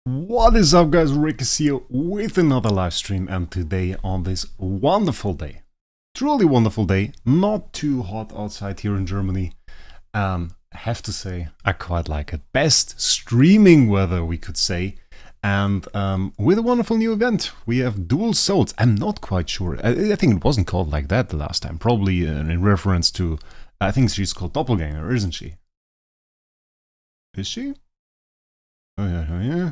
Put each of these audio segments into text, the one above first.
What is up, guys? Wraec is here with another live stream, and today on this wonderful day, truly wonderful day, not too hot outside here in Germany. I have to say, I quite like it. Best streaming weather, we could say. And with a wonderful new event, we have Dual Souls. I'm not quite sure. I think it wasn't called like that the last time. Probably in reference to, I think she's called Doppelganger, isn't she? Is she? Oh yeah.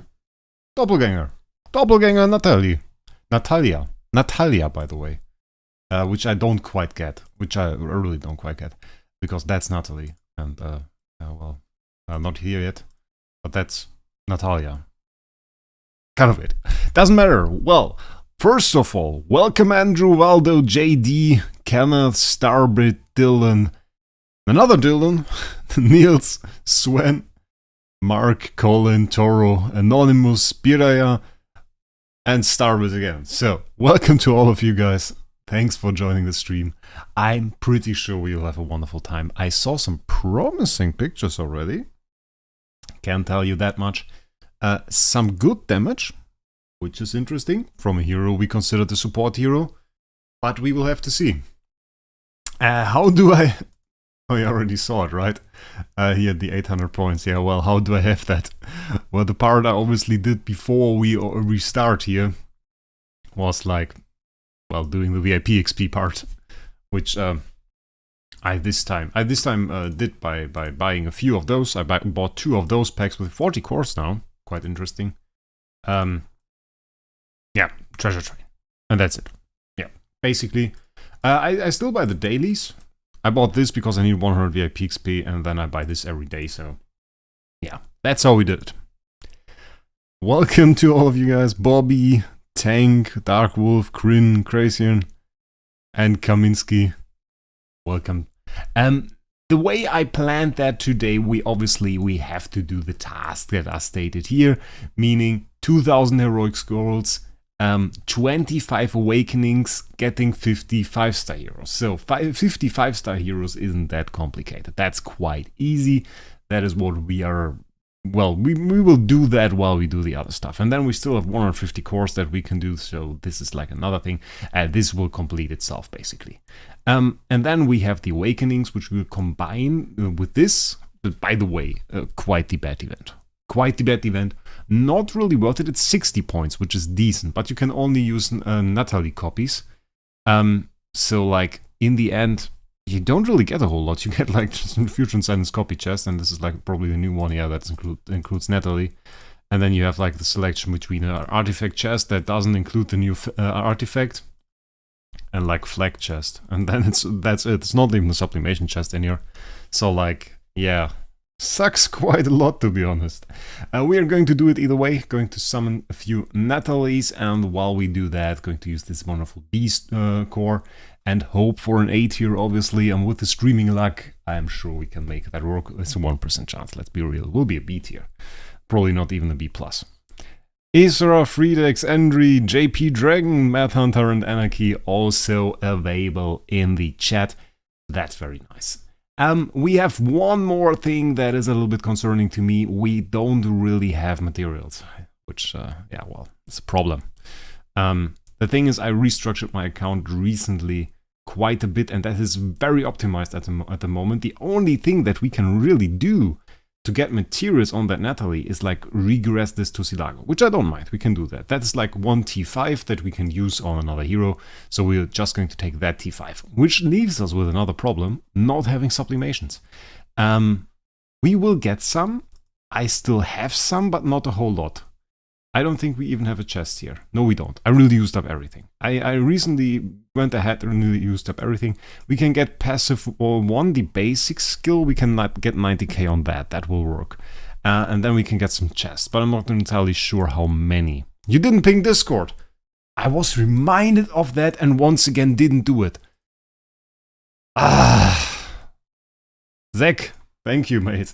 Doppelganger. Doppelganger Natalie. Natalia, by the way. Which I don't quite get. Which I really don't quite get. Because that's Natalie. And, well, not here yet. But that's Natalia. Kind of it. Doesn't matter. Well, first of all, welcome Andrew, Waldo, JD, Kenneth, Starbrit, Dylan, another Dylan, Niels, Sven, Mark, Colin, Toro, Anonymous, Biraya, and Starbit again. So, welcome to all of you guys. Thanks for joining the stream. I'm pretty sure we'll have a wonderful time. I saw some promising pictures already. Can't tell you that much. Some good damage, which is interesting, from a hero we consider the support hero. But we will have to see. How do I... Oh, you already saw it, right? He had the 800 points. Yeah, well, how do I have that? Well, the part I obviously did before we restart here was like, well, doing the VIP XP part, which I this time did by buying a few of those. I bought 2 of those packs with 40 cores now. Quite interesting. Yeah, treasure train, and that's it. Yeah, basically, I still buy the dailies. I bought this because I need 100 VIP XP, and then I buy this every day, so... yeah, that's how we did it. Welcome to all of you guys, Bobby, Tank, Darkwolf, Kryn, Krazian, and Kaminsky. Welcome. The way I planned that today, we have to do the tasks that are stated here, meaning 2000 heroic scrolls, 25 awakenings, getting 50 5-star heroes. So 50 5-star heroes isn't that complicated. That's quite easy. That is what we are... well, we will do that while we do the other stuff. And then we still have 150 cores that we can do, so this is like another thing. This will complete itself, basically. And then we have the awakenings, which we'll combine with this. But by the way, quite the bad event. Quite the bad event. Not really worth it. It's 60 points, which is decent, but you can only use Natalie copies. So, like, in the end, you don't really get a whole lot. You get, like, just a Future Silence copy chest, and this is, like, probably the new one. Yeah, that includes Natalie. And then you have, like, the selection between an artifact chest that doesn't include the new artifact, and, like, flag chest. And then that's it. It's not even a sublimation chest in here. So, like, yeah... sucks quite a lot, to be honest. We are going to do it either way, going to summon a few Natalies, and while we do that, going to use this wonderful beast core, and hope for an A tier, obviously, and with the streaming luck, I am sure we can make that work. It's a 1% chance, let's be real. It will be a B tier. Probably not even a B+. Isra, Freedex, Endry, JP Dragon, Math Hunter, and Anarchy also available in the chat. That's very nice. We have one more thing that is a little bit concerning to me. We don't really have materials, which, yeah, well, it's a problem. The thing is, I restructured my account recently quite a bit, and that is very optimized at the moment. The only thing that we can really do to get materials on that Natalie is like regress this to Silago, which I don't mind. We can do that. That is like one T5 that we can use on another hero. So we're just going to take that T5, which leaves us with another problem, not having sublimations. We will get some. I still have some, but not a whole lot. I don't think we even have a chest here. No, we don't. I really used up everything. I recently went ahead and really used up everything. We can get passive or 1, the basic skill. We can get 90k on that. That will work. And then we can get some chests, but I'm not entirely sure how many. You didn't ping Discord. I was reminded of that and once again didn't do it. Zach, thank you, mate.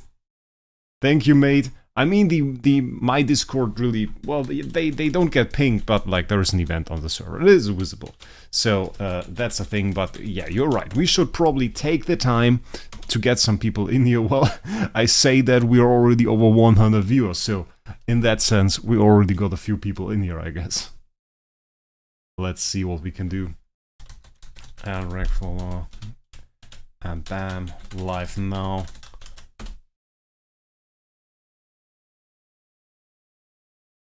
Thank you, mate. I mean, my Discord really, well, they don't get pinged, but like there is an event on the server. It is visible. So that's a thing, but yeah, you're right. We should probably take the time to get some people in here. Well, I say that we are already over 100 viewers, so in that sense, we already got a few people in here, I guess. Let's see what we can do. And Wraec follow. And bam, live now.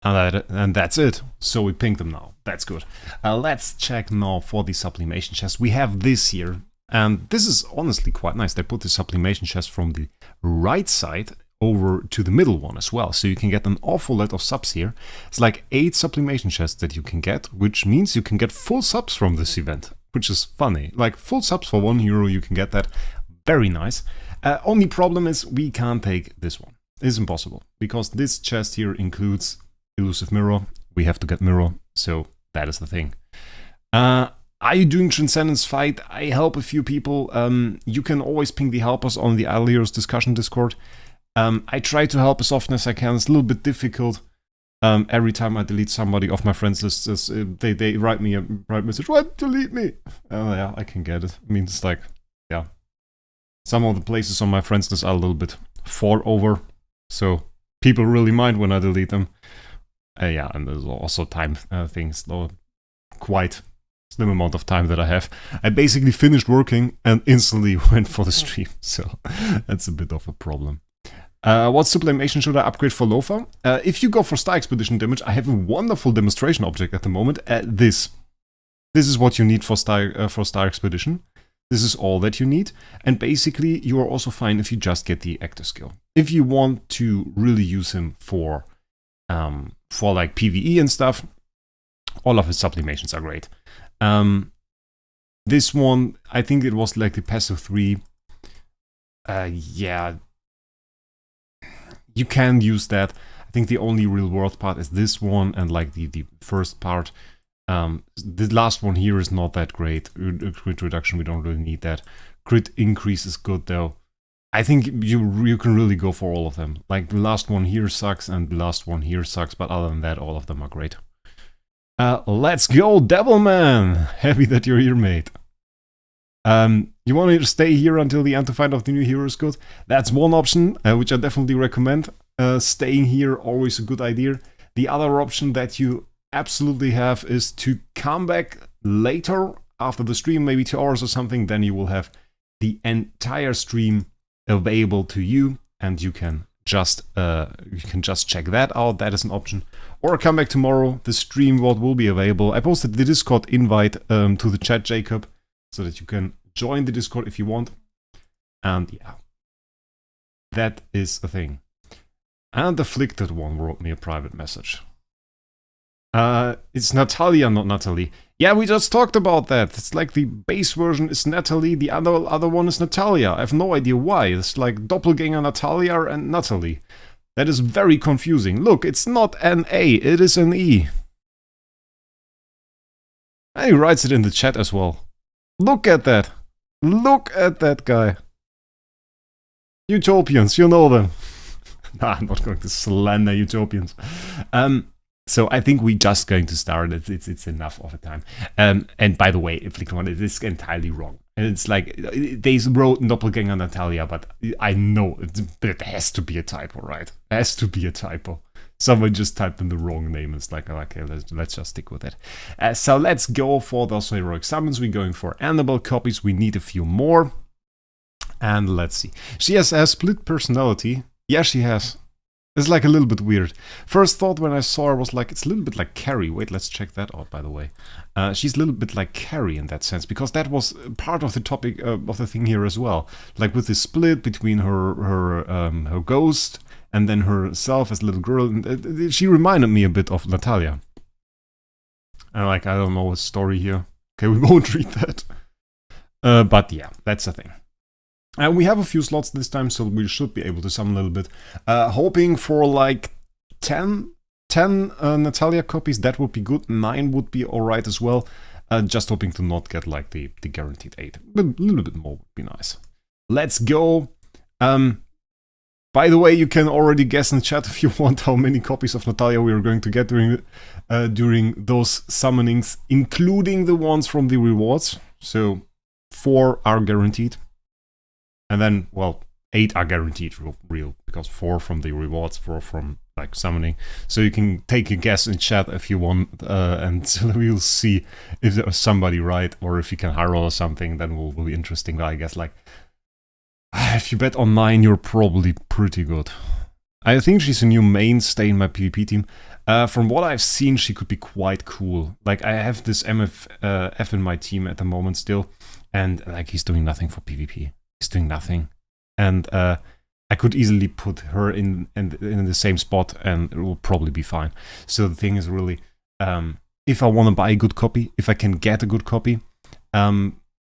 And that's it. So we pinged them now. That's good. Let's check now for the sublimation chest. We have this here. And this is honestly quite nice. They put the sublimation chest from the right side over to the middle one as well. So you can get an awful lot of subs here. It's like 8 sublimation chests that you can get, which means you can get full subs from this event, which is funny. Like full subs for €1, you can get that. Very nice. Only problem is we can't take this one. It's impossible because this chest here includes elusive mirror. We have to get mirror, so that is the thing. Are you doing Transcendence fight? I help a few people. You can always ping the helpers on the Alios discussion Discord. I try to help as often as I can. It's a little bit difficult. Every time I delete somebody off my friends list, they write me a private message. What? Delete me? Oh yeah, I can get it. I mean, it's like, yeah. Some of the places on my friends list are a little bit far over, so people really mind when I delete them. Yeah, and there's also time things, though. Quite slim amount of time that I have. I basically finished working and instantly went for the stream, so that's a bit of a problem. What sublimation should I upgrade for Lofa? If you go for Star Expedition damage, I have a wonderful demonstration object at the moment. This is what you need for Star Expedition. This is all that you need, and basically you are also fine if you just get the actor skill. If you want to really use him for like PvE and stuff, all of his sublimations are great. This one, I think it was like the passive 3. Yeah, you can use that. I think the only real world part is this one and like the first part. The last one here is not that great. Crit reduction, we don't really need that. Crit increase is good though. I think you can really go for all of them. Like the last one here sucks and the last one here sucks, but other than that, all of them are great. Let's go, Devilman! Happy that you're here, mate. You want to stay here until the end to find out the new hero is good? That's one option, which I definitely recommend. Staying here, always a good idea. The other option that you absolutely have is to come back later after the stream, maybe 2 hours or something. Then you will have the entire stream available to you, and you can just check that out. That is an option. Or come back tomorrow. The stream will be available. I posted the Discord invite to the chat, Jacob, so that you can join the Discord if you want. And yeah, that is a thing. And Afflicted one wrote me a private message. It's Natalia, not Natalie. Yeah, we just talked about that. It's like the base version is Natalie, the other one is Natalia. I have no idea why. It's like Doppelganger Natalia and Natalie. That is very confusing. Look, it's not an A, it is an E. And he writes it in the chat as well. Look at that. Look at that guy. Utopians, you know them. Nah, I'm not going to slander Utopians. So I think we're just going to start. It's enough of a time. And by the way, Afflicted one, it is entirely wrong. And it's like, they wrote Doppelganger Natalia, but I know it has to be a typo, right? It has to be a typo. Someone just typed in the wrong name. It's like, okay, let's just stick with it. So let's go for those heroic summons. We're going for Annabelle copies. We need a few more. And let's see. She has a split personality. Yeah, she has. It's like a little bit weird. First thought when I saw her was like, it's a little bit like Carrie. Wait, let's check that out, by the way. She's a little bit like Carrie in that sense, because that was part of the topic of the thing here as well. Like with the split between her ghost and then herself as a little girl. And, she reminded me a bit of Natalia. I don't know a story here. Okay, we won't read that. But yeah, that's the thing. We have a few slots this time, so we should be able to summon a little bit. Hoping for like 10 Natalia copies, that would be good. 9 would be alright as well. Just hoping to not get like the guaranteed 8. But a little bit more would be nice. Let's go. By the way, you can already guess in chat if you want how many copies of Natalia we are going to get during those summonings, including the ones from the rewards. So 4 are guaranteed. And then, well, 8 are guaranteed real, because 4 from the rewards, 4 from like summoning. So you can take a guess in chat if you want, and we'll see if there's somebody right, or if you can high roll or something. Then will be interesting. But I guess like if you bet on 9, you're probably pretty good. I think she's a new mainstay in my PvP team. From what I've seen, she could be quite cool. Like, I have this MF in my team at the moment still, and like he's doing nothing for PvP. He's doing nothing, and I could easily put her in the same spot, and it will probably be fine. So the thing is really, if I want to buy a good copy, if I can get a good copy, but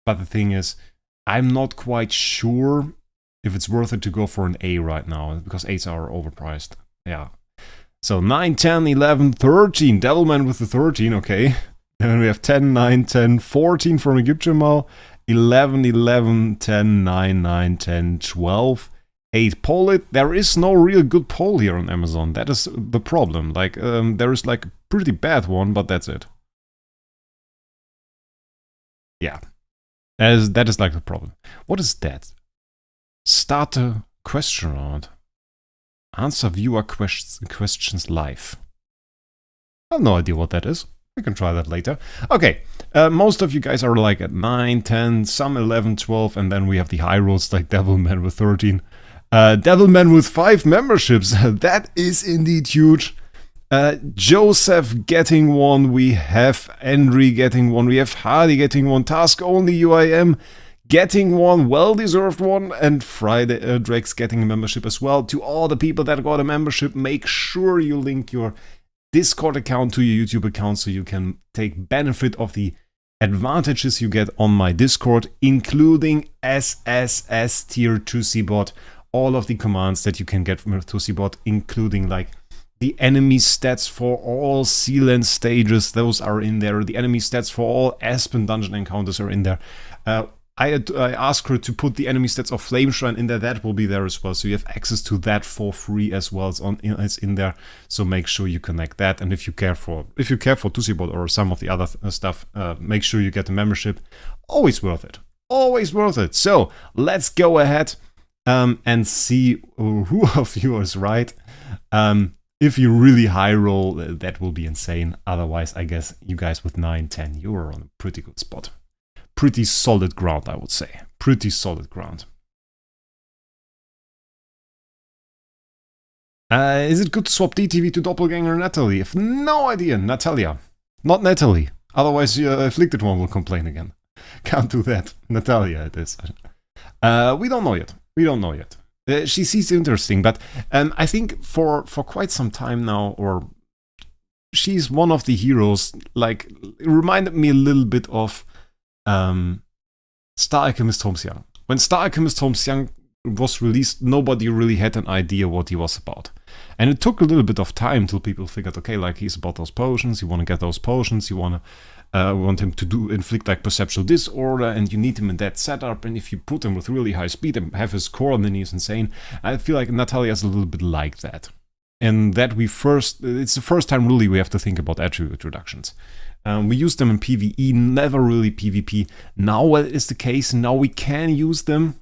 the thing is, I'm not quite sure if it's worth it to go for an A right now, because 8s are overpriced. Yeah. So 9, 10, 11, 13. Devilman with the 13, okay. Then we have 10, 9, 10, 14 from Egyptian 11, 11, 10, 9, 9, 10, 12, 8 Polit. There is no real good poll here on Amazon. That is the problem. Like, there is like a pretty bad one, but that's it. Yeah. That is like the problem. What is that? Start a question round. Answer viewer questions live. I have no idea what that is. We can try that later. Okay, most of you guys are like at 9, 10, some 11, 12, and then we have the high rolls like Devilman with 13. Devilman with 5 memberships. That is indeed huge. Joseph getting 1. We have Henry getting 1. We have Hardy getting 1. Task Only UIM getting 1, well-deserved 1, and Friday Drake's getting a membership as well. To all the people that got a membership, make sure you link your Discord account to your YouTube account so you can take benefit of the advantages you get on my Discord, including SSS tier 2C bot, all of the commands that you can get from a 2C bot, including like the enemy stats for all Sealand stages, those are in there. The enemy stats for all Aspen dungeon encounters are in there. I asked her to put the enemy stats of Flame Shrine in there. That will be there as well. So you have access to that for free as well. It's in there. So make sure you connect that. And if you care for Tusibot or some of the other stuff, make sure you get the membership. Always worth it. Always worth it. So let's go ahead and see who of you is right. If you really high roll, that will be insane. Otherwise, I guess you guys with 9, 10, you are on a pretty good spot. Pretty solid ground, I would say. Pretty solid ground. Is it good to swap DTV to Doppelganger Natalie? I have no idea. Natalia. Not Natalie. Otherwise, the afflicted one will complain again. Can't do that. Natalia it is. We don't know yet. We don't know yet. She seems interesting, but I think for quite some time now, or she's one of the heroes, like, it reminded me a little bit of Star Alchemist Holmes Young. When Star Alchemist Holmes Young was released, nobody really had an idea what he was about. And it took a little bit of time till people figured, okay, like, he's about those potions, you want to get those potions, you want him to inflict like perceptual disorder, and you need him in that setup, and if you put him with really high speed and have his core, then he's insane. I feel like Natalia is a little bit like that. And that it's the first time really we have to think about attribute reductions. We use them in PvE, never really PvP. Now it is the case, now we can use them.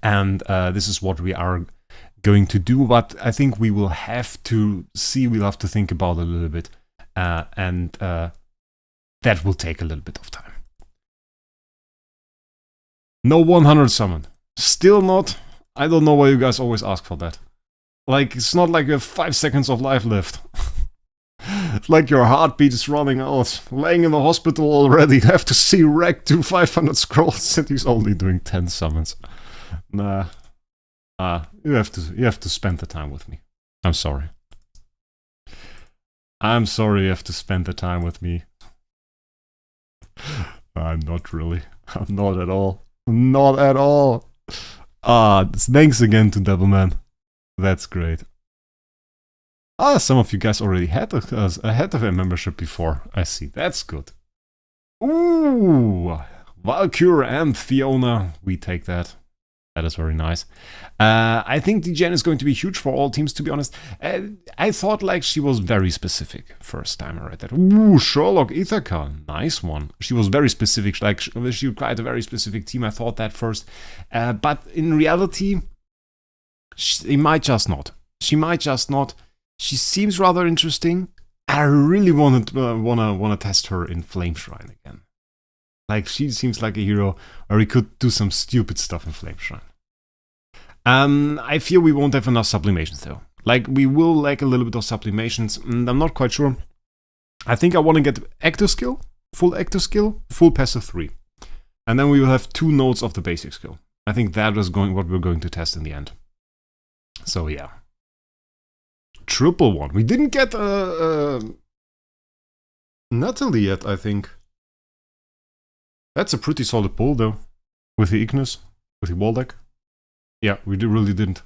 And this is what we are going to do, but I think we will have to see, we'll have to think about it a little bit. And that will take a little bit of time. No 100 summon. Still not. I don't know why you guys always ask for that. Like, it's not like you have 5 seconds of life left. It's like your heartbeat is running out. Laying in the hospital already. You have to see Wraec do 500 scrolls and he's only doing 10 summons. Nah. You have to spend the time with me. I'm sorry. I'm sorry you have to spend the time with me. I'm not really. I'm not at all. Not at all. Thanks again to Devilman. That's great. Some of you guys already had a membership before. I see. That's good. Ooh, Valkyr and Fiona. We take that. That is very nice. I think the gen is going to be huge for all teams, to be honest. I thought like she was very specific first time I read that. Ooh, Sherlock Ithaca. Nice one. She was very specific. Like, she required a very specific team. I thought that first. But in reality, she might just not. She might just not. She seems rather interesting. I really wanna test her in Flame Shrine again. Like, she seems like a hero where we could do some stupid stuff in Flame Shrine. I fear we won't have enough sublimations though. Like, we will lack a little bit of sublimations, and I'm not quite sure. I think I want to get active skill, full passive 3. And then we will have 2 nodes of the basic skill. I think that is what we're going to test in the end. So yeah. Triple 1. We didn't get Natalie yet, I think. That's a pretty solid pull though. With the Ignis, with the wall deck. Yeah, we really didn't.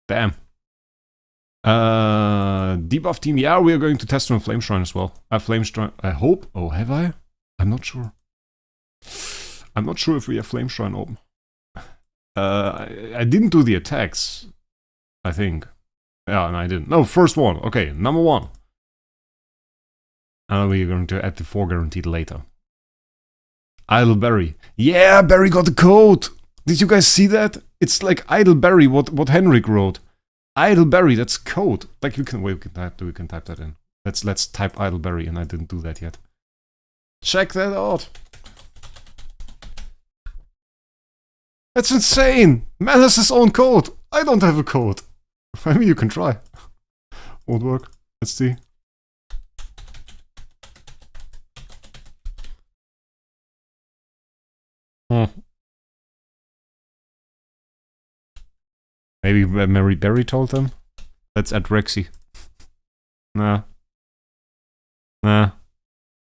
Damn. Debuff team, yeah, we are going to test on Flame Shrine as well. Flame Shrine, I hope. Oh, have I? I'm not sure. I'm not sure if we have Flame Shrine open. I didn't do the attacks, I think. Yeah, and I didn't. No, first one. Okay, number 1. And we're going to add the 4 guaranteed later. Idle Berry. Yeah, Barry got the code! Did you guys see that? It's like Idle Berry, what Henrik wrote. Idle Berry, that's code. Like, we can type that in. Let's type Idle Berry, and I didn't do that yet. Check that out. That's insane! Man has his own code. I don't have a code. I mean, you can try. Won't work. Let's see. Maybe Mary Berry told them? Let's add Rexy. Nah. Nah.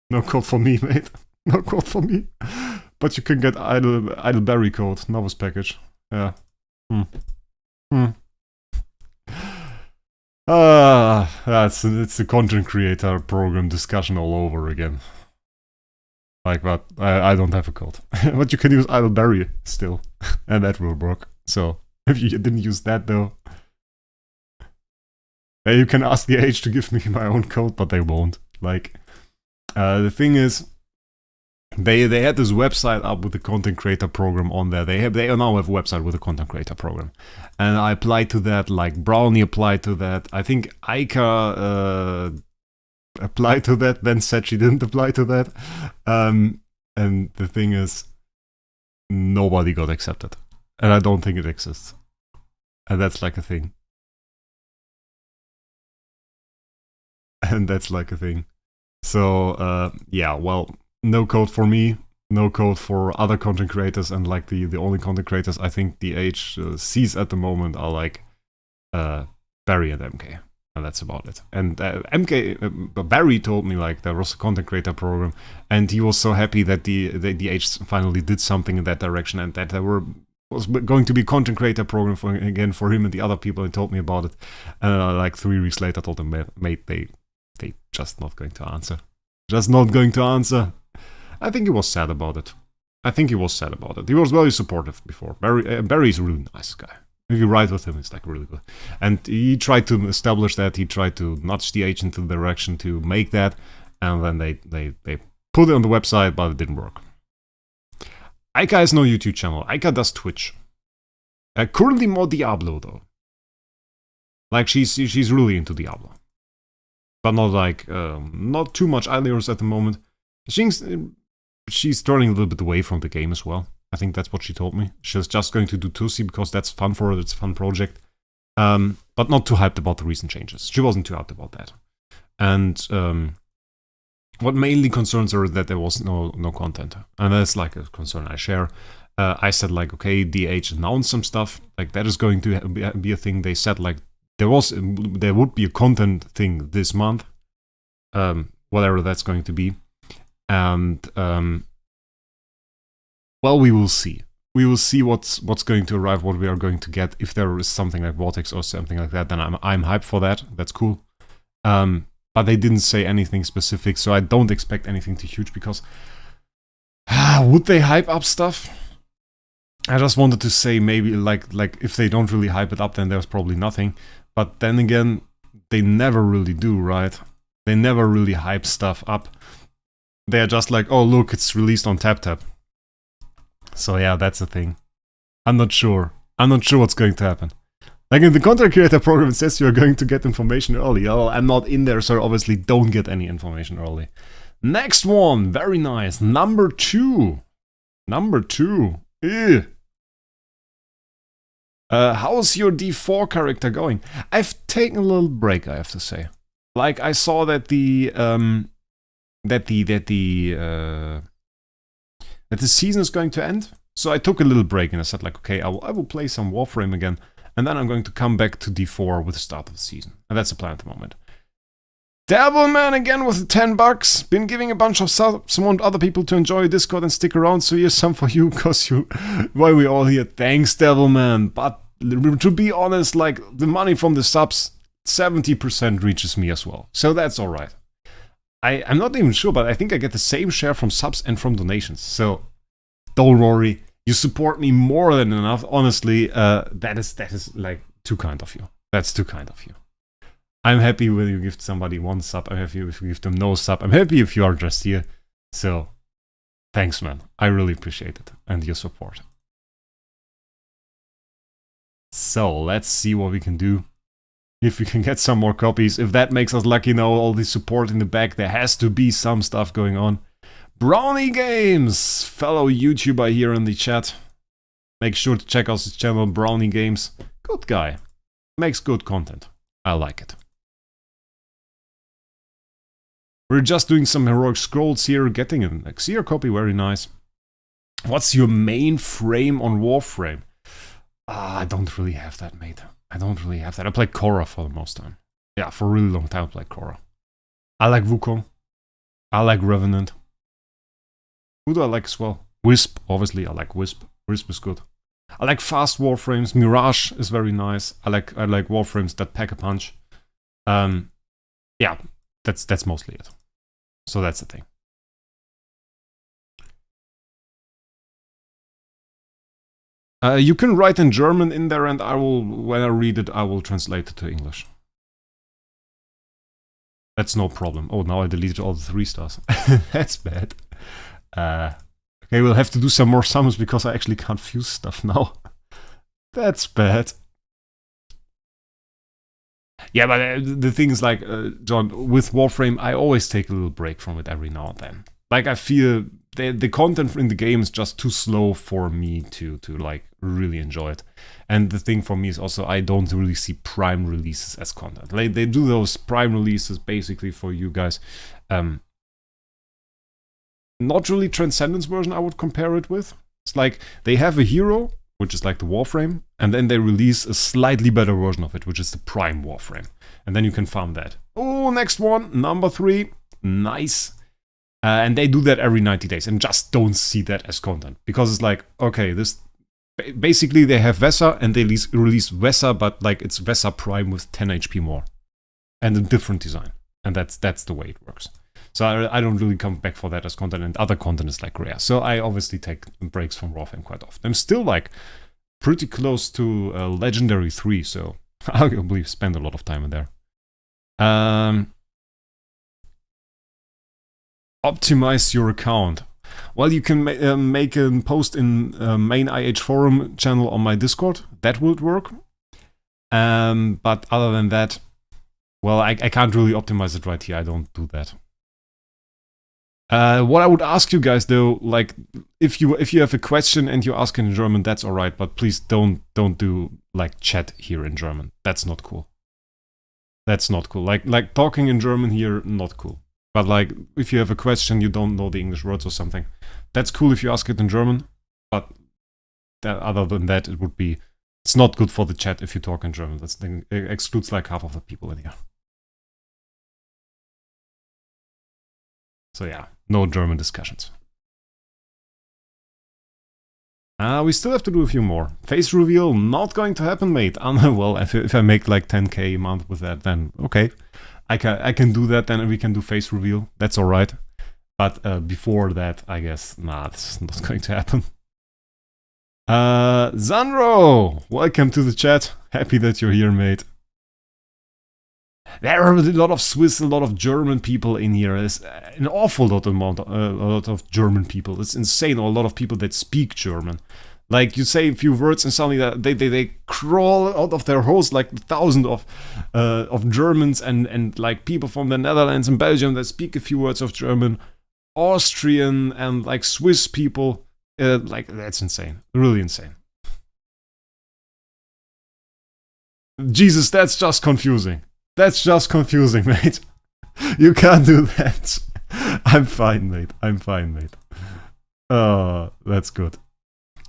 No code for me, mate. No code for me. But you can get Idle Berry code, novice package. Yeah. It's a content creator program discussion all over again. Like that, I don't have a code. But you can use Idle Berry still, and that will work. So, if you didn't use that though, you can ask the Age to give me my own code, but they won't. Like, the thing is, they had this website up with the content creator program on there. They now have a website with a content creator program, and I applied to that. Like Brownie applied to that. I think Aika applied to that. Then said she didn't apply to that. And the thing is, nobody got accepted, and I don't think it exists. And that's like a thing. And that's like a thing. So yeah, well. No code for me, no code for other content creators, and like the only content creators I think the Age sees at the moment are like Barry and MK, and that's about it. And Barry told me like there was a content creator program, and he was so happy that the Age finally did something in that direction, and that there was going to be a content creator program for him and the other people, and told me about it. And like 3 weeks later, I told them, mate, they just not going to answer. Just not going to answer. I think he was sad about it. He was very supportive before. Barry is a really nice guy. If you write with him, it's like really good. And he tried to establish that. He tried to nudge the Age into the direction to make that. And then they put it on the website, but it didn't work. Aika has no YouTube channel. Aika does Twitch. Currently more Diablo, though. Like, she's really into Diablo. But not like, not too much Islanders at the moment. She's turning a little bit away from the game as well. I think that's what she told me. She's just going to do Tusi because that's fun for her, it's a fun project. But not too hyped about the recent changes. She wasn't too hyped about that. And what mainly concerns her is that there was no content. And that's like a concern I share. I said like, okay, DH announced some stuff. Like that is going to be a thing. They said like, there would be a content thing this month, whatever that's going to be, and well, we will see. We will see what's going to arrive, what we are going to get. If there is something like Vortex or something like that, then I'm hyped for that. That's cool. But they didn't say anything specific, so I don't expect anything too huge because would they hype up stuff? I just wanted to say maybe like if they don't really hype it up, then there's probably nothing. But then again, they never really do, right? They never really hype stuff up. They're just like, oh look, it's released on TapTap. So yeah, that's the thing. I'm not sure. I'm not sure what's going to happen. Like in the content creator program, it says you're going to get information early. Oh, I'm not in there, so obviously don't get any information early. Next one, very nice. Number 2. Number 2. Ew. How's your D4 character going? I've taken a little break, I have to say. Like I saw that the season is going to end, so I took a little break and I said like, okay, I will play some Warframe again, and then I'm going to come back to D4 with the start of the season, and that's the plan at the moment. Dabbleman again with the $10. Been giving a bunch of subs, want other people to enjoy Discord and stick around, so here's some for you, cause you, why we all here. Thanks, Dabbleman. But to be honest, like the money from the subs, 70% reaches me as well, so that's all right. I'm not even sure, but I think I get the same share from subs and from donations, so don't worry. You support me more than enough. Honestly, that is like too kind of you. That's too kind of you. I'm happy when you give somebody 1 sub. I'm happy if you give them no sub. I'm happy if you are just here. So, thanks, man. I really appreciate it and your support. So, let's see what we can do. If we can get some more copies. If that makes us lucky now, all the support in the back, there has to be some stuff going on. Brownie Games, fellow YouTuber here in the chat. Make sure to check out his channel, Brownie Games. Good guy. Makes good content. I like it. We're just doing some heroic scrolls here, getting an Exeer copy, very nice. What's your main frame on Warframe? I don't really have that, mate. I don't really have that. I play Korra for the most time. Yeah, for a really long time I played Korra. I like Wukong. I like Revenant. Who do I like as well? Wisp, obviously. I like Wisp. Wisp is good. I like fast Warframes. Mirage is very nice. I like Warframes that pack a punch. Yeah, that's mostly it. So that's the thing. You can write in German in there, and I will, when I read it, I will translate it to English. That's no problem. Oh, now I deleted all the 3 stars. That's bad. Okay, we'll have to do some more summons because I actually can't fuse stuff now. That's bad. Yeah, but the thing is, like, John, with Warframe, I always take a little break from it every now and then. Like, I feel the content in the game is just too slow for me to like, really enjoy it. And the thing for me is also, I don't really see Prime releases as content. Like, they do those Prime releases basically for you guys. Not really Transcendence version I would compare it with. It's like, they have a hero, which is like the Warframe, and then they release a slightly better version of it, which is the Prime Warframe. And then you can farm that. Oh, next one, number 3. Nice. And they do that every 90 days, and just don't see that as content. Because it's like, okay, this... Basically, they have Vesa, and they release Vesa, but like it's Vesa Prime with 10 HP more. And a different design. And that's the way it works. So I don't really come back for that as content, and other content is like rare. So I obviously take breaks from Warframe quite often. I'm still like pretty close to Legendary 3, so I arguably spend a lot of time in there. Optimize your account. Well, you can make a post in main IH forum channel on my Discord. That would work. But other than that, well, I can't really optimize it right here. I don't do that. What I would ask you guys though, like, if you have a question and you ask in German, that's alright, but please don't do like chat here in German. That's not cool. That's not cool. Like talking in German here, not cool. But like, if you have a question, you don't know the English words or something, that's cool if you ask it in German, but other than that, it's not good for the chat if you talk in German. That's the thing. It excludes like half of the people in here. So yeah, no German discussions. We still have to do a few more. Face reveal, not going to happen, mate. Well, if I make like 10k a month with that, then okay. I can do that, then we can do face reveal. That's alright. But before that, I guess, nah, this is not going to happen. Zanro, welcome to the chat. Happy that you're here, mate. There are a lot of Swiss, a lot of German people in here. There's an awful lot of German people. It's insane. A lot of people that speak German. Like, you say a few words and suddenly they crawl out of their holes, like thousands of Germans and like people from the Netherlands and Belgium that speak a few words of German, Austrian and like Swiss people. Like, that's insane. Really insane. Jesus, that's just confusing. That's just confusing, mate. You can't do that. I'm fine, mate. I'm fine, mate. Oh, that's good.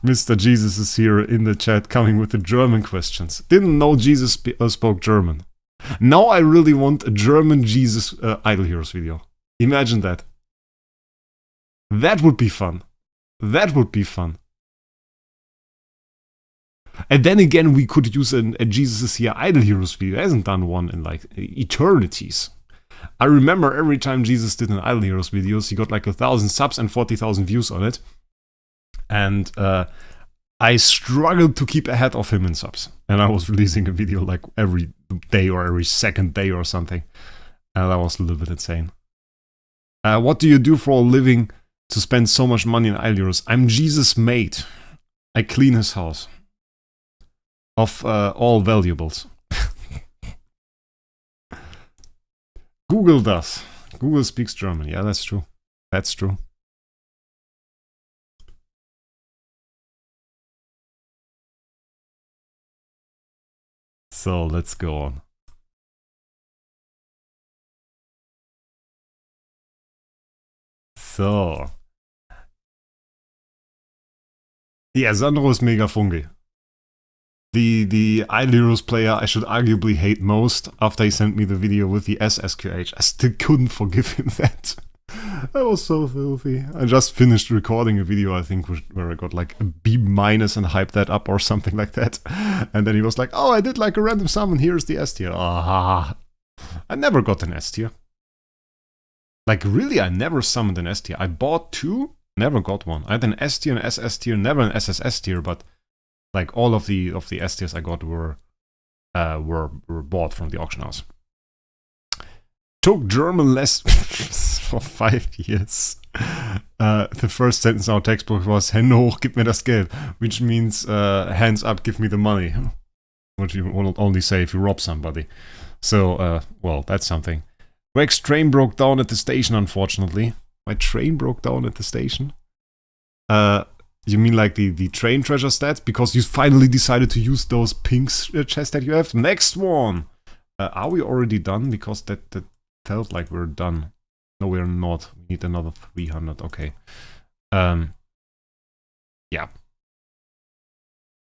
Mr. Jesus is here in the chat coming with the German questions. Didn't know Jesus spoke German. Now I really want a German Jesus Idle Heroes video. Imagine that. That would be fun. That would be fun. And then again, we could use a Jesus is here Idle Heroes video. He hasn't done one in like eternities. I remember every time Jesus did an Idle Heroes videos, he got like 1,000 subs and 40,000 views on it. And I struggled to keep ahead of him in subs. And I was releasing a video like every day or every second day or something. And that was a little bit insane. What do you do for a living to spend so much money on Idle Heroes? I'm Jesus' mate. I clean his house. Of all valuables. Google does. Google speaks German. Yeah, that's true. That's true. So, let's go on. So. Yeah, Sandro is mega funky. The Idle Heroes player I should arguably hate most after he sent me the video with the SSQH. I still couldn't forgive him that. That was so filthy. I just finished recording a video, I think, where I got like a B- and hyped that up or something like that. And then he was like, oh, I did like a random summon, here's the S tier. Ah, I never got an S tier. Like, really, I never summoned an S tier. I bought 2, never got one. I had an S tier, an SS tier, never an SSS tier, but like all of the S tiers I got were bought from the auction house. Took German lessons for 5 years. The first sentence in our textbook was Hände hoch, gib mir das Geld, which means hands up, give me the money. Which you will only say if you rob somebody. So, well, that's something. Wraec's train broke down at the station, unfortunately. My train broke down at the station? You mean like the train treasure stats? Because you finally decided to use those pink chests that you have? Next one! Are we already done? Because that felt like we're done. No, we're not. We need another 300. Okay. Yeah.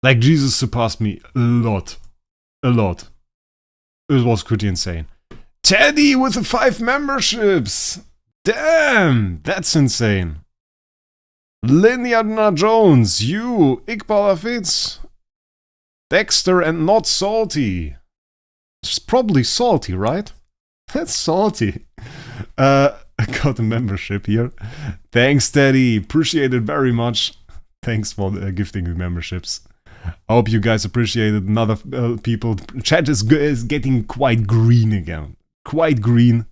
Like, Jesus surpassed me a lot. A lot. It was pretty insane. Teddy with the 5 memberships! Damn! That's insane. Linear Jones, you, Iqbal Fitz, Dexter and Not Salty. It's probably salty, right? That's salty. I got a membership here. Thanks, Teddy. Appreciate it very much. Thanks for gifting the memberships. I hope you guys appreciate it. And other people. Chat is getting quite green again. Quite green.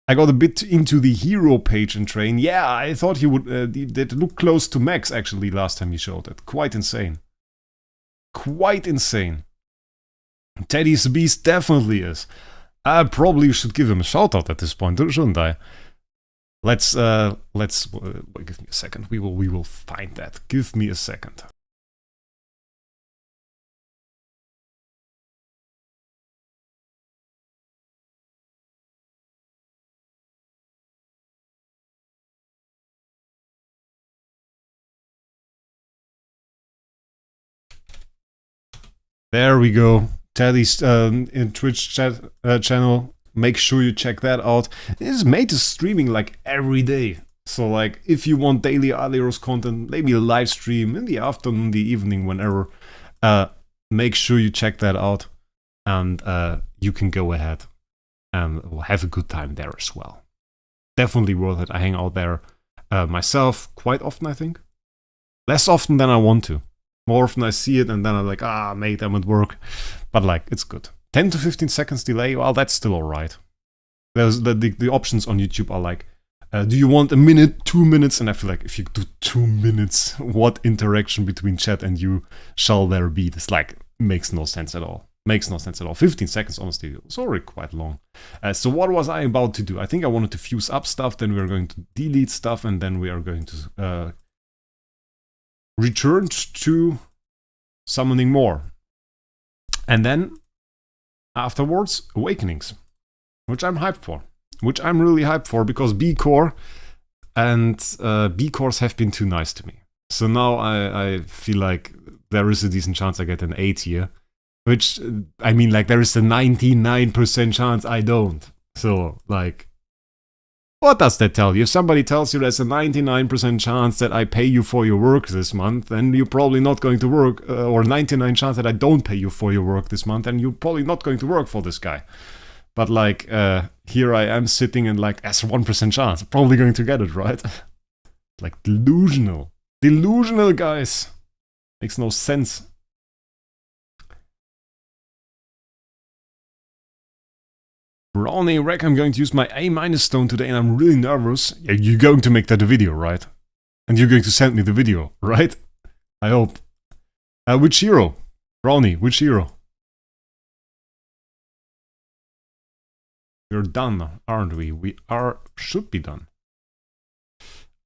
I got a bit into the hero page and train. Yeah, I thought he would. That looked close to max actually last time he showed it. Quite insane. Quite insane. Teddy's Beast definitely is. I probably should give him a shout out at this point, shouldn't I? Let's give me a second. We will find that. Give me a second. There we go. Teddy's in Twitch channel. Make sure you check that out. His mate is streaming like every day. So like if you want daily Idle Heroes content, maybe a live stream in the afternoon, the evening, whenever, make sure you check that out. And you can go ahead and have a good time there as well. Definitely worth it. I hang out there myself quite often, I think. Less often than I want to. More often I see it and then I'm like, mate, I'm at work. But like, it's good. 10 to 15 seconds delay, well, that's still alright. There's the options on YouTube are like Do you want a minute, 2 minutes? And I feel like if you do 2 minutes, what interaction between chat and you shall there be? This like makes no sense at all. Makes no sense at all. 15 seconds, honestly, it's already quite long. So what was I about to do? I think I wanted to fuse up stuff, then we are going to delete stuff, and then we are going to return to summoning more. And then afterwards, awakenings, which I'm hyped for. Which I'm really hyped for, because B core and B cores have been too nice to me. So now I feel like there is a decent chance I get an 8 here. Which, I mean, like, there is a 99% chance I don't. So, like, what does that tell you? If somebody tells you there's a 99% chance that I pay you for your work this month, then you're probably not going to work, or 99% chance that I don't pay you for your work this month, and you're probably not going to work for this guy. But like, here I am sitting and like, as 1% chance, I'm probably going to get it, right? Like, delusional. Delusional, guys. Makes no sense. Brownie Wraec, I'm going to use my A- stone today and I'm really nervous. Yeah, you're going to make that a video, right? And you're going to send me the video, right? I hope. Which hero? Brownie, which hero? We're done, aren't we? We should be done.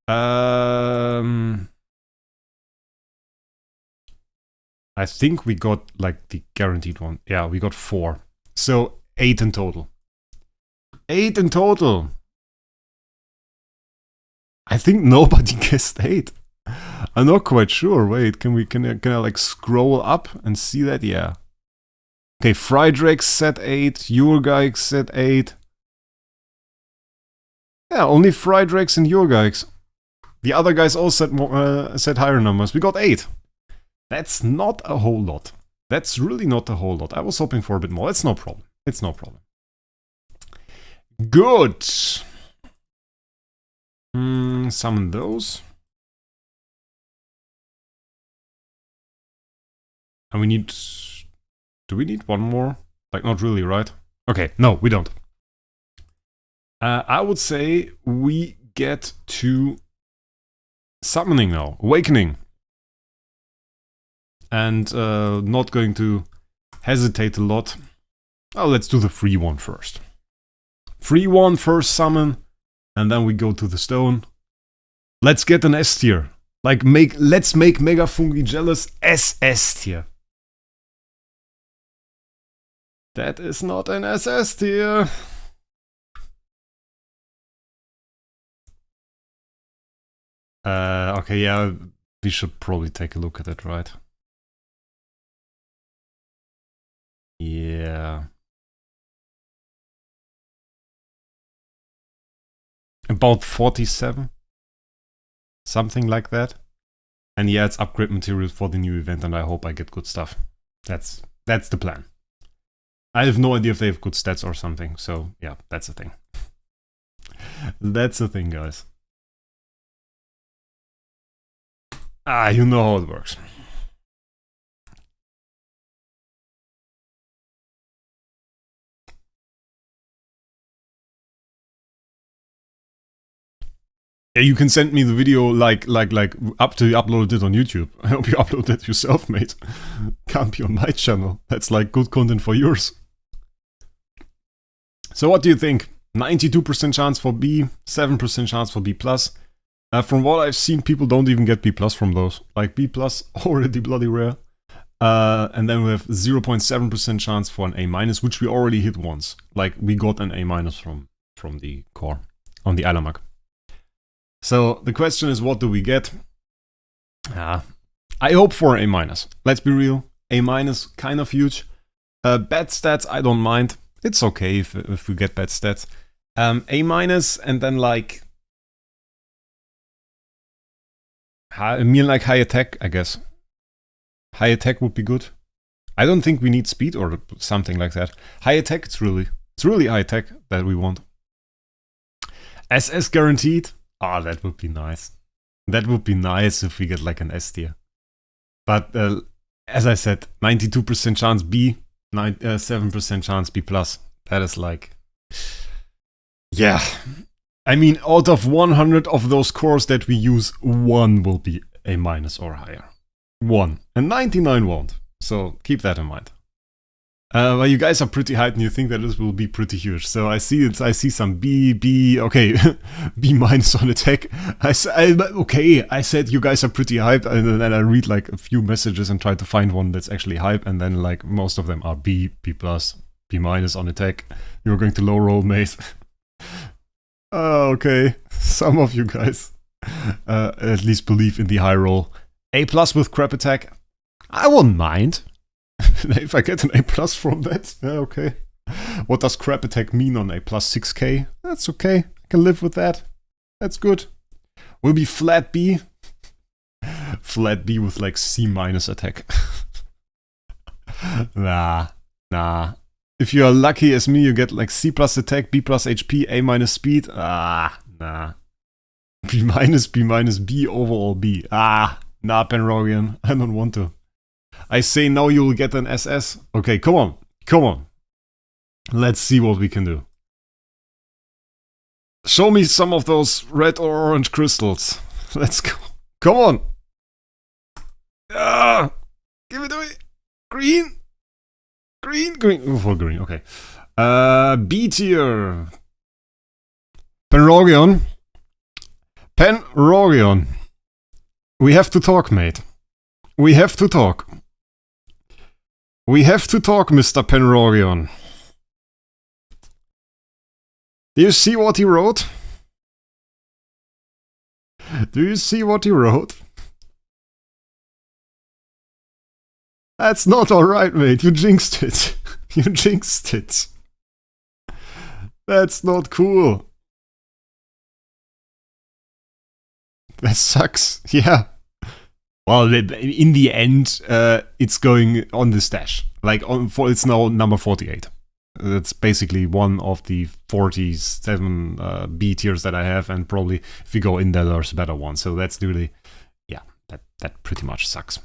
I think we got like the guaranteed one. Yeah, we got 4. So 8 in total. 8 in total. I think nobody guessed 8. I'm not quite sure. Wait, can I like scroll up and see that? Yeah. Okay, Friedrich said 8, Jurgijk said 8. Yeah, only Friedrichs and Jurgijks. The other guys all said higher numbers. We got 8. That's not a whole lot. That's really not a whole lot. I was hoping for a bit more. It's no problem. It's no problem. Good. Summon those. And we need... Do we need one more? Like, not really, right? Okay, no, we don't. I would say we get to summoning now. Awakening. And not going to hesitate a lot. Oh, let's do the free one first. Free one, first summon. And then we go to the stone. Let's get an S tier. Like, let's make Mega Fungi jealous SS tier. That is not an SS tier. Okay, yeah, we should probably take a look at it, right? Yeah. About 47? Something like that. And yeah, it's upgrade materials for the new event, and I hope I get good stuff. That's the plan. I have no idea if they have good stats or something, so yeah, that's the thing. That's the thing, guys. Ah, you know how it works. Yeah, you can send me the video like after you uploaded it on YouTube. I hope you uploaded it yourself, mate. Can't be on my channel. That's like good content for yours. So what do you think? 92% chance for B, 7% chance for B+. From what I've seen, people don't even get B+ from those. Like B+, already bloody rare. And then we have 0.7% chance for an A-, which we already hit once. Like, we got an A- from the core on the Alamak. So the question is, what do we get? I hope for an A-. Let's be real. A- kind of huge. Bad stats, I don't mind. It's okay if we get bad stats. A- and then like... I mean, like high attack, I guess. High attack would be good. I don't think we need speed or something like that. High attack, it's really high attack that we want. SS guaranteed. Ah, that would be nice. That would be nice if we get like an S tier. But as I said, 92% chance B, 7% chance B+. That is like... Yeah. I mean, out of 100 of those cores that we use, 1 will be A- or higher. 1. And 99 won't. So keep that in mind. Well, you guys are pretty hyped and you think that this will be pretty huge. So I see it. I see some B, okay, B- on attack. I said you guys are pretty hyped, and then I read like a few messages and try to find one that's actually hype, and then like most of them are B+, B- on attack. You're going to low roll, mate. Okay, some of you guys at least believe in the high roll. A+ with crap attack. I wouldn't mind. If I get an A+ from that, yeah, okay. What does crap attack mean on A+? 6k? That's okay. I can live with that. That's good. Will be flat B. Flat B with like C- attack. Nah. If you are lucky as me, you get like C+ attack, B+ HP, A- speed. Nah. B-, B- overall B. Nah, Penrogian. I don't want to. I say now you will get an SS. Okay, come on. Let's see what we can do. Show me some of those red or orange crystals. Let's go. Come on. Give it to me. Green. Oh, for green, okay. B tier. Penrogion. We have to talk, mate. We have to talk, Mr. Penrogion. Do you see what he wrote? That's not alright, mate. You jinxed it. That's not cool. That sucks. Yeah. Well, in the end, it's going on the stash. Like, it's now number 48. That's basically one of the 47 B tiers that I have, and probably if you go in there, there's a better one. So that's really, yeah, that pretty much sucks.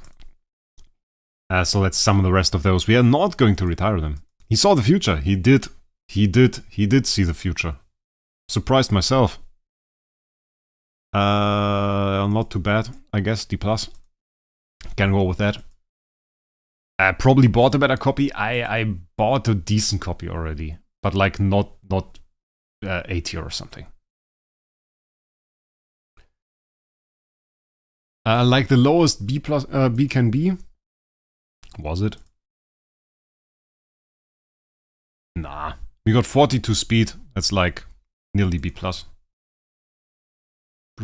So let's summon the rest of those. We are not going to retire them. He saw the future. He did see the future. Surprised myself. Not too bad, I guess. D+. Can go with that. I probably bought a better copy. I bought a decent copy already, but like not A tier or something. Like the lowest B+ B can be. Was it? Nah, we got 42 speed. That's like nearly B+.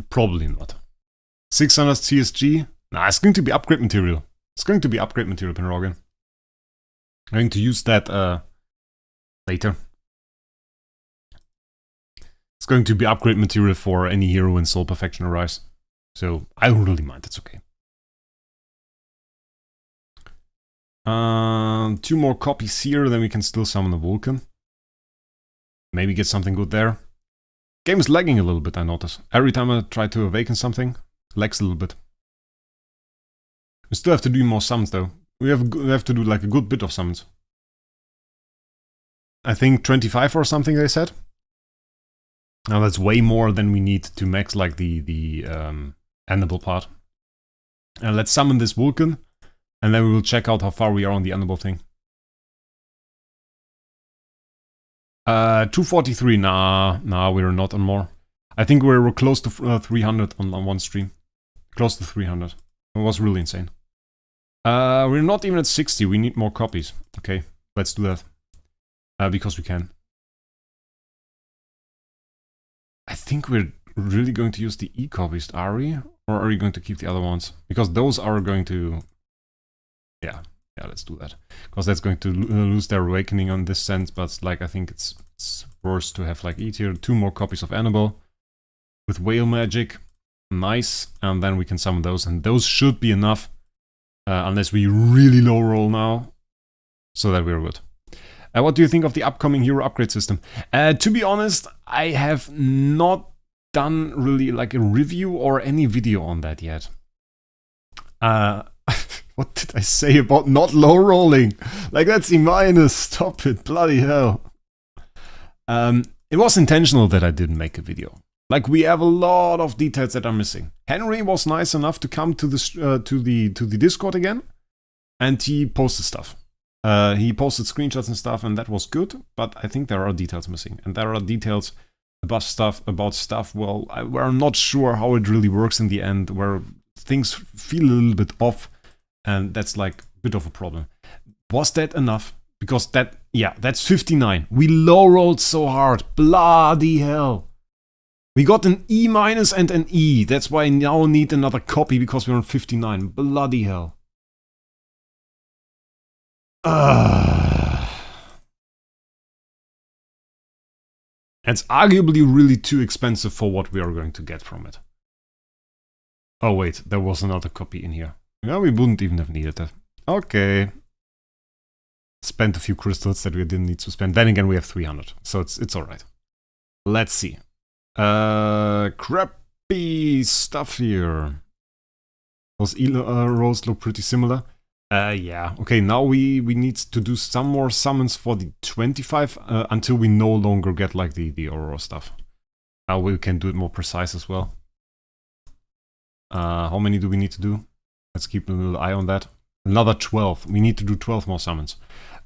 Probably not. 600 CSG. Nah, it's going to be upgrade material. Penrogion. I'm going to use that later. It's going to be upgrade material for any hero in Soul Perfection Arise. So I don't really mind, it's okay. 2 more copies here, then we can still summon a Vulcan. Maybe get something good there. Game is lagging a little bit, I notice. Every time I try to awaken something, it lags a little bit. We still have to do more summons though. We have to do like a good bit of summons. I think 25 or something they said. Now that's way more than we need to max like the endable part. And let's summon this Vulcan, and then we will check out how far we are on the endable thing. 243, nah, we're not on more. I think we're close to 300 on one stream. Close to 300. It was really insane. We're not even at 60, we need more copies. Okay, let's do that. Because we can. I think we're really going to use the E-copies, are we? Or are we going to keep the other ones? Because those are going to... Yeah, let's do that. Because that's going to lose their awakening on this sense, but like I think it's worse to have like E tier, 2 more copies of Annabelle with whale magic. Nice, and then we can summon those, and those should be enough. Unless we really low roll now, so that we're good. What do you think of the upcoming hero upgrade system? To be honest, I have not done really like a review or any video on that yet. What did I say about not low rolling? Like that's E-, stop it, bloody hell. It was intentional that I didn't make a video. Like, we have a lot of details that are missing. Henry was nice enough to come to the Discord again, and he posted stuff. He posted screenshots and stuff, and that was good, but I think there are details missing. And there are details about stuff, well, we're not sure how it really works in the end, where things feel a little bit off, and that's like a bit of a problem. Was that enough? Because that's 59. We low rolled so hard. Bloody hell. We got an E- and an E. That's why I now need another copy, because we're on 59. Bloody hell. It's arguably really too expensive for what we are going to get from it. Oh wait, there was another copy in here. Yeah, we wouldn't even have needed that. Okay. Spent a few crystals that we didn't need to spend. Then again, we have 300, so it's alright. Let's see. Crappy stuff here. Those rows look pretty similar. Yeah. Okay, now we need to do some more summons for the 25 until we no longer get like the Aurora stuff. We can do it more precise as well. How many do we need to do? Let's keep a little eye on that. Another 12. We need to do 12 more summons.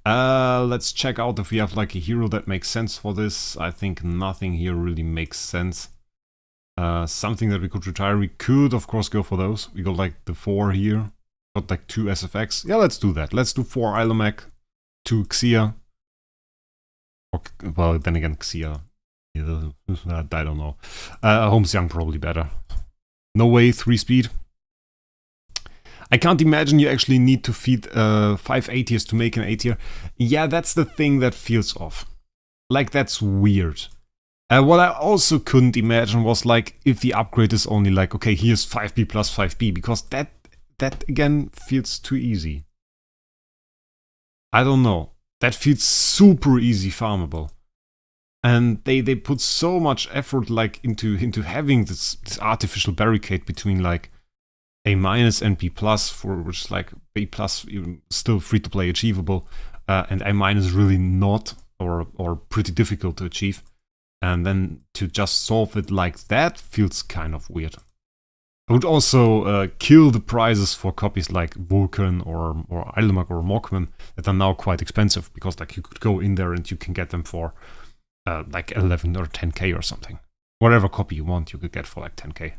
Let's check out if we have like a hero that makes sense for this. I think nothing here really makes sense. Something that we could retire. We could, of course, go for those. We got like the 4 here. Got like 2 SFX. Yeah, let's do that. Let's do 4 Ilomec, 2 Xia. Or, well, then again, Xia. I don't know. Holmes Young probably better. No way, 3 speed. I can't imagine you actually need to feed 5 A tiers to make an A tier. Yeah, that's the thing that feels off. Like, that's weird. What I also couldn't imagine was like if the upgrade is only like, okay, here's 5B plus 5B, because that again feels too easy. I don't know. That feels super easy farmable. And they put so much effort like into having this artificial barricade between like A- and B+, for which like B+ still free to play achievable, and A- really not, or pretty difficult to achieve. And then to just solve it like that feels kind of weird. I would also kill the prices for copies like Vulcan or Ilomag or Mokman that are now quite expensive, because like you could go in there and you can get them for like 11 or 10k or something. Whatever copy you want, you could get for like 10k.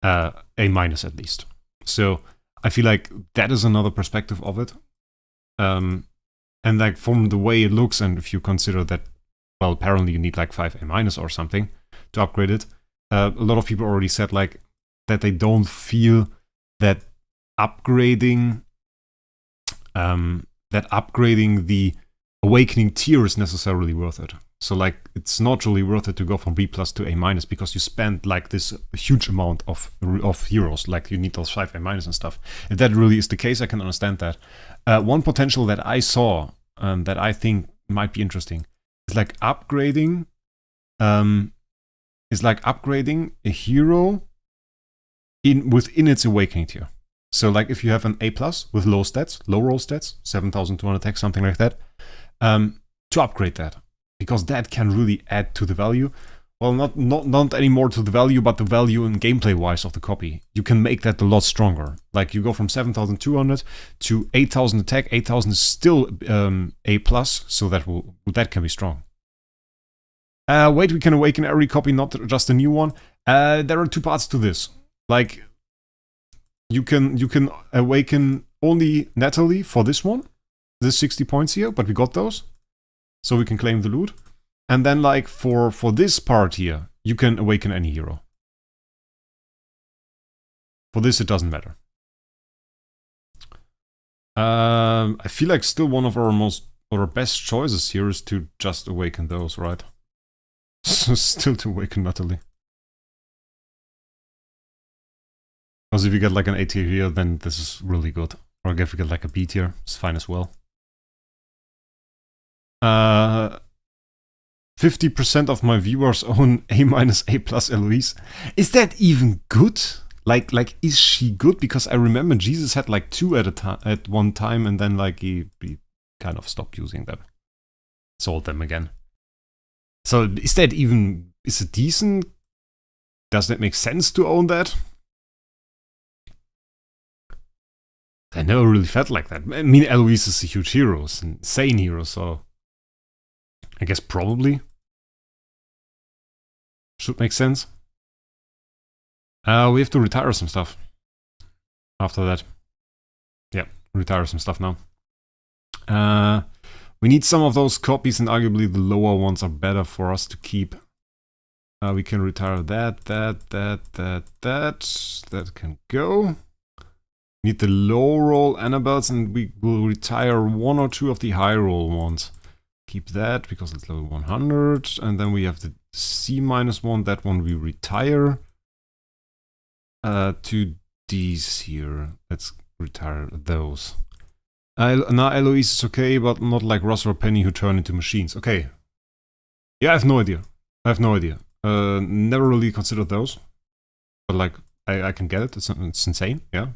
A- at least. So I feel like that is another perspective of it. And like from the way it looks, and if you consider that, well, apparently you need like 5 A- or something to upgrade it. A lot of people already said like that they don't feel that upgrading the Awakening tier is necessarily worth it. So like it's not really worth it to go from B+ to A- because you spend like this huge amount of heroes. Like you need those 5 A- and stuff. If that really is the case, I can understand that. One potential that I saw that I think might be interesting is like upgrading a hero within its Awakening tier. So like if you have an A+ with low roll stats, 7,200 attack, something like that, to upgrade that, because that can really add to the value. Well, not anymore to the value, but the value in gameplay wise of the copy. You can make that a lot stronger. Like you go from 7,200 to 8,000 attack. 8,000 is still A+, so that can be strong. Wait, we can awaken every copy, not just a new one. There are 2 parts to this. Like you can awaken only Natalie for this one. This 60 points here, but we got those, so we can claim the loot. And then like for this part here, you can awaken any hero. For this, it doesn't matter. I feel like still one of our best choices here is to just awaken those, right? So still to awaken Natalie. Because if you get like an A tier here, then this is really good. Or if you get like a B tier, it's fine as well. 50% of my viewers own A-, A+ Eloise. Is that even good? Like, is she good? Because I remember Jesus had like 2 at one time, and then like he kind of stopped using them. Sold them again. So is it decent? does that make sense to own that? I never really felt like that. I mean, Eloise is a huge hero, it's an insane hero, so I guess probably should make sense. We have to retire some stuff after that. Yeah, retire some stuff now. We need some of those copies, and arguably the lower ones are better for us to keep. We can retire that can go. Need the low roll Annabelles, and we will retire 1 or 2 of the high roll ones. Keep that because it's level 100, and then we have the C-1, that one we retire. 2 Ds here, let's retire those. Now Eloise is okay, but not like Ross or Penny who turn into machines. Okay. Yeah, I have no idea. Never really considered those. But like, I can get it, it's insane, yeah.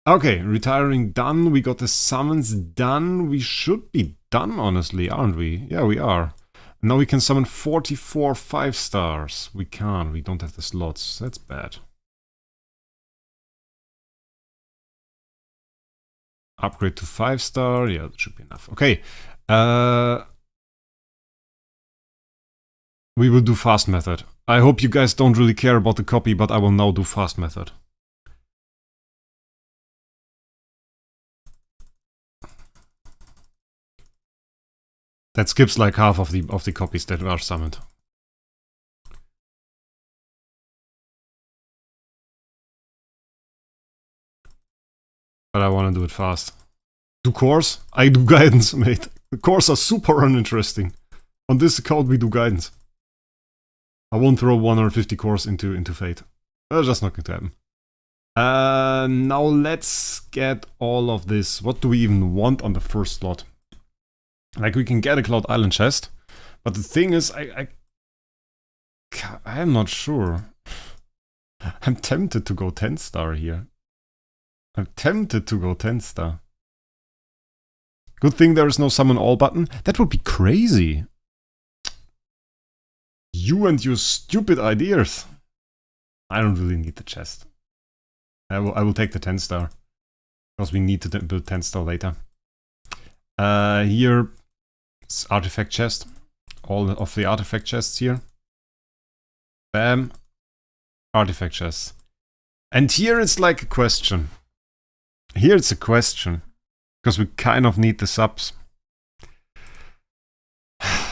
Okay, retiring done, we got the summons done. We should be done, honestly, aren't we? Yeah, we are. Now we can summon 44 5-stars. We can't, we don't have the slots, that's bad. Upgrade to 5-star, yeah, that should be enough. Okay, we will do fast method. I hope you guys don't really care about the copy, but I will now do fast method. That skips like half of the copies that are summoned. But I want to do it fast. Do cores? I do guidance, mate. The cores are super uninteresting. On this account we do guidance. I won't throw 150 cores into Fate. That's just not going to happen. Now let's get all of this. What do we even want on the first slot? Like, we can get a Cloud Island chest, but the thing is, I'm not sure. I'm tempted to go 10-star here. I'm tempted to go 10-star. Good thing there is no summon all button. That would be crazy. You and your stupid ideas. I don't really need the chest. I will take the 10-star. Because we need to build 10-star later. Here, it's artifact chest. All of the artifact chests here. Bam. Artifact chests. And here it's like a question. Here it's a question. Because we kind of need the subs.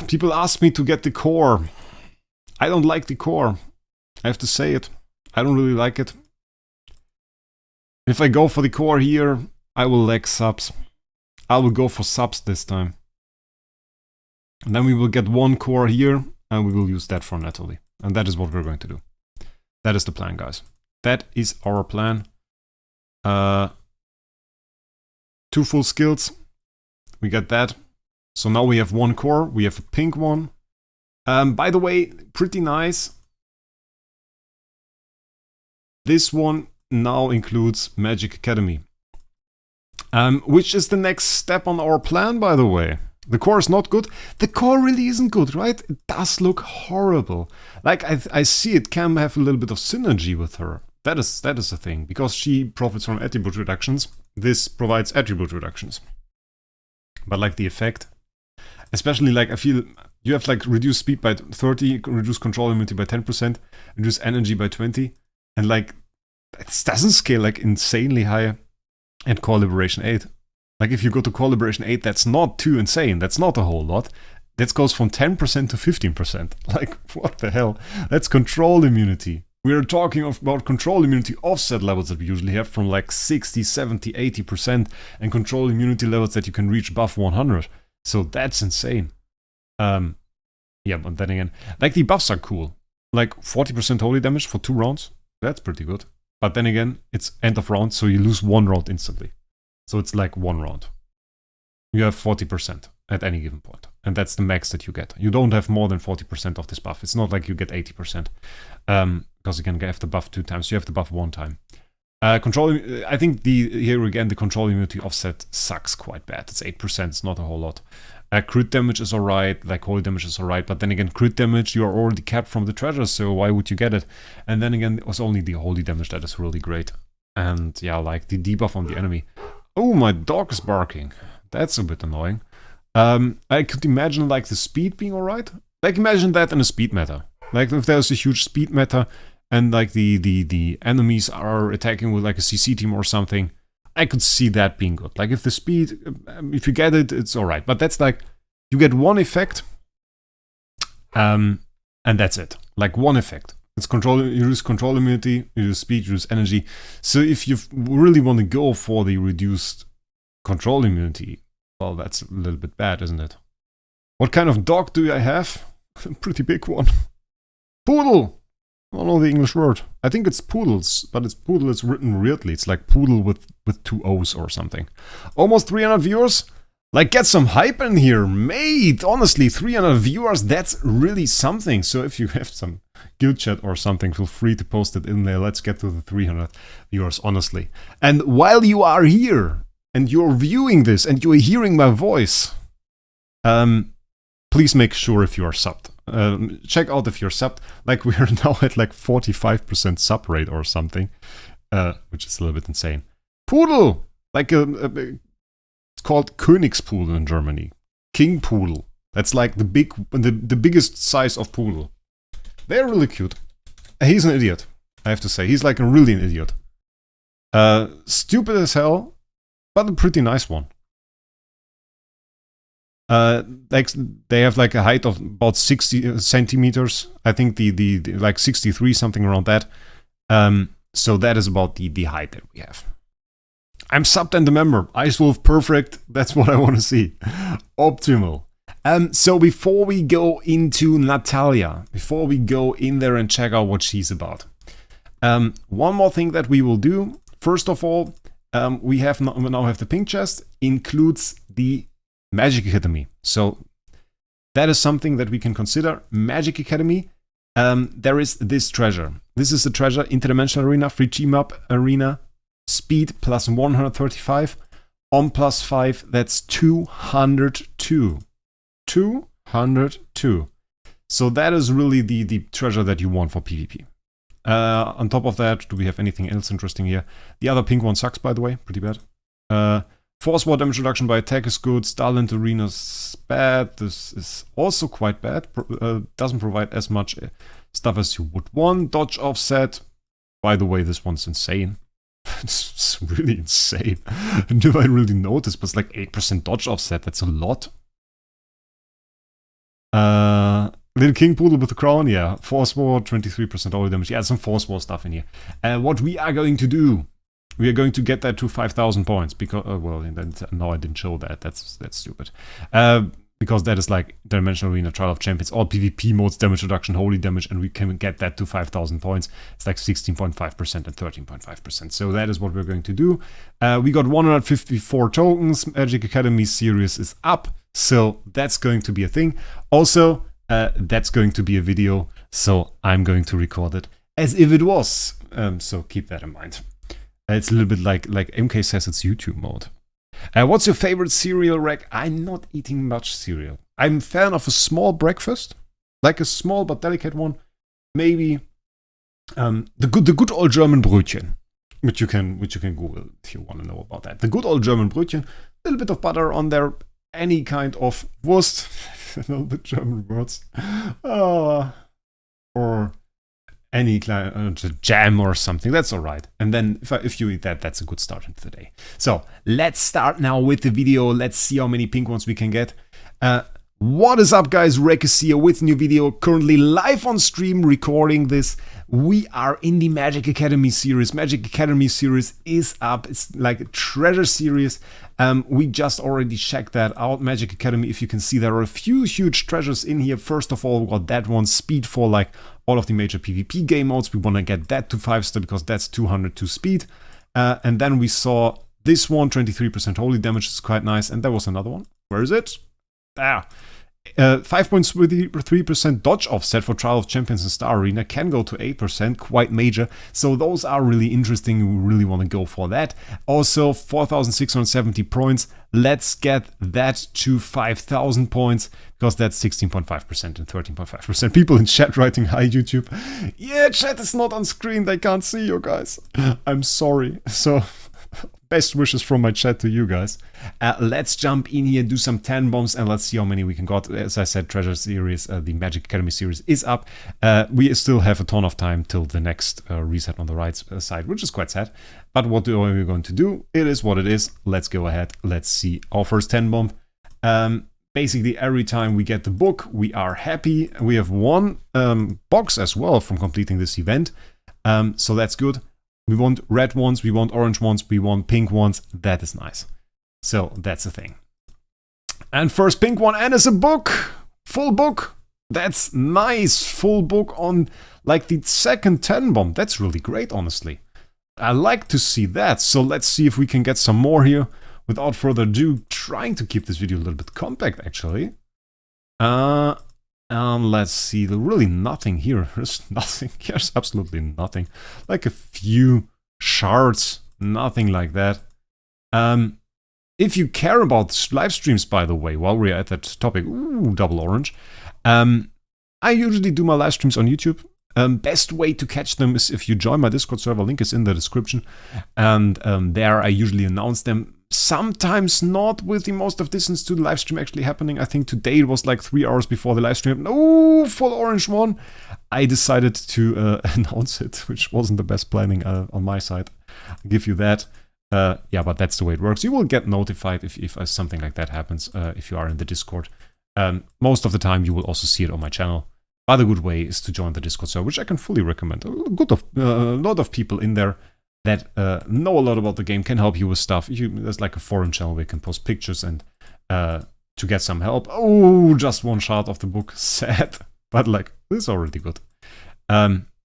People ask me to get the core. I don't like the core. I have to say it. I don't really like it. If I go for the core here, I will lack subs. I will go for subs this time. And then we will get 1 core here, and we will use that for Natalie. And that is what we're going to do. That is the plan, guys. That is our plan. 2 full skills. We get that. So now we have 1 core. We have a pink one. By the way, pretty nice. This one now includes Magic Academy. Which is the next step on our plan, by the way. The core is not good. The core really isn't good, right? It does look horrible. Like, I see it can have a little bit of synergy with her. That is the thing. Because she profits from attribute reductions, this provides attribute reductions. But like the effect, especially like I feel you have like reduce speed by 30, reduce control immunity by 10%, reduce energy by 20, and like it doesn't scale like insanely high at Core Liberation 8. Like if you go to Core Liberation 8, that's not too insane. That's not a whole lot. That goes from 10% to 15%. Like, what the hell? That's control immunity. We are talking about control immunity offset levels that we usually have from like 60, 70, 80%, and control immunity levels that you can reach above 100. So that's insane. Yeah, but then again, like the buffs are cool. Like 40% holy damage for 2 rounds. That's pretty good. But then again, it's end of round, so you lose 1 round instantly. So it's like 1 round. You have 40% at any given point. And that's the max that you get. You don't have more than 40% of this buff. It's not like you get 80%. Because you can have the buff 2 times. You have the buff 1 time. Control, I think here again the control immunity offset sucks quite bad. It's 8%, it's not a whole lot. Crit damage is alright, like holy damage is alright, but then again crit damage you are already capped from the treasure, so why would you get it? And then again it was only the holy damage that is really great. And yeah, like the debuff on the enemy. Oh, my dog is barking. That's a bit annoying. I could imagine like the speed being alright. Like imagine that in a speed meta. Like if there's a huge speed meta and like the enemies are attacking with like a CC team or something, I could see that being good. Like if the speed, if you get it, it's alright. But that's like, you get one effect, and that's it. Like one effect. It's control, you lose control immunity, you lose speed, you lose energy. So if you really want to go for the reduced control immunity, well, that's a little bit bad, isn't it? What kind of dog do I have? A pretty big one. Poodle! I don't know the English word. I think it's poodles, but it's poodle, it's written weirdly. It's like poodle with 2 O's or something. Almost 300 viewers? Like, get some hype in here, mate! Honestly, 300 viewers, that's really something. So if you have some guild chat or something, feel free to post it in there. Let's get to the 300 viewers, honestly. And while you are here, and you're viewing this, and you're hearing my voice, please make sure if you are subbed. Check out if you're subbed. Like, we are now at like 45% sub rate or something, which is a little bit insane. Poodle! Like it's called Königspoodle in Germany. King Poodle. That's like the biggest size of poodle. They're really cute. He's an idiot, I have to say. He's like really an idiot. Stupid as hell, but a pretty nice one. Like they have like a height of about 60 centimeters. I think the like 63, something around that. So that is about the height that we have. I'm subbed and a member. Ice Wolf, perfect. That's what I want to see. Optimal. So before we go into Natalia, before we go in there and check out what she's about, one more thing that we will do. First of all, we now have the pink chest, includes the Magic Academy. So that is something that we can consider. Magic Academy. There is this treasure. This is the treasure, Interdimensional Arena, free team up arena, speed plus 135, on plus 5, that's 202. 202. So that is really the treasure that you want for PvP. On top of that, do we have anything else interesting here? The other pink one sucks, by the way, pretty bad. Force War damage reduction by attack is good. Starland Arena's bad. This is also quite bad. Doesn't provide as much stuff as you would want. Dodge offset. By the way, this one's insane. It's really insane. I never really noticed, but it's like 8% dodge offset. That's a lot. Little King Poodle with the crown, yeah. Force War, 23% all damage. Yeah, some Force War stuff in here. What we are going to do, we are going to get that to 5,000 points because, well, no, I didn't show that. That's stupid. Because that is like Dimensional Arena, Trial of Champions, all PvP modes, damage reduction, holy damage, and we can get that to 5,000 points. It's like 16.5% and 13.5%. So that is what we're going to do. We got 154 tokens. Magic Academy series is up, so that's going to be a thing. Also, that's going to be a video, so I'm going to record it as if it was. So keep that in mind. It's a little bit like MK says, it's YouTube mode. What's your favorite cereal, Wraec? I'm not eating much cereal. I'm a fan of a small breakfast, like a small but delicate one. Maybe the good old German Brötchen, which you can Google if you want to know about that. The good old German Brötchen, a little bit of butter on there, any kind of Wurst, I know the German words, or any kind of jam or something, that's all right. And then if you eat that, that's a good start into the day. So let's start now with the video. Let's see how many pink ones we can get. What is up, guys? Wraec is here with a new video, currently live on stream recording this. We are in the Magic Academy series. Magic Academy series is up. It's like a treasure series. We just already checked that out. Magic Academy, if you can see, there are a few huge treasures in here. First of all, we got that one, speed for like all of the major PvP game modes. We want to get that to 5-star because that's 202 speed. And then we saw this one, 23% holy damage is quite nice. And there was another one. Where is it? There. 5.3% dodge offset for Trial of Champions and Star Arena can go to 8%, quite major. So those are really interesting. We really want to go for that. Also, 4,670 points. Let's get that to 5,000 points, because that's 16.5% and 13.5%. People in chat writing, hi YouTube. Yeah, chat is not on screen. They can't see you guys. I'm sorry. So best wishes from my chat to you guys. Let's jump in here, do some 10 bombs, and let's see how many we can got. As I said, Treasure Series, the Magic Academy series is up. We still have a ton of time till the next reset on the right side, which is quite sad. But what are we going to do? It is what it is. Let's go ahead. Let's see our first 10 bomb. Basically, every time we get the book, we are happy. We have one box as well from completing this event. So that's good. We want red ones, we want orange ones, we want pink ones. That is nice. So that's the thing. And first pink one, and it's a book. Full book. That's nice. Full book on like the second 10 bomb. That's really great, honestly. I like to see that. So let's see if we can get some more here. Without further ado, trying to keep this video a little bit compact, actually. Let's see, there's really nothing here. There's nothing. There's absolutely nothing. Like a few shards, nothing like that. If you care about live streams, by the way, while we're at that topic, ooh, double orange. I usually do my live streams on YouTube. Best way to catch them is if you join my Discord server. Link is in the description. And there I usually announce them. Sometimes not with the most of distance to the live stream actually happening. I think today it was like 3 hours before the live stream. Oh, full orange one. I decided to announce it, which wasn't the best planning on my side. I'll give you that. Yeah, but that's the way it works. You will get notified if something like that happens if you are in the Discord. Most of the time you will also see it on my channel. Other good way is to join the Discord server, which I can fully recommend. A lot of people in there that know a lot about the game, can help you with stuff. There's like a forum channel where you can post pictures and to get some help. Oh, just one shard of the book. Sad. But like, this is already good.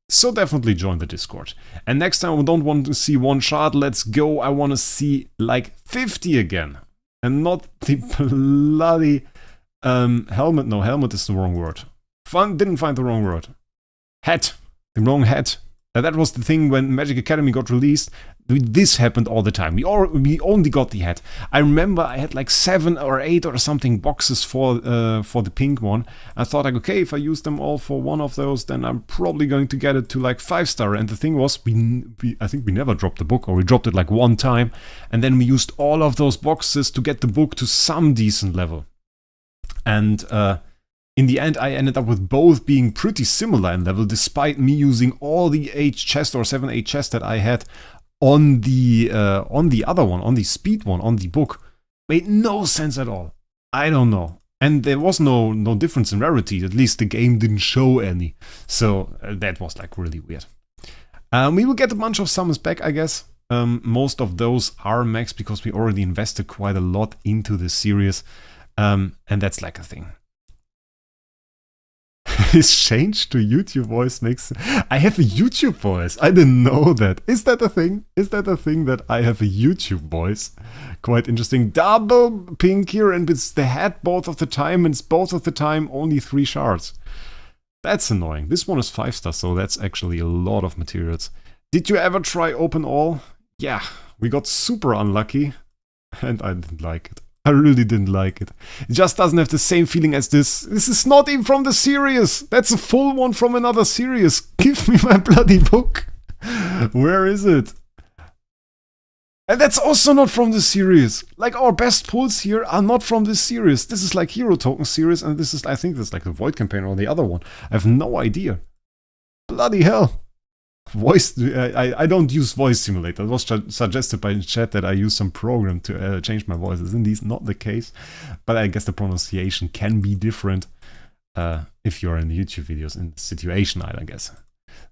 So definitely join the Discord. And next time we don't want to see one shard, let's go. I want to see like 50 again. And not the bloody helmet. No, helmet is the wrong word. Didn't find the wrong word. Hat. The wrong hat. That was the thing when Magic Academy got released. This happened all the time. We only got the hat. I remember I had like 7 or 8 or something boxes for the pink one. I thought like, okay, if I use them all for one of those, then I'm probably going to get it to like 5-star. And the thing was, I think we never dropped the book, or we dropped it like one time, and then we used all of those boxes to get the book to some decent level. And in the end, I ended up with both being pretty similar in level, despite me using all the 8 chests or 7, 8 chests that I had on the other one, on the speed one, on the book. Made no sense at all. I don't know. And there was no difference in rarity. At least the game didn't show any. So that was like really weird. We will get a bunch of summons back, I guess. Most of those are max because we already invested quite a lot into this series. And that's like a thing. His change to YouTube voice makes... I have a YouTube voice. I didn't know that. Is that a thing? Is that a thing that I have a YouTube voice? Quite interesting. Double pink here, and it's the hat both of the time, and it's both of the time only 3 shards. That's annoying. This one is 5-star, so that's actually a lot of materials. Did you ever try open all? Yeah, we got super unlucky, and I didn't like it. I really didn't like it. It just doesn't have the same feeling as this. This is not even from the series. That's a full one from another series. Give me my bloody book. Where is it? And that's also not from the series. Like, our best pulls here are not from this series. This is like Hero Token series, and this is, I think this is like the Void campaign or the other one. I have no idea. Bloody hell. Voice, I don't use voice simulator. It was suggested by the chat that I use some program to change my voice. Isn't this not the case? But I guess the pronunciation can be different if you're in YouTube videos in the situation, I guess.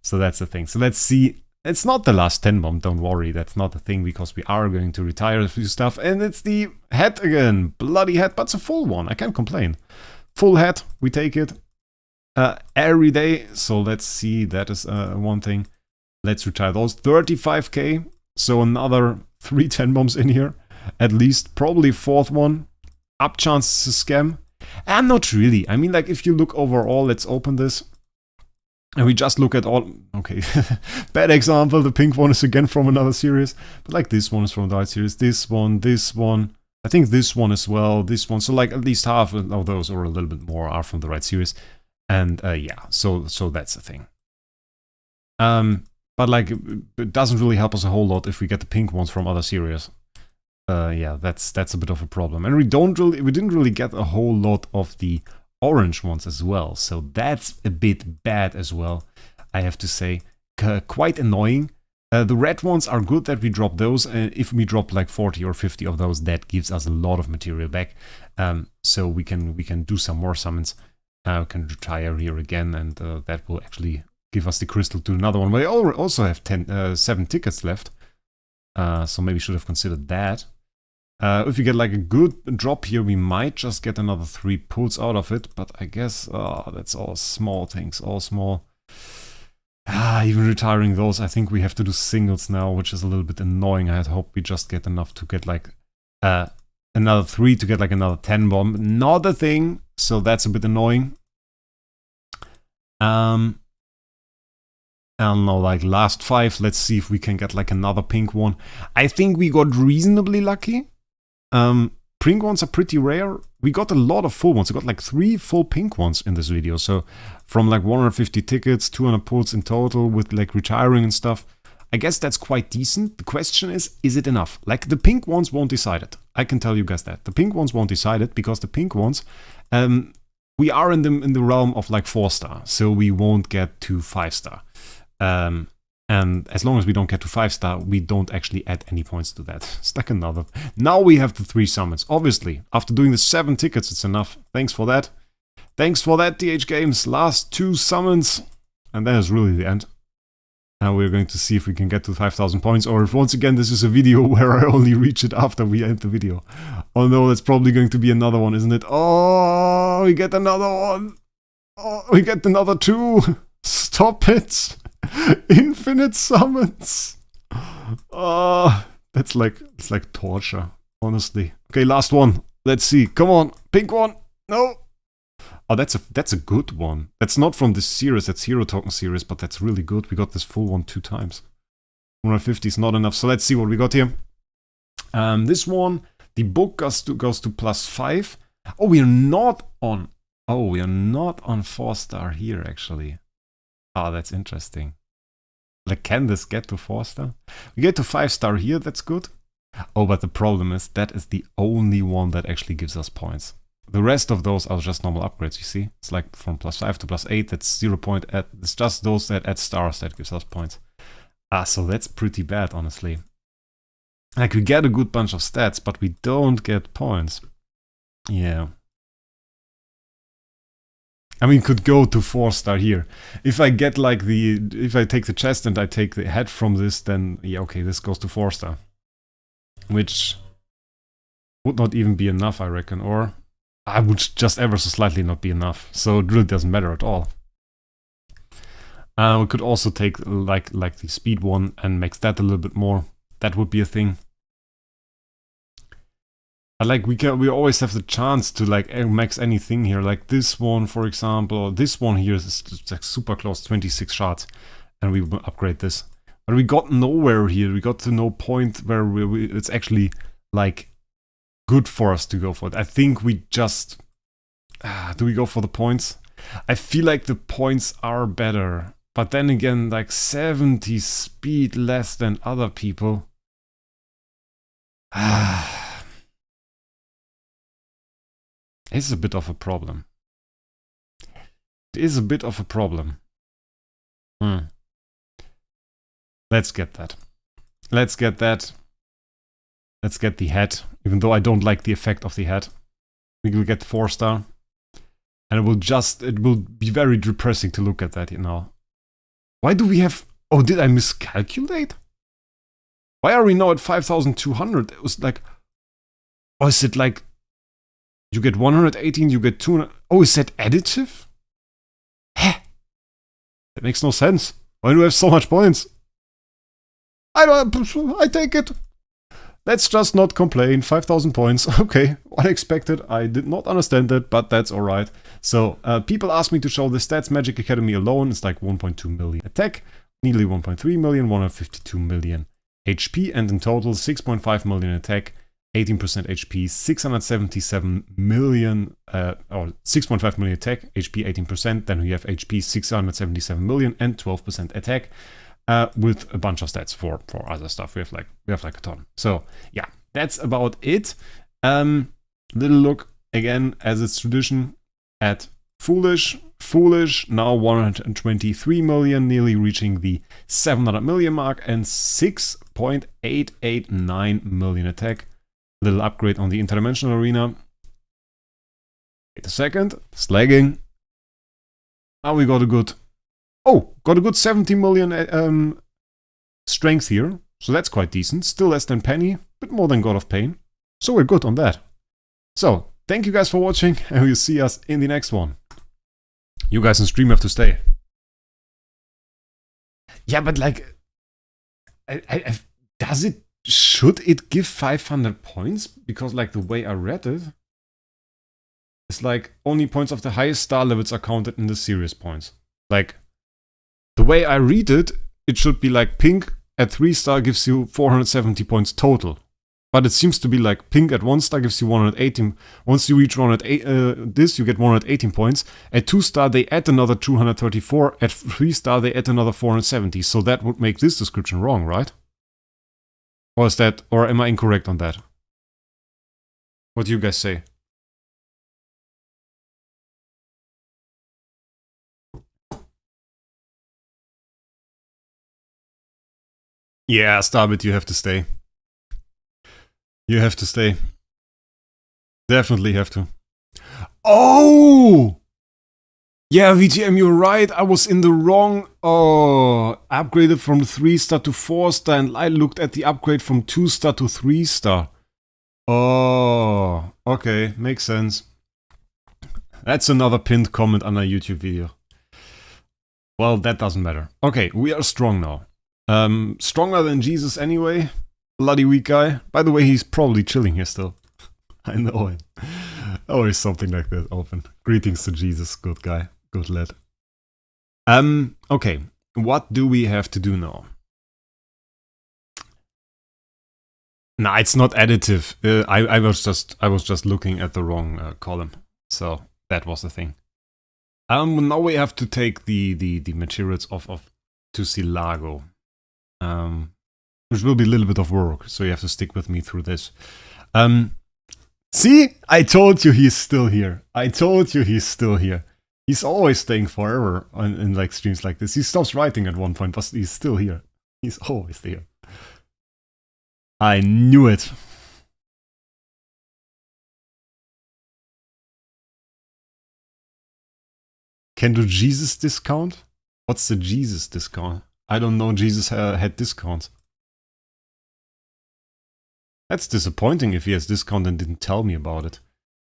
So that's the thing. So let's see. It's not the last 10 bomb, don't worry. That's not the thing, because we are going to retire a few stuff. And it's the hat again. Bloody hat, but it's a full one. I can't complain. Full hat, we take it every day. So let's see. That is one thing. Let's retire those. 35k. So another 3 10 bombs in here. At least. Probably 4th one. Up chance to scam. And not really. I mean, like, if you look overall, let's open this. And we just look at all... Okay, bad example. The pink one is again from another series. But like this one is from the right series. This one. I think this one as well. This one. So like at least half of those, or a little bit more, are from the right series. And yeah, so that's the thing. But like, it doesn't really help us a whole lot if we get the pink ones from other series. Yeah, that's a bit of a problem. And we didn't really get a whole lot of the orange ones as well. So that's a bit bad as well, I have to say. Quite annoying. The red ones are good that we drop those. If we drop like 40 or 50 of those, that gives us a lot of material back. So we can do some more summons. We can retire here again, and that will actually give us the crystal to another one. We also have 7 tickets left. So maybe should have considered that. If we get like a good drop here, we might just get another 3 pulls out of it. But I guess that's all small things, all small. Even retiring those, I think we have to do singles now, which is a little bit annoying. I had hoped we just get enough to get like another 3 to get like another 10 bomb. Not a thing, so that's a bit annoying. I don't know, like last 5, let's see if we can get like another pink one. I think we got reasonably lucky. Pink ones are pretty rare. We got a lot of full ones. We got like 3 full pink ones in this video. So from like 150 tickets, 200 pulls in total with like retiring and stuff. I guess that's quite decent. The question is it enough? Like the pink ones won't decide it. I can tell you guys that. The pink ones won't decide it because the pink ones, we are in the realm of like 4-star. So we won't get to 5-star. And as long as we don't get to 5-star, we don't actually add any points to that. It's like another. Now we have the 3 summons. Obviously, after doing the 7 tickets, it's enough. Thanks for that. Thanks for that, DH Games. Last 2 summons. And that is really the end. Now we're going to see if we can get to 5,000 points, or if once again this is a video where I only reach it after we end the video. Oh no, that's probably going to be another one, isn't it? Oh, we get another one. Oh, we get another 2. Stop it. Infinite summons. It's like torture, honestly. Okay, last one. Let's see. Come on, pink one. No. Oh, that's a good one. That's not from this series. That's Hero Token series, but that's really good. We got this full one 2 times. 150 is not enough. So let's see what we got here. This one, the book goes to +5. Oh, we are not on. Oh, we are not on 4-star here actually. Oh, that's interesting. Like, can this get to 4-star? We get to 5-star here, that's good. Oh, but the problem is, that is the only one that actually gives us points. The rest of those are just normal upgrades, you see? It's like from +5 to +8, that's 0 point. It's just those that add stars that gives us points. So that's pretty bad, honestly. Like, we get a good bunch of stats, but we don't get points. Yeah. I mean, could go to 4-star here. If I get like if I take the chest and I take the head from this, then yeah, okay, this goes to 4-star. Which would not even be enough, I reckon. Or I would just ever so slightly not be enough. So it really doesn't matter at all. We could also take like the speed one and max that a little bit more. That would be a thing. But like we always have the chance to like max anything here, like this one for example, or this one here is like super close, 26 shots, and we will upgrade this. But we got nowhere here. We got to no point where it's actually like good for us to go for it. I think we just do we go for the points? I feel like the points are better, but then again, like 70 speed less than other people. It's a bit of a problem. It is a bit of a problem. Let's get that. Let's get that. Let's get the head. Even though I don't like the effect of the head. We will get 4-star. And it will be very depressing to look at that, you know. Why do we have... Oh, did I miscalculate? Why are we now at 5,200? It was like... Oh, is it like... You get 118, you get 200... Oh, is that additive? Heh? That makes no sense. Why do we have so much points? I take it. Let's just not complain. 5,000 points. Okay, unexpected. I did not understand it, but that's alright. So, people asked me to show the stats. Magic Academy alone is like 1.2 million attack, nearly 1.3 million, 152 million HP, and in total 6.5 million attack, 18% HP, 677 million, or 6.5 million attack, HP 18%, then we have HP 677 million and 12% attack. With a bunch of stats for other stuff. We have like a ton. So yeah, that's about it. Little look again, as it's tradition, at Foolish. Foolish now 123 million, nearly reaching the 700 million mark, and 6.889 million attack. Little upgrade on the interdimensional arena. Wait a second, it's lagging. Now we got a good. Oh, got a good 70 million strength here, so that's quite decent. Still less than Penny, bit more than God of Pain. So we're good on that. So, thank you guys for watching, and we'll see us in the next one. You guys in stream have to stay. Yeah, but like, should it give 500 points? Because like the way I read it, it's like only points of the highest star levels are counted in the serious points. Like, the way I read it, it should be like pink at 3 star gives you 470 points total. But it seems to be like pink at 1 star gives you 118. Once you reach 108, this you get 118 points. At 2 star they add another 234. At 3 star they add another 470. So that would make this description wrong, right? Or am I incorrect on that? What do you guys say? Yeah, Starbit, you have to stay. You have to stay. Definitely have to. Oh! Yeah, VGM, you're right. I was in the wrong... Oh, upgraded from 3 star to 4 star, and I looked at the upgrade from 2 star to 3 star. Oh, okay, makes sense. That's another pinned comment on a YouTube video. Well, that doesn't matter. Okay, we are strong now. Stronger than Jesus anyway. Bloody weak guy. By the way, he's probably chilling here still. I know it. Always something like that open. Greetings to Jesus, good guy. Good lad. Okay. What do we have to do now? Nah, it's not additive. I was just looking at the wrong column. So that was the thing. Now we have to take the materials of Tussilago. Which will be a little bit of work, so you have to stick with me through this. See? I told you he's still here. I told you he's still here. He's always staying forever in like streams like this. He stops writing at one point, but he's still here. He's always there. I knew it. Can do Jesus discount? What's the Jesus discount? I don't know Jesus had discounts. That's disappointing if he has discount and didn't tell me about it.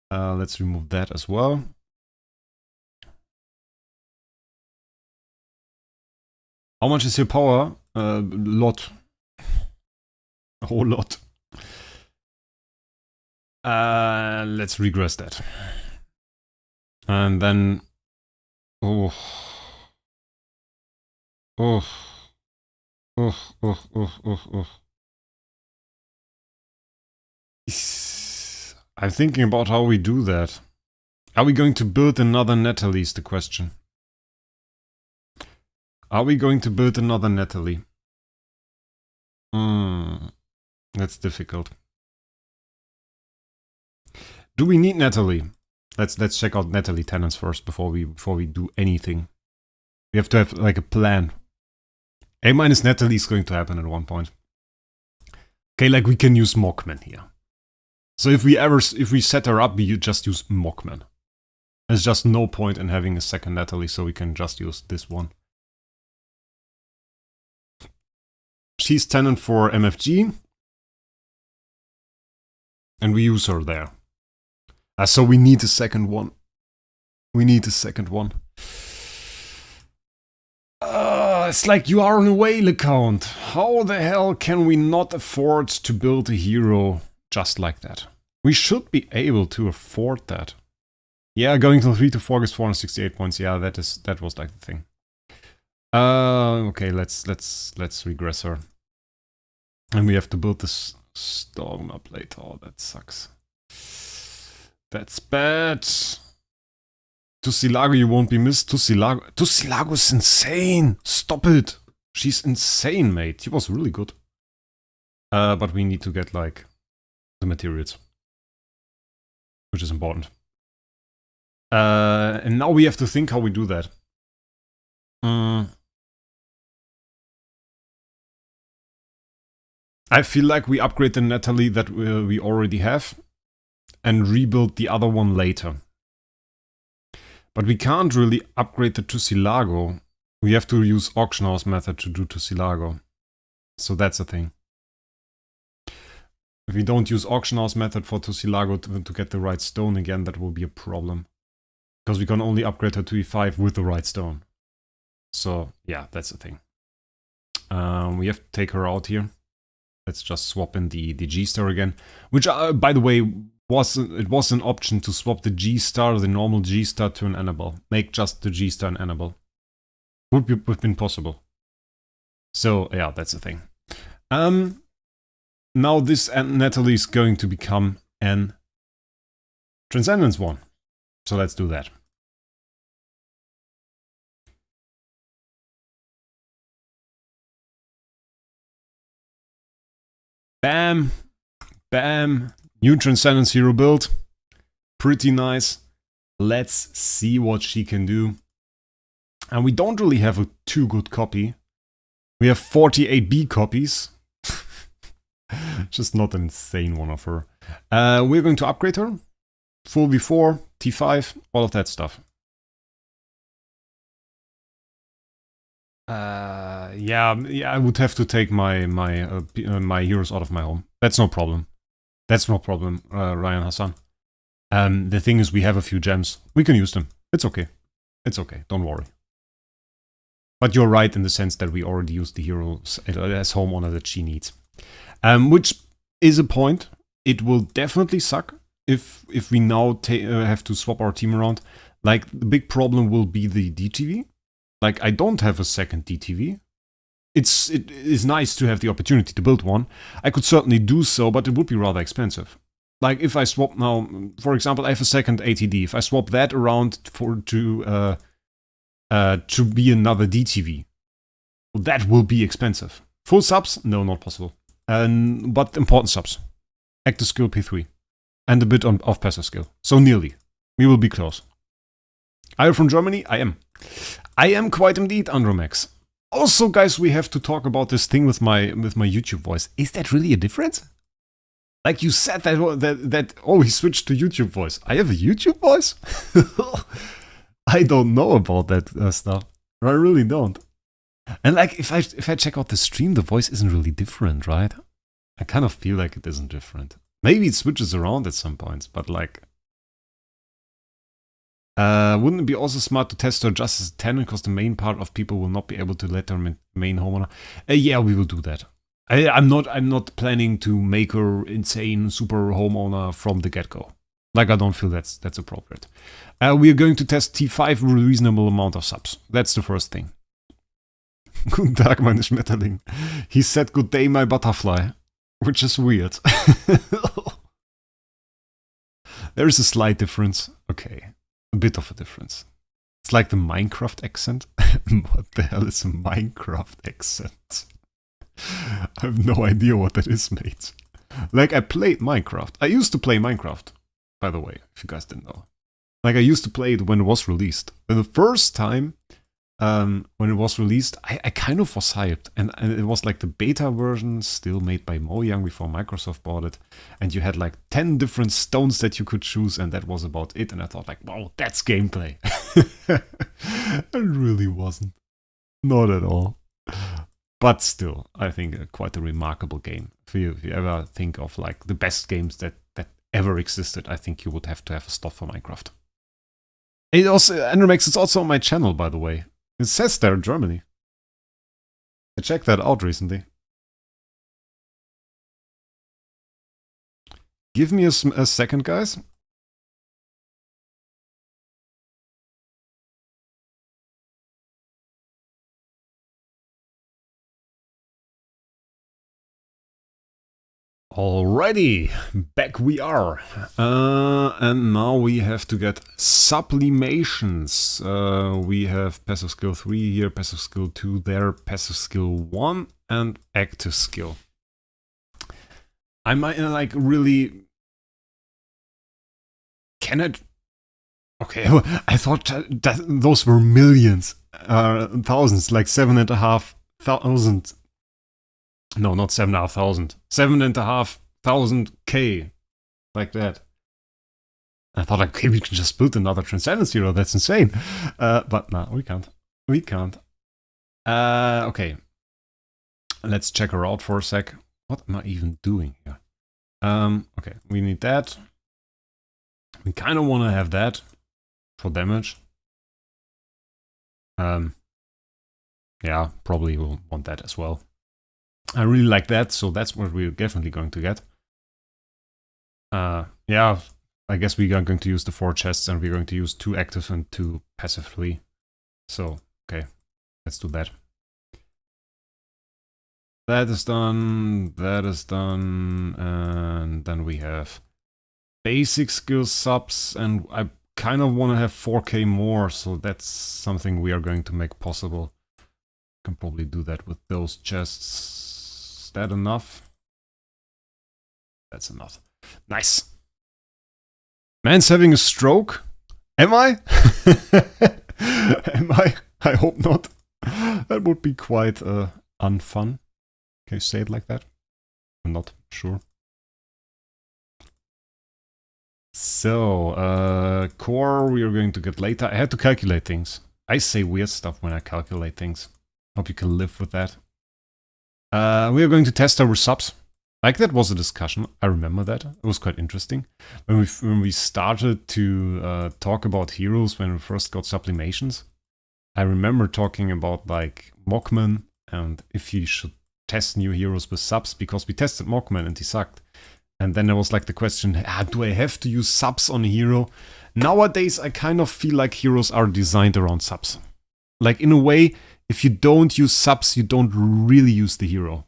Let's remove that as well. How much is your power? Lot. A whole lot. Let's regress that. And then... Oh. Oh. I'm thinking about how we do that. Are we going to build another Natalie is the question. Are we going to build another Natalie? That's difficult. Do we need Natalie? Let's check out Natalie tenants first before we do anything. We have to have like a plan. A- Natalie is going to happen at one point. Okay, like we can use Mockman here. So if we set her up, we just use Mockman. There's just no point in having a second Natalie, so we can just use this one. She's tenant for MFG. And we use her there. So we need a second one. We need a second one. It's like you are on a whale account. How the hell can we not afford to build a hero just like that? We should be able to afford that. Yeah, going to 3 to 4 is 468 points. Yeah, that was like the thing. Okay, let's regress her. And we have to build this stone up later. Oh, that sucks. That's bad. Tussilago, you won't be missed. Tussilago's insane. Stop it. She's insane, mate. She was really good. But we need to get, like, the materials. Which is important. And now we have to think how we do that. I feel like we upgrade the Natalie that we already have and rebuild the other one later. But we can't really upgrade the Tussilago. We have to use auction house method to do Tussilago. So that's the thing. If we don't use auction house method for Tussilago to get the right stone again, that will be a problem. Because we can only upgrade her to E5 with the right stone. So yeah, that's the thing. We have to take her out here. Let's just swap in the G-star again. Which, by the way, was an option to swap the G-star, the normal G-star, to an Annabelle. Make just the G-star an Annabelle. Would have been possible. So yeah, that's the thing. Now this Natalie is going to become an Transcendence one. So let's do that. Bam! Bam! New Transcendence hero build. Pretty nice. Let's see what she can do. And we don't really have a too good copy. We have 48 B copies. Just not an insane one of her. We're going to upgrade her. Full V4, T5, all of that stuff. Yeah, I would have to take my heroes out of my home. That's no problem. That's no problem, Ryan Hassan. The thing is, we have a few gems. We can use them. It's okay. It's okay. Don't worry. But you're right in the sense that we already used the heroes as homeowner that she needs. Which is a point. It will definitely suck if we now have to swap our team around. Like, the big problem will be the DTV. Like, I don't have a second DTV. It is nice to have the opportunity to build one. I could certainly do so, but it would be rather expensive. Like, if I swap now, for example, I have a second ATD. If I swap that around to be another DTV, well, that will be expensive. Full subs? No, not possible. But important subs. Active skill P3. And a bit of passive skill. So nearly. We will be close. Are you from Germany? I am. I am quite indeed, Andromax. Also, guys, we have to talk about this thing with my YouTube voice. Is that really a difference? Like you said that oh, he switched to YouTube voice. I have a YouTube voice? I don't know about that stuff. I really don't. And like, if I check out the stream, the voice isn't really different, right? I kind of feel like it isn't different. Maybe it switches around at some points, but like... wouldn't it be also smart to test her just as a tenant, because the main part of people will not be able to let her main homeowner? Yeah, we will do that. I'm not planning to make her insane super homeowner from the get-go. Like, I don't feel that's appropriate. We are going to test T5 with a reasonable amount of subs. That's the first thing. Guten Tag, meine Schmetterling. He said good day, my butterfly. Which is weird. There is a slight difference. Okay. A bit of a difference. It's like the Minecraft accent. What the hell is a Minecraft accent? I have no idea what that is, mate. Like, I played Minecraft. I used to play Minecraft, by the way, if you guys didn't know. Like, I used to play it when it was released. And the first time when it was released, I kind of was hyped. And it was like the beta version, still made by Mojang before Microsoft bought it. And you had like 10 different stones that you could choose, and that was about it. And I thought like, wow, that's gameplay. It really wasn't. Not at all. But still, I think quite a remarkable game. If you ever think of like the best games that ever existed, I think you would have to have a stop for Minecraft. It also, Andromax, it's also on my channel, by the way. It says there, Germany. I checked that out recently. Give me a second, guys. Alrighty, back we are. And now we have to get sublimations. We have passive skill 3 here, passive skill 2 there, passive skill 1, and active skill. I might like really... Can it... Okay, I thought that those were millions, thousands, like 7,500. No, not 7,500. 7,500 K. Like that. I thought, okay, we can just build another Transcendence hero. That's insane. But no, we can't. We can't. Okay. Let's check her out for a sec. What am I even doing here? Okay, we need that. We kind of want to have that for damage. Yeah, probably will want that as well. I really like that, so that's what we're definitely going to get. Yeah, I guess we are going to use the 4 chests and we're going to use 2 active and 2 passively. So, okay, let's do that. That is done, and then we have basic skill subs, and I kind of want to have 4k more, so that's something we are going to make possible. Can probably do that with those chests. Is that enough? That's enough. Nice. Man's having a stroke? Am I? Am I? I hope not. That would be quite unfun. Can you say it like that? I'm not sure. So, core we are going to get later. I had to calculate things. I say weird stuff when I calculate things. Hope you can live with that. We are going to test our subs. Like, that was a discussion. I remember that. It was quite interesting. When we started to talk about heroes when we first got sublimations, I remember talking about, like, Mockman and if you should test new heroes with subs, because we tested Mockman and he sucked. And then there was, like, the question, do I have to use subs on a hero? Nowadays, I kind of feel like heroes are designed around subs. Like, in a way, if you don't use subs, you don't really use the hero.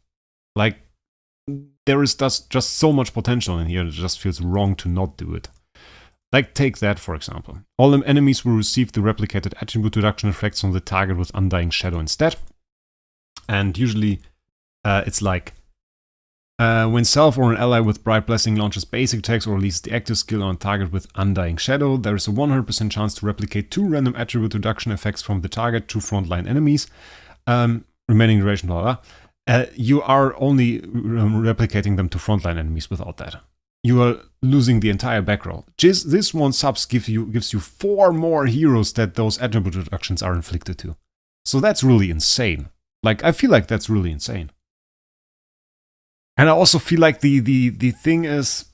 Like, there is just so much potential in here, it just feels wrong to not do it. Like, take that, for example. All enemies will receive the replicated attribute reduction effects on the target with Undying Shadow instead. And usually, it's like, when self or an ally with Bright Blessing launches basic attacks or releases the active skill on a target with Undying Shadow, there is a 100% chance to replicate 2 random attribute reduction effects from the target to frontline enemies. Remaining duration, blah, blah, blah. You are only replicating them to frontline enemies without that. You are losing the entire back row. Just this one subs gives you 4 more heroes that those attribute reductions are inflicted to. So that's really insane. Like, I feel like that's really insane. And I also feel like the thing is,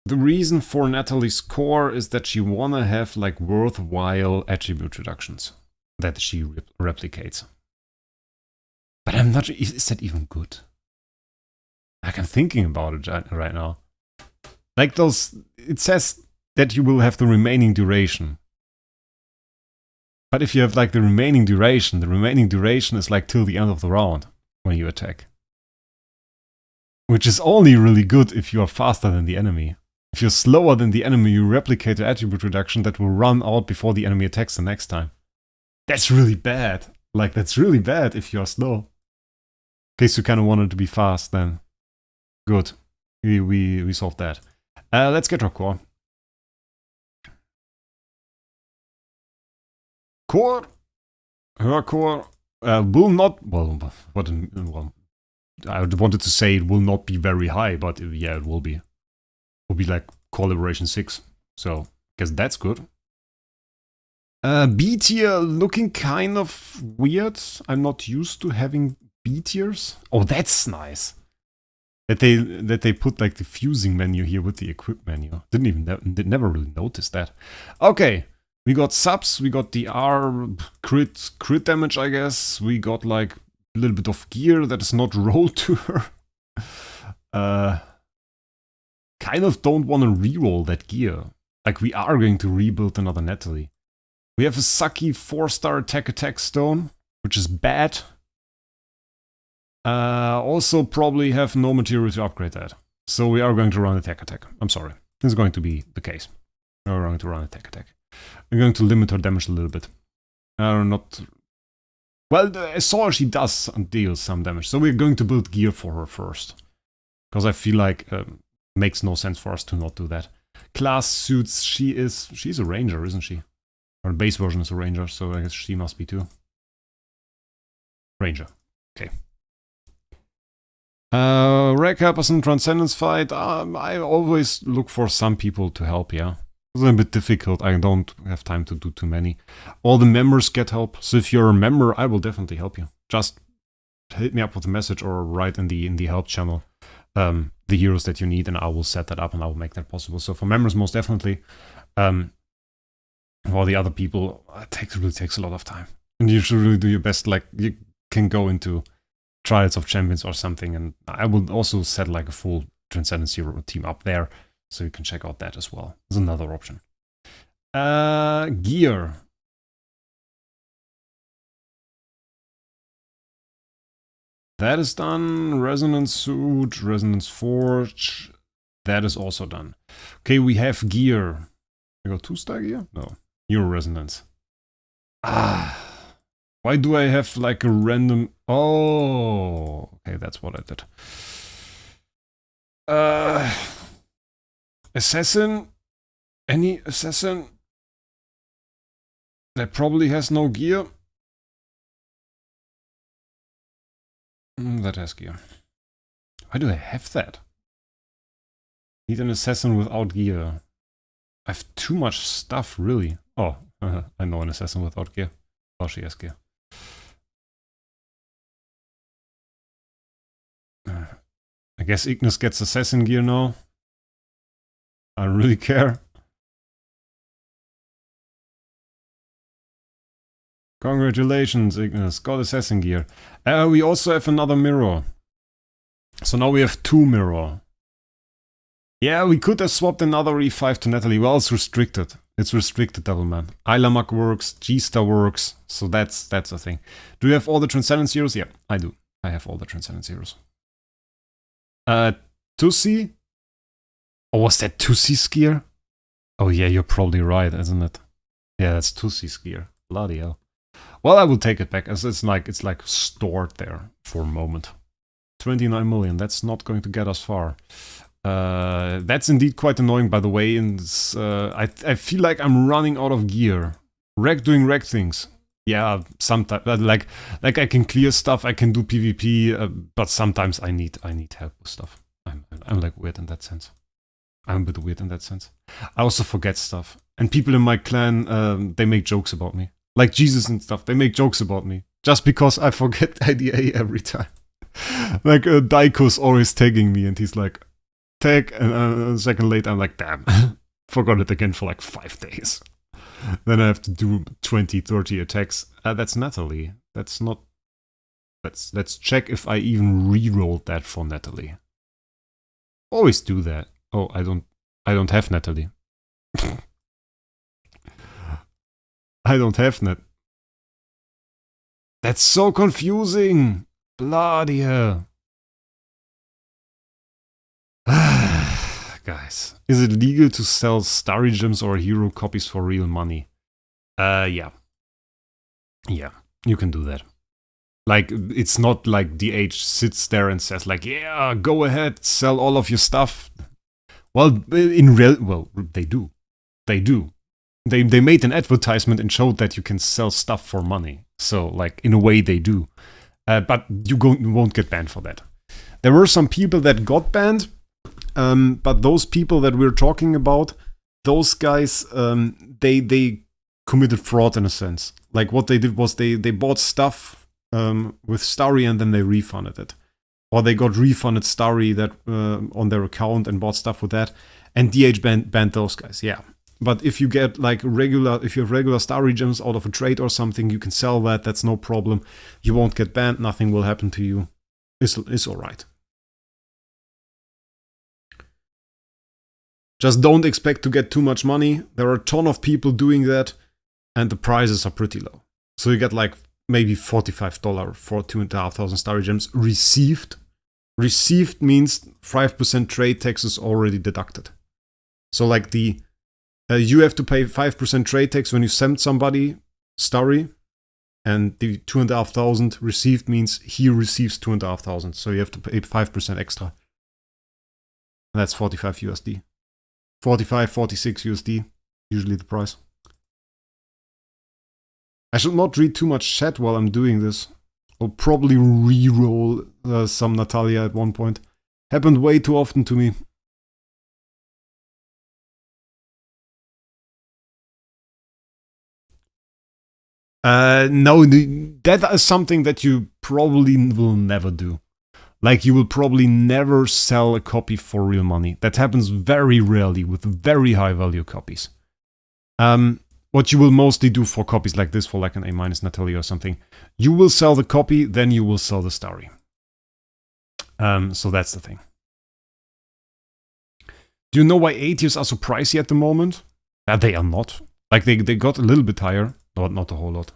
the reason for Natalie's core is that she wanna have like worthwhile attribute reductions that she replicates. But I'm not sure, is that even good? Like, I'm thinking about it right now. Like those, it says that you will have the remaining duration. But if you have like the remaining duration is like till the end of the round when you attack. Which is only really good if you are faster than the enemy. If you're slower than the enemy, you replicate the attribute reduction that will run out before the enemy attacks the next time. That's really bad. Like, that's really bad if you are slow. In case you kind of wanted to be fast, then good. We solved that. Let's get our core. Core. Her core will not. Well, I wanted to say it will not be very high, but yeah, it will be. It will be like core liberation 6. So, I guess that's good. B tier looking kind of weird. I'm not used to having B tiers. Oh, that's nice. That they put like the fusing menu here with the equip menu. Never really noticed that. Okay, we got subs. We got the R crit damage, I guess. We got like little bit of gear that is not rolled to her. Kind of don't want to reroll that gear. Like, we are going to rebuild another Natalie. We have a sucky 4-star attack stone, which is bad. Also probably have no material to upgrade that. So we are going to run attack. I'm sorry. This is going to be the case. We're going to run attack. We're going to limit her damage a little bit. Not... Well, I saw she does deal some damage. So we're going to build gear for her first. Because I feel like makes no sense for us to not do that. Class suits, she's a ranger, isn't she? Her base version is a ranger, so I guess she must be too. Ranger. Okay. Wraec help us in Transcendence fight. I always look for some people to help, yeah. It's a bit difficult, I don't have time to do too many. All the members get help, so if you're a member, I will definitely help you. Just hit me up with a message or write in the help channel the heroes that you need, and I will set that up and I will make that possible. So for members, most definitely. For the other people, it really takes a lot of time. And you should really do your best, like, you can go into Trials of Champions or something, and I will also set like a full Transcendence Hero team up there, so you can check out that as well. There's another option. Gear. That is done. Resonance Suit, Resonance Forge. That is also done. Okay, we have gear. I got 2-star gear? No. Hero Resonance. Why do I have like a random... Oh, okay, that's what I did. Assassin? Any assassin? That probably has no gear. That has gear. Why do I have that? Need an assassin without gear. I have too much stuff, really. Oh, I know an assassin without gear. Oh, she has gear. I guess Ignis gets assassin gear now. I don't really care. Congratulations, Ignis. Got assassin gear. We also have another mirror. So now we have 2 mirror. Yeah, we could have swapped another E5 to Natalie. Well, it's restricted. It's restricted, Devilman. Ilamak works, G-Star works, so that's the thing. Do you have all the Transcendence Heroes? Yeah, I do. I have all the Transcendence Heroes. Tussi? Or was that Tussi's gear? Oh yeah, you're probably right, isn't it? Yeah, that's Tussi's gear. Bloody hell. Well, I will take it back, as it's like stored there for a moment. 29 million, that's not going to get us far. That's indeed quite annoying, by the way, and I feel like I'm running out of gear. Wraec doing Wraec things. Yeah, sometimes, like I can clear stuff, I can do PvP, but sometimes I need help with stuff. I'm like weird in that sense. I'm a bit weird in that sense. I also forget stuff, and people in my clan, they make jokes about me. Like Jesus and stuff, they make jokes about me. Just because I forget IDA every time. Like, Daiko's always tagging me, and he's like, tag, and a second later I'm like, damn, forgot it again for like 5 days. Then I have to do 20, 30 attacks. That's Natalie. That's not... Let's check if I even rerolled that for Natalie. Always do that. Oh, I don't have Natalie. I don't have Nat. That's so confusing! Bloody hell. Guys, is it legal to sell Starry Gems or hero copies for real money? Yeah. Yeah, you can do that. Like, it's not like DH sits there and says like, yeah, go ahead, sell all of your stuff. Well, they do. They do. They made an advertisement and showed that you can sell stuff for money. So, like, in a way they do. But you won't get banned for that. There were some people that got banned, but those people that we're talking about, those guys, they committed fraud in a sense. Like, what they did was they bought stuff with Starry and then they refunded it. Or they got refunded Starry that on their account and bought stuff with that. And DH banned those guys, yeah. But if you get like if you have regular starry gems out of a trade or something, you can sell that. That's no problem. You won't get banned. Nothing will happen to you. It's all right. Just don't expect to get too much money. There are a ton of people doing that, and the prices are pretty low. So you get like maybe $45 for 2,500 starry gems received. Received means 5% trade tax is already deducted. So like you have to pay 5% trade tax when you send somebody starry, and the 2,500 received means he receives 2,500. So you have to pay 5% extra. And that's 45 USD. 45, 46 USD, usually the price. I should not read too much chat while I'm doing this. I'll probably re-roll some Natalia at one point. Happened way too often to me. No, that is something that you probably will never do. Like, you will probably never sell a copy for real money. That happens very rarely with very high value copies. What you will mostly do for copies like this, for like an A- Natalia or something, you will sell the copy, then you will sell the starry. So that's the thing. Do you know why 8 years are so pricey at the moment? They are not. Like, they got a little bit higher, but not a whole lot.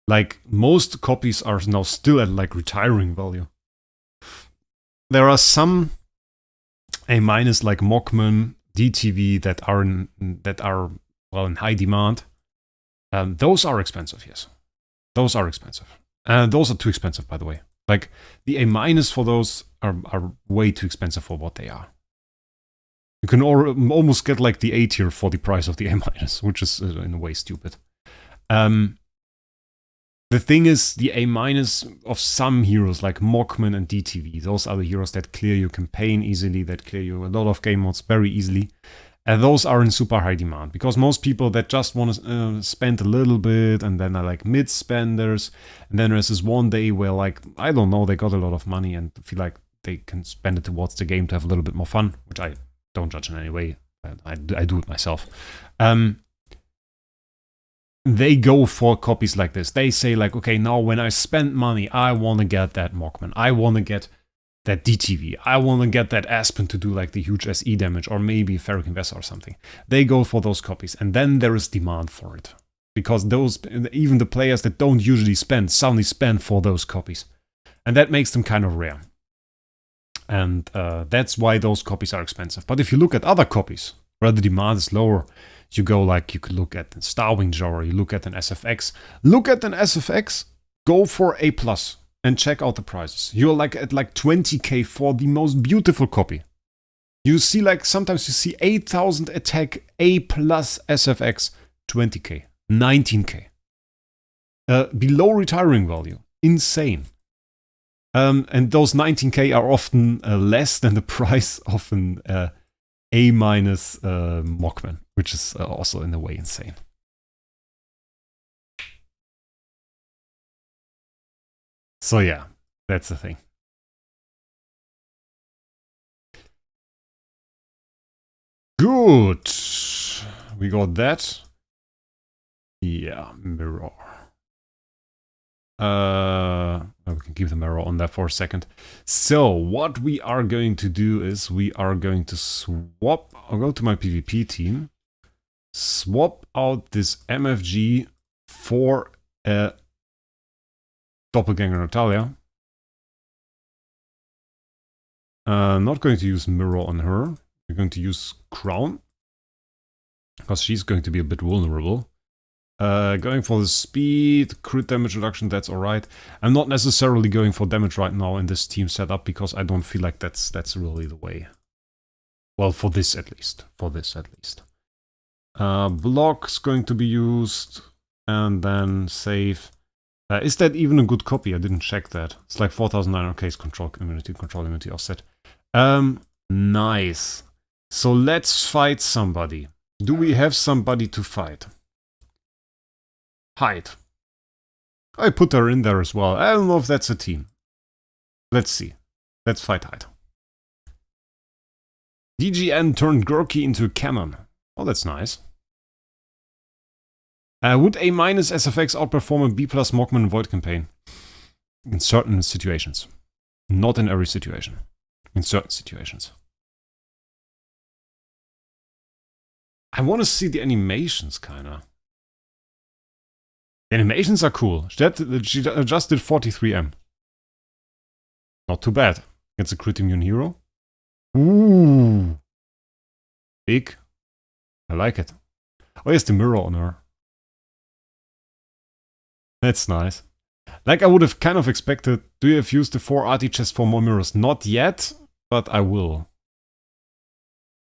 Like, most copies are now still at like retiring value. There are some A- like Mockman, DTV that are well in high demand. Those are expensive, yes. Those are expensive. Those are too expensive, by the way. Like, the A- for those are way too expensive for what they are. You can almost get like the A tier for the price of the A-, which is in a way stupid. The thing is, the A- of some heroes like Mockman and DTV, those are the heroes that clear your campaign easily, that clear you a lot of game modes very easily. And those are in super high demand, because most people that just want to spend a little bit and then are like mid-spenders, and then there's this one day where, like, I don't know, they got a lot of money and feel like they can spend it towards the game to have a little bit more fun, which I don't judge in any way. I do it myself. They go for copies like this. They say like, okay, now when I spend money, I want to get that Mockman. I want to get that DTV. I want to get that Aspen to do like the huge SE damage, or maybe Ferric Investor or something. They go for those copies, and then there is demand for it. Because those, even the players that don't usually spend, suddenly spend for those copies. And that makes them kind of rare. And that's why those copies are expensive. But if you look at other copies, where the demand is lower, you go like, you could look at the Starwing Jar, you look at an SFX. Look at an SFX, go for A+, and check out the prices. You're like at like 20k for the most beautiful copy. You see like, sometimes you see 8,000 attack A+ SFX, 20k, 19k. Below retiring value. Insane. And those 19k are often less than the price of an A- Mockman, which is also in a way insane. So yeah, that's the thing. Good. We got that. Yeah, mirror. We can keep the mirror on there for a second. So what we are going to do is we are going to swap. I'll go to my PvP team. Swap out this MFG for a Doppelganger Natalia. Not going to use mirror on her. We're going to use crown, because she's going to be a bit vulnerable. Going for the speed, crit damage reduction, that's alright. I'm not necessarily going for damage right now in this team setup, because I don't feel like that's really the way. Well, for this at least. For this at least. Block's going to be used, and then save. Is that even a good copy? I didn't check that. It's like 4,900 control immunity offset. Nice. So let's fight somebody. Do we have somebody to fight? Hide. I put her in there as well. I don't know if that's a team. Let's see. Let's fight Hide. DGN turned Gorky into a cannon. Oh, that's nice. Would A- SFX outperform a B+ Mogman Void campaign? In certain situations. Not in every situation. In certain situations. I want to see the animations, kinda. The animations are cool. She just did 43M. Not too bad. It's a crit immune hero. Ooh. Big. I like it. Oh, here's the mirror on her. That's nice. Like I would have kind of expected, do you have used the 4 arty chest for more mirrors? Not yet, but I will.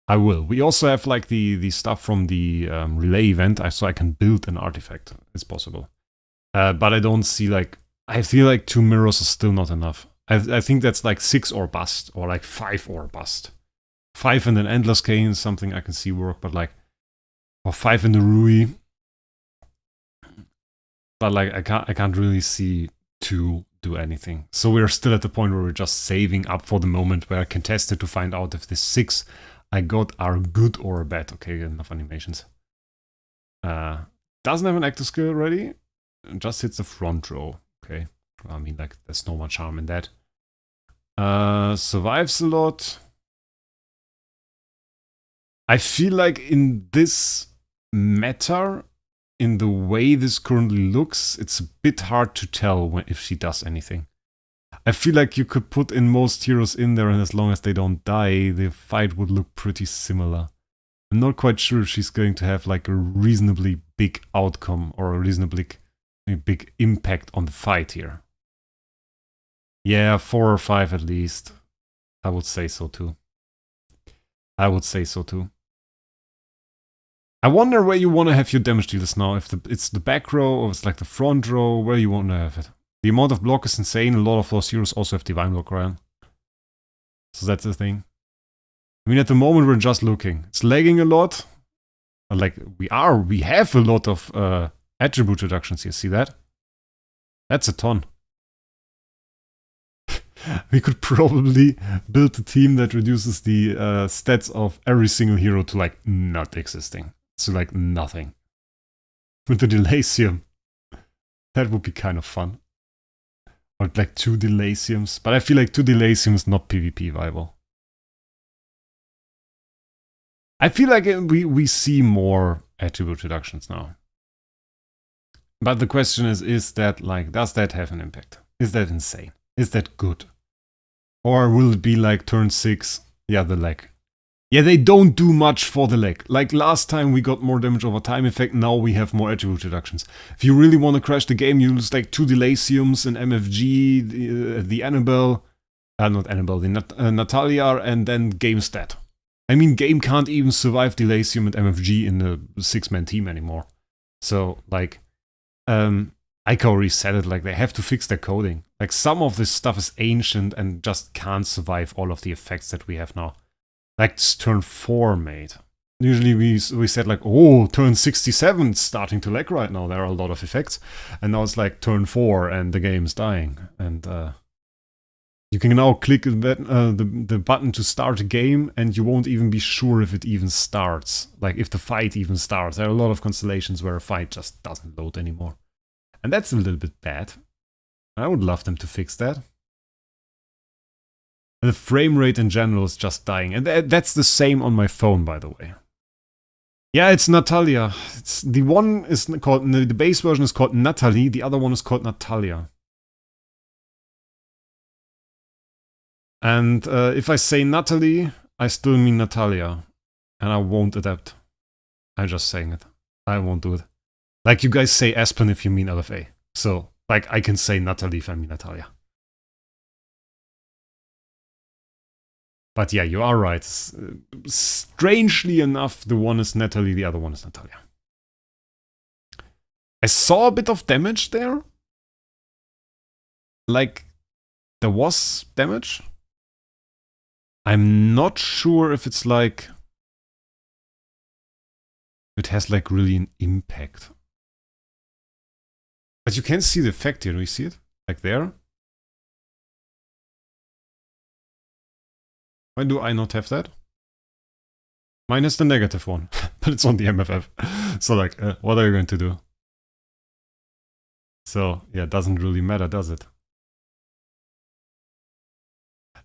I will. We also have like the stuff from the relay event, so I can build an artifact. It's possible. But I don't see like, I feel like 2 mirrors is still not enough. I think that's like 6 or bust, or like 5 or bust. 5 and an Endless Cane is something I can see work, but like, or 5 in the Rui. But like, I can't really see 2 do anything. So we're still at the point where we're just saving up for the moment where I can test it to find out if the 6 I got are good or bad. Okay, enough animations. Doesn't have an active skill ready. Just hits the front row. Okay. I mean, like, there's no much harm in that. Survives a lot. I feel like in this meta, in the way this currently looks, it's a bit hard to tell if she does anything. I feel like you could put in most heroes in there, and as long as they don't die, the fight would look pretty similar. I'm not quite sure if she's going to have like a reasonably big outcome or a reasonably big impact on the fight here. Yeah, 4 or 5 at least. I would say so too. I would say so too. I wonder where you want to have your damage dealers now. If it's the back row or it's like the front row, where you want to have it. The amount of block is insane. A lot of those heroes also have Divine Block around. So that's the thing. I mean, at the moment we're just looking. It's lagging a lot. Like, we have a lot of attribute reductions here. See that? That's a ton. We could probably build a team that reduces the stats of every single hero to like not existing. So like nothing. With the Delasium. That would be kind of fun. Or like 2 Delasiums. But I feel like 2 Delasiums is not PvP viable. I feel like we see more attribute reductions now. But the question is that like, does that have an impact? Is that insane? Is that good? Or will it be like turn 6? Yeah, the leg. Yeah, they don't do much for the leg. Like last time we got more damage over time effect, now we have more attribute reductions. If you really want to crash the game, you use like 2 Delasiums and MFG, the Annabelle, not Annabelle, the Natalia, and then game stat. I mean, game can't even survive Delasium and MFG in a 6-man team anymore. So, like, Ika already said it, like, they have to fix their coding. Like, some of this stuff is ancient and just can't survive all of the effects that we have now. Like, it's turn 4, mate. Usually we said, like, oh, turn 67, it's starting to lag right now, there are a lot of effects. And now it's like turn 4 and the game's dying. And you can now click the button to start a game and you won't even be sure if it even starts. Like, if the fight even starts. There are a lot of constellations where a fight just doesn't load anymore. And that's a little bit bad. I would love them to fix that. The frame rate in general is just dying. And that's the same on my phone, by the way. Yeah, it's Natalia. The one is called, the base version is called Natalie, the other one is called Natalia. And if I say Natalie, I still mean Natalia. And I won't adapt. I'm just saying it. I won't do it. Like you guys say Aspen if you mean LFA. So, like, I can say Natalie if I mean Natalia. But yeah, you are right. Strangely enough, the one is Natalie, the other one is Natalia. I saw a bit of damage there. Like, there was damage. I'm not sure if it's like... it has like really an impact. But you can see the effect here. Do you see it? Like there? Why do I not have that? Mine is the negative one, but it's on the MFF. So like, what are you going to do? So, yeah, it doesn't really matter, does it?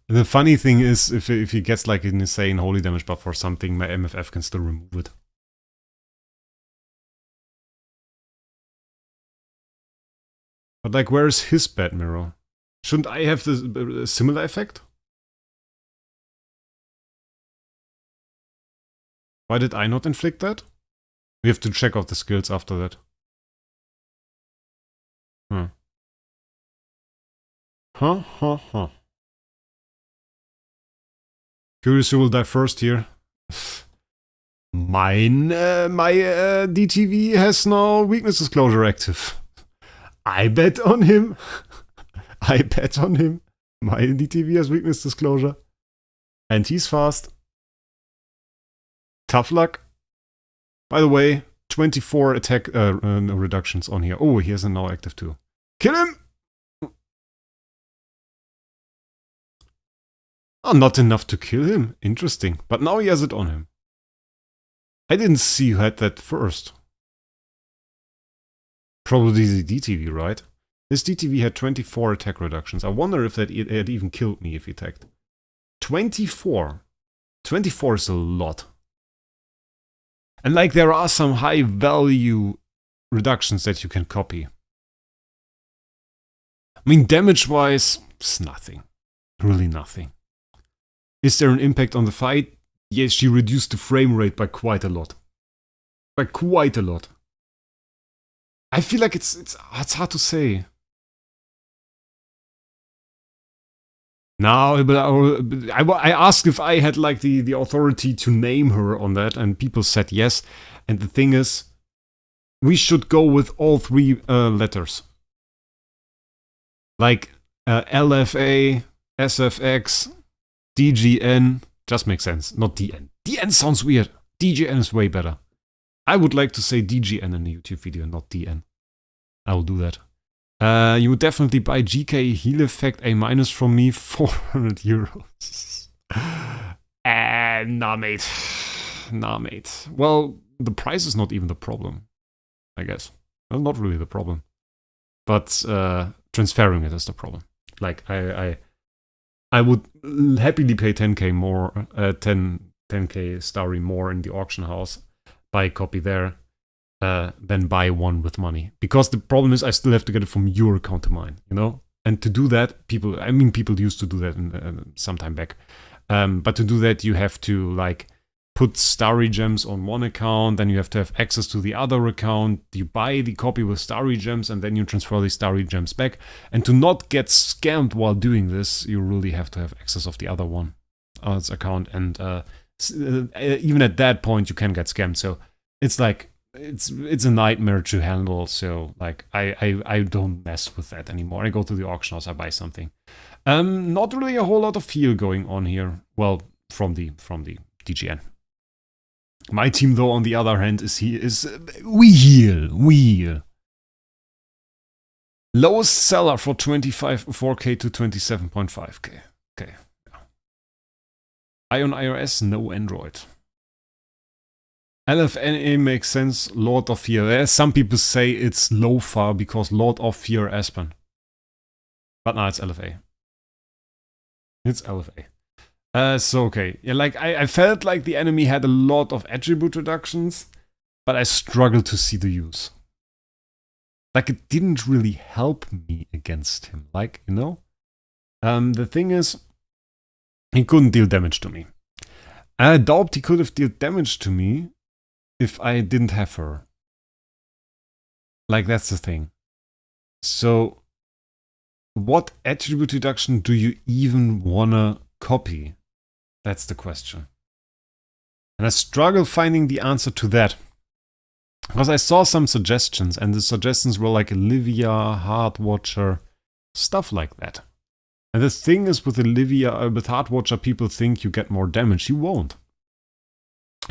The funny thing is, if he gets like an insane holy damage buff or something, my MFF can still remove it. But like, where is his bad mirror? Shouldn't I have the similar effect? Why did I not inflict that? We have to check out the skills after that. Huh. Curious who will die first here. My DTV has no weakness disclosure active. I bet on him. I bet on him. My DTV has weakness disclosure. And he's fast. Tough luck. By the way, 24 attack reductions on here. Oh, he has a now active too. Kill him! Oh, not enough to kill him. Interesting. But now he has it on him. I didn't see who had that first. Probably the DTV, right? This DTV had 24 attack reductions. I wonder if that it had even killed me if he attacked. 24. 24 is a lot. And like there are some high value reductions that you can copy. I mean, damage-wise, it's nothing. Really nothing. Is there an impact on the fight? Yes, she reduced the frame rate by quite a lot. By quite a lot. I feel like it's hard to say. No, but I asked if I had like the authority to name her on that, and people said yes. And the thing is, we should go with all three letters. Like LFA, SFX, DGN. Just makes sense, not DN. DN sounds weird. DGN is way better. I would like to say DGN in a YouTube video, not DN. I will do that. You would definitely buy GK heal effect A- from me, 400 euros. Nah, mate. Nah, mate. Well, the price is not even the problem, I guess. Well, not really the problem. But transferring it is the problem. Like, I would happily pay 10k more, 10k starry more in the auction house, buy a copy there, then buy one with money. Because the problem is I still have to get it from your account to mine, you know? And to do that, people used to do that some time back. But to do that, you have to like put starry gems on one account, then you have to have access to the other account. You buy the copy with starry gems, and then you transfer the starry gems back. And to not get scammed while doing this, you really have to have access of the other one account. And even at that point, you can get scammed. So it's like it's a nightmare to handle. So like I don't mess with that anymore. I go to the auction house, I buy something. Not really a whole lot of heal going on here. Well, from the DGN. My team, though, on the other hand, we heal. Lowest seller for 4k to 27.5k. Okay. Yeah. Ion iOS, no Android. LFNA makes sense. Lord of Fear. Some people say it's Lofa because Lord of Fear Aspen. But no, it's LFA. It's LFA. So okay, yeah, like I felt like the enemy had a lot of attribute reductions, but I struggled to see the use. Like it didn't really help me against him, like, you know? The thing is, he couldn't deal damage to me. I doubt he could have dealt damage to me if I didn't have her. Like, that's the thing. So, what attribute reduction do you even wanna copy? That's the question. And I struggle finding the answer to that. Because I saw some suggestions, and the suggestions were like Olivia, Heartwatcher, stuff like that. And the thing is with Olivia, with Heartwatcher, people think you get more damage. You won't.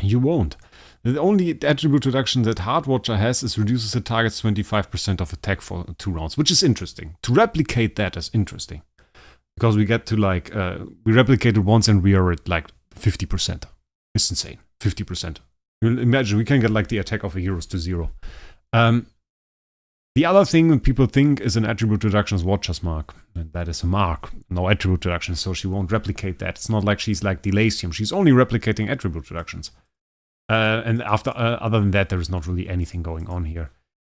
You won't. The only attribute reduction that Heartwatcher has is reduces the target's 25% of attack for 2 rounds, which is interesting. To replicate that is interesting. Because we get to like, we replicate it once and we are at like 50%. It's insane. 50%. Imagine we can get like the attack of a heroes to 0. The other thing that people think is an attribute reduction is Watcher's Mark. And that is a mark, no attribute reduction, so she won't replicate that. It's not like she's like Delasium. She's only replicating attribute reductions. And other than that, there is not really anything going on here.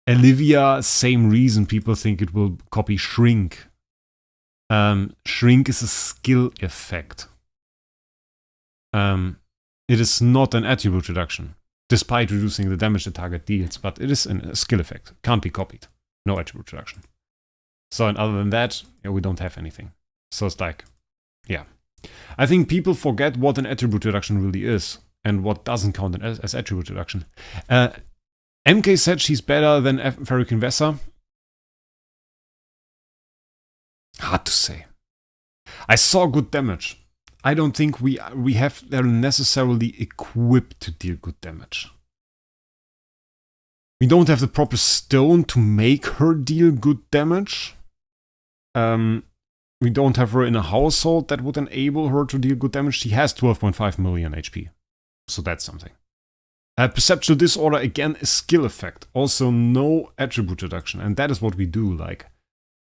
Olivia, same reason people think it will copy Shrink. Shrink is a skill effect. It is not an attribute reduction, despite reducing the damage the target deals, but it is a skill effect. Can't be copied. No attribute reduction. So, and other than that, yeah, we don't have anything. So it's like, yeah. I think people forget what an attribute reduction really is, and what doesn't count as attribute reduction. MK said she's better than Farrakhan Vessa. Hard to say. I saw good damage. I don't think we have they're necessarily equipped to deal good damage. We don't have the proper stone to make her deal good damage. We don't have her in a household that would enable her to deal good damage. She has 12.5 million HP. So that's something. Perceptual Disorder, again, a skill effect. Also no attribute reduction. And that is what we do, like.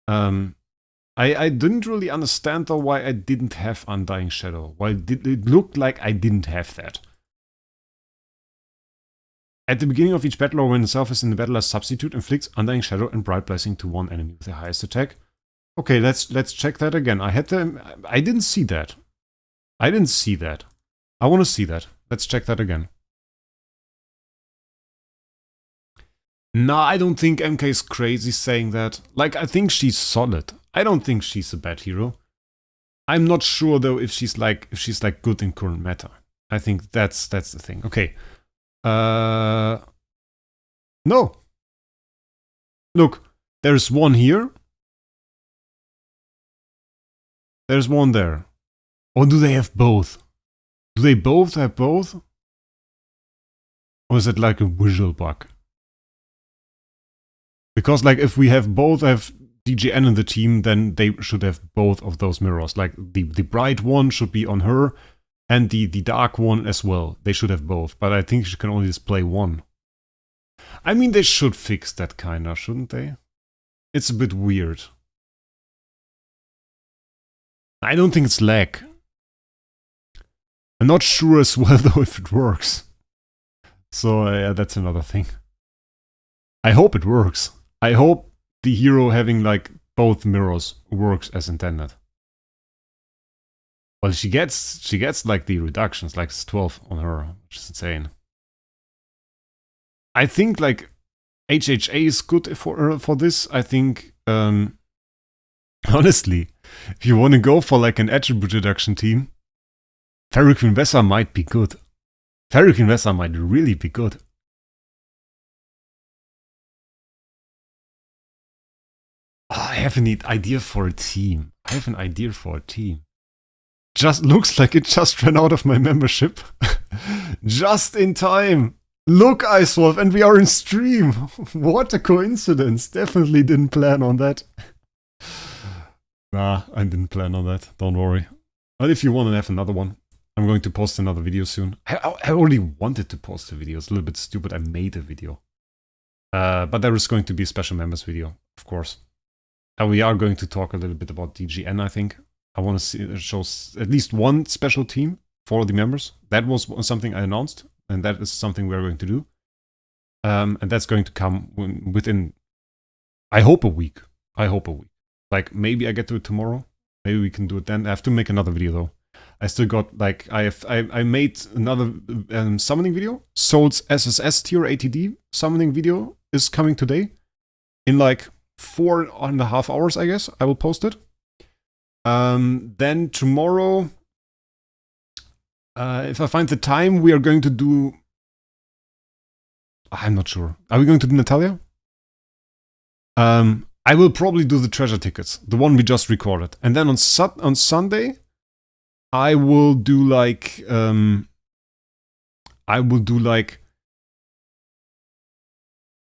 I didn't really understand though why I didn't have Undying Shadow. Why it looked like I didn't have that. At the beginning of each battle or when the self is in the battle as substitute, inflicts Undying Shadow and Bright Blessing to one enemy with the highest attack. Okay, let's check that again. I didn't see that. I didn't see that. I want to see that. Let's check that again. Nah, I don't think MK is crazy saying that. Like, I think she's solid. I don't think she's a bad hero. I'm not sure though if she's like good in current meta. I think that's the thing. Okay. No. Look, there's one here. There's one there. Or do they have both? Do they both have both? Or is it like a visual bug? Because like if we have both have DGN in the team, then they should have both of those mirrors. Like the bright one should be on her and the dark one as well. They should have both, but I think she can only display one. I mean, they should fix that kinda, shouldn't they? It's a bit weird. I don't think it's lag. I'm not sure as well though if it works. So yeah, that's another thing. I hope it works. I hope the hero having like both mirrors works as intended. Well, she gets like the reductions, like it's 12 on her, which is insane. I think like HHA is good for this. I think honestly, if you want to go for like an attribute reduction team, Farrakhan Vessa might be good. Farrakhan Vessa might really be good. I have an idea for a team. Just looks like it just ran out of my membership. Just in time. Look, Icewolf, and we are in stream. What a coincidence. Definitely didn't plan on that. Nah, I didn't plan on that. Don't worry. But if you want to have another one, I'm going to post another video soon. I already wanted to post a video. It's a little bit stupid. I made a video. But there is going to be a special members video, of course. And we are going to talk a little bit about DGN, I think. I want to show at least one special team for the members. That was something I announced, and that is something we're going to do. And that's going to come within, I hope, a week. Like, maybe I get to it tomorrow. Maybe we can do it then. I have to make another video, though. I still got, like, I made another summoning video. Soul's SSS tier ATD summoning video is coming today. In, like, 4.5 hours, I guess. I will post it. Then tomorrow, if I find the time, we are going to do... I'm not sure. Are we going to do Natalia? I will probably do the treasure tickets, the one we just recorded. And then on Sunday, I will do like...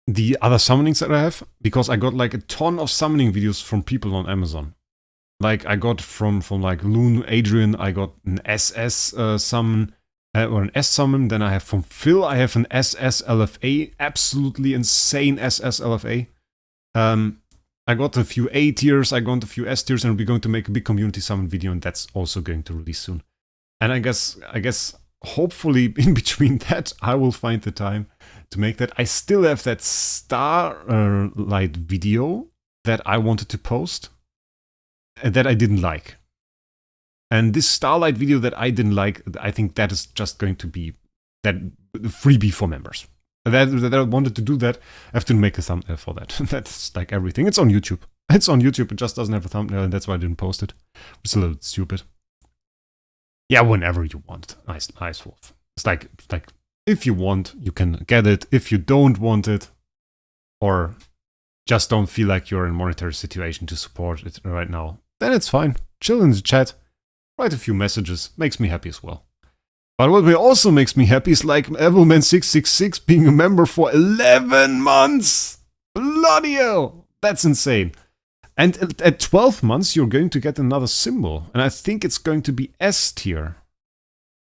the other summonings that I have, because I got like a ton of summoning videos from people on Amazon. Like I got from like Loon Adrian, I got an SS summon, or an S summon. Then I have from Phil, I have an SS LFA, absolutely insane SS LFA. I got a few A tiers, I got a few S tiers, and we're going to make a big community summon video, and that's also going to release soon. And I guess hopefully in between that, I will find the time to make that. I still have that Starlight video that I wanted to post that I didn't like. And this Starlight video that I didn't like, I think that is just going to be that freebie for members. That I wanted to do that, I have to make a thumbnail for that. That's like everything. It's on YouTube. It's on YouTube, it just doesn't have a thumbnail, and that's why I didn't post it. It's a little stupid. Yeah, whenever you want. Nice Wolf. It's like if you want, you can get it. If you don't want it, or just don't feel like you're in a monetary situation to support it right now, then it's fine. Chill in the chat. Write a few messages. Makes me happy as well. But what also makes me happy is like Evilman666 being a member for 11 months! Bloody hell! That's insane. And at 12 months, you're going to get another symbol. And I think it's going to be S tier.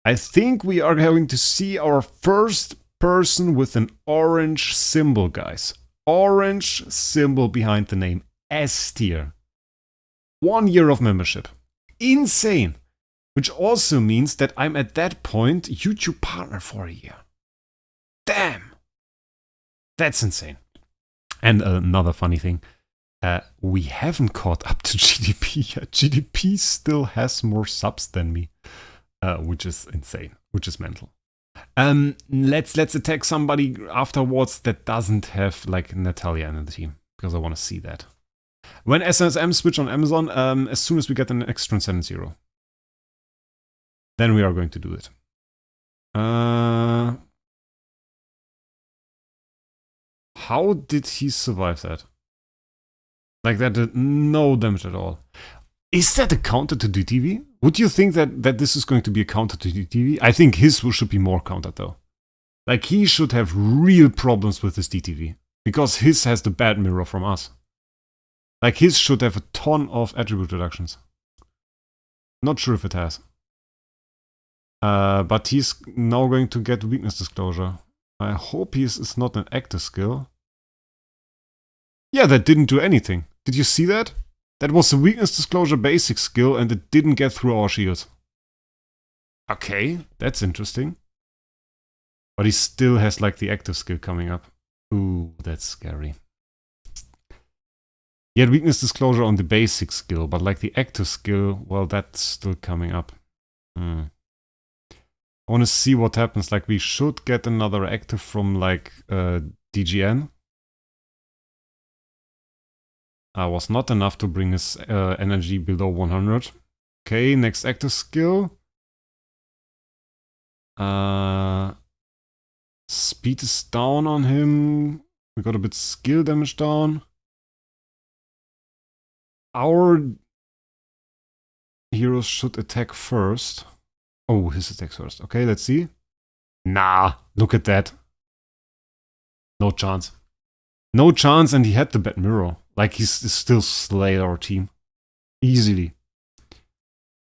I think we are going to see our first person with an orange symbol, guys. Orange symbol behind the name. S tier. 1 year of membership. Insane. Which also means that I'm at that point YouTube partner for a year. Damn. That's insane. And another funny thing. We haven't caught up to GDP yet. GDP still has more subs than me. Which is insane. Which is mental. Let's attack somebody afterwards that doesn't have like Natalia in the team. Because I want to see that. When SSM switch on Amazon, as soon as we get an extra 7-0. Then we are going to do it. How did he survive that? Like that did no damage at all. Is that a counter to DTV? Would you think that this is going to be a counter to DTV? I think his should be more countered though. Like he should have real problems with his DTV. Because his has the bad mirror from us. Like his should have a ton of attribute reductions. Not sure if it has. But he's now going to get weakness disclosure. I hope it's not an active skill. Yeah, that didn't do anything. Did you see that? That was a weakness disclosure basic skill and it didn't get through our shields. Okay, that's interesting. But he still has like the active skill coming up. Ooh, that's scary. He had weakness disclosure on the basic skill, but like the active skill, well, that's still coming up. I want to see what happens. Like we should get another active from like DGN. Was not enough to bring his energy below 100. Okay, next active skill. Speed is down on him. We got a bit skill damage down. Our heroes should attack first. Oh, his attacks first. Okay, let's see. Nah, look at that. No chance. No chance, and he had the bad mirror. Like, he's still slayed our team. Easily.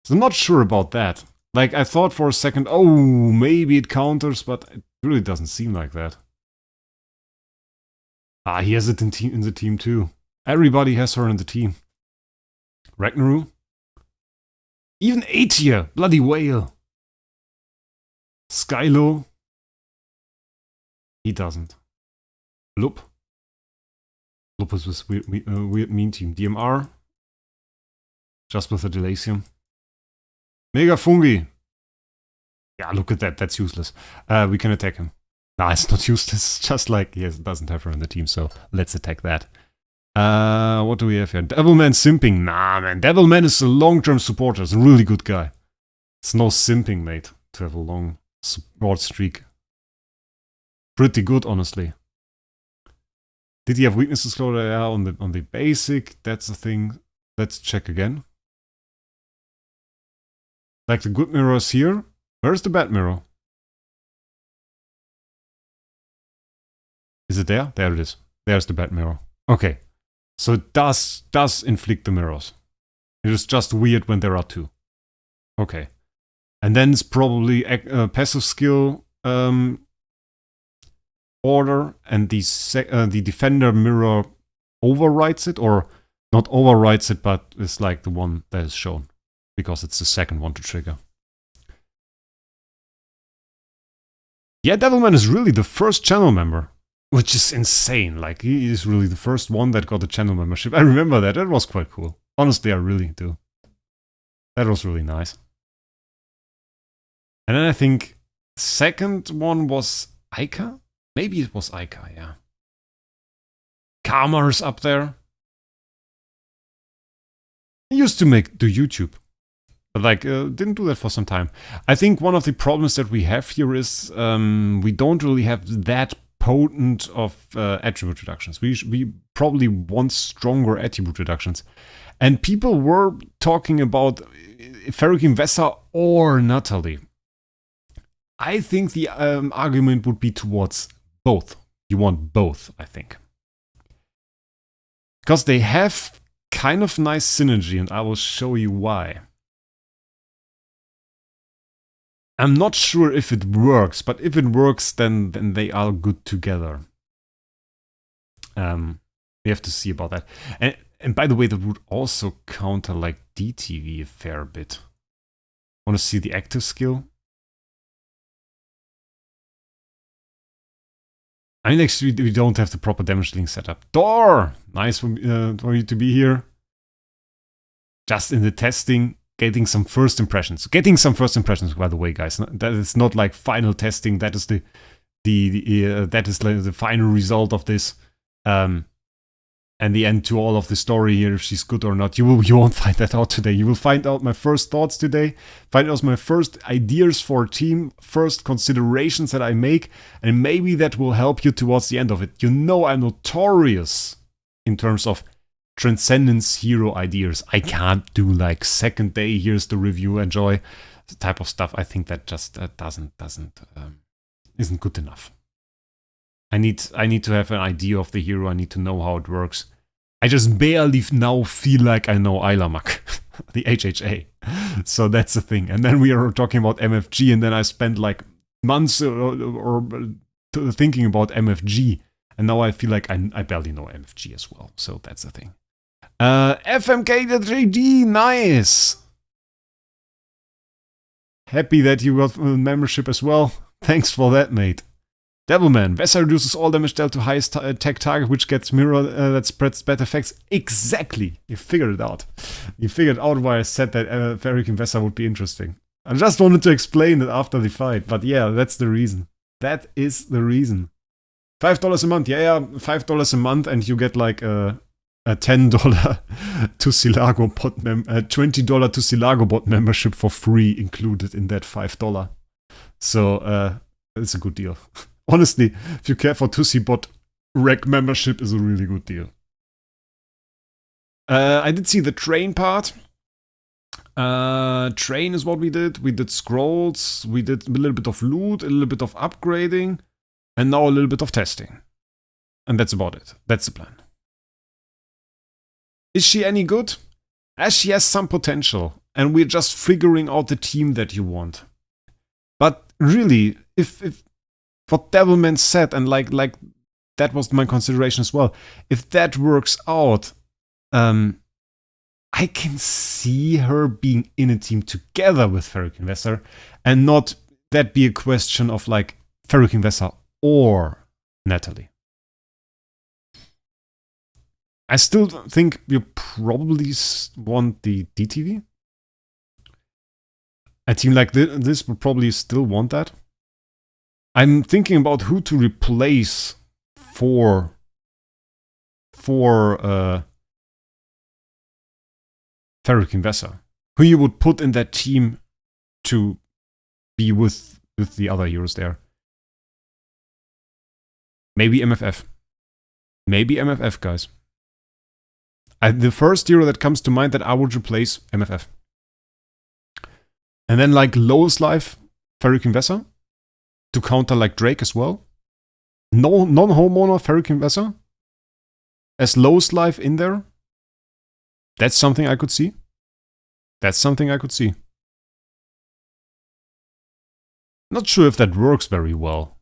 So I'm not sure about that. Like, I thought for a second, oh, maybe it counters, but it really doesn't seem like that. He has it in the team too. Everybody has her in the team. Ragnaru. Even A tier. Bloody whale. Skylo. He doesn't. Lup. Lup is with weird mean team. DMR. Just with a Delasium. Mega Fungi. Yeah, look at that. That's useless. We can attack him. Nah, it's not useless. It's just like, yes, it doesn't have her in the team, so let's attack that. What do we have here? Devilman simping. Nah, man. Devilman is a long-term supporter. He's a really good guy. It's no simping, mate, to have a long support streak. Pretty good, honestly. Did he have weakness disclosure? Yeah, on the basic. That's the thing. Let's check again. Like the good mirror is here. Where's the bad mirror? Is it there? There it is. There's the bad mirror. Okay. So it does inflict the mirrors. It is just weird when there are two. Okay. And then it's probably a passive skill order, and the defender mirror overrides it, or not overrides it, but it's like the one that is shown, because it's the second one to trigger. Yeah, Devilman is really the first channel member, which is insane. Like, he is really the first one that got a channel membership. I remember that. That was quite cool. Honestly, I really do. That was really nice. And then I think second one was Aika? Maybe it was Aika, yeah. Karma's up there. He used to do YouTube. But like, didn't do that for some time. I think one of the problems that we have here is we don't really have that potent of attribute reductions. We probably want stronger attribute reductions. And people were talking about Ferric Vesa or Natalie. I think the argument would be towards both. You want both, I think. Because they have kind of nice synergy, and I will show you why. I'm not sure if it works, but if it works, then they are good together. We have to see about that. And by the way, that would also counter like DTV a fair bit. Want to see the active skill? I mean, actually, we don't have the proper damage link set up. Door! Nice for you to be here. Just in the testing, getting some first impressions. Getting some first impressions, by the way, guys. That is not like final testing. That is that is like the final result of this. And the end to all of the story here, if she's good or not. You won't find that out today. You will find out my first thoughts today. Find out my first ideas for a team, first considerations that I make, and maybe that will help you towards the end of it. You know I'm notorious in terms of Transcendence hero ideas. I can't do like second day, here's the review, enjoy type of stuff. I think that just isn't good enough. I need to have an idea of the hero. I need to know how it works. I just barely now feel like I know Ilamak, the HHA. So that's the thing. And then we are talking about MFG, and then I spent like months or thinking about MFG. And now I feel like I barely know MFG as well. So that's the thing. FMK3D, nice! Happy that you got membership as well. Thanks for that, mate. Devilman, Vesa reduces all damage dealt to highest attack target, which gets mirror that spreads bad effects. Exactly! You figured it out. You figured out why I said that Ferric and Vesa would be interesting. I just wanted to explain it after the fight, but yeah, that's the reason. That is the reason. $5 a month, yeah, $5 a month, and you get like a $10 to Silago bot $20 to Silago bot membership for free included in that $5. So it's a good deal. Honestly, if you care for Tussibot, Wraec membership is a really good deal. I did see the train part. Train is what we did. We did scrolls, we did a little bit of loot, a little bit of upgrading, and now a little bit of testing. And that's about it. That's the plan. Is she any good? As she has some potential, and we're just figuring out the team that you want. But really, if what Devilman said, and like that was my consideration as well, if that works out, I can see her being in a team together with Ferric Investor, and not that be a question of like Ferric Investor or Natalie. I still think you probably want the DTV. A team like this would probably still want that. I'm thinking about who to replace for Ferric Investor. Who you would put in that team to be with the other heroes there. Maybe MFF. Maybe MFF, guys. The first hero that comes to mind that I would replace MFF. And then like lowest life, Ferric Investor. To counter like Drake as well. No non-homeowner Ferric Investor. As lowest life in there. That's something I could see. That's something I could see. Not sure if that works very well.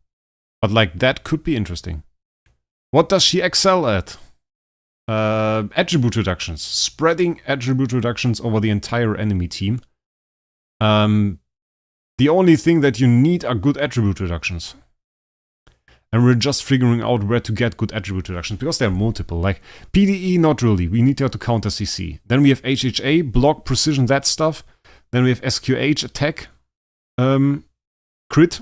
But like that could be interesting. What does she excel at? attribute reductions. Spreading attribute reductions over the entire enemy team. The only thing that you need are good attribute reductions. And we're just figuring out where to get good attribute reductions, because there are multiple. Like, PDE, not really. We need her to counter CC. Then we have HHA, block, precision, that stuff. Then we have SQH, attack. Crit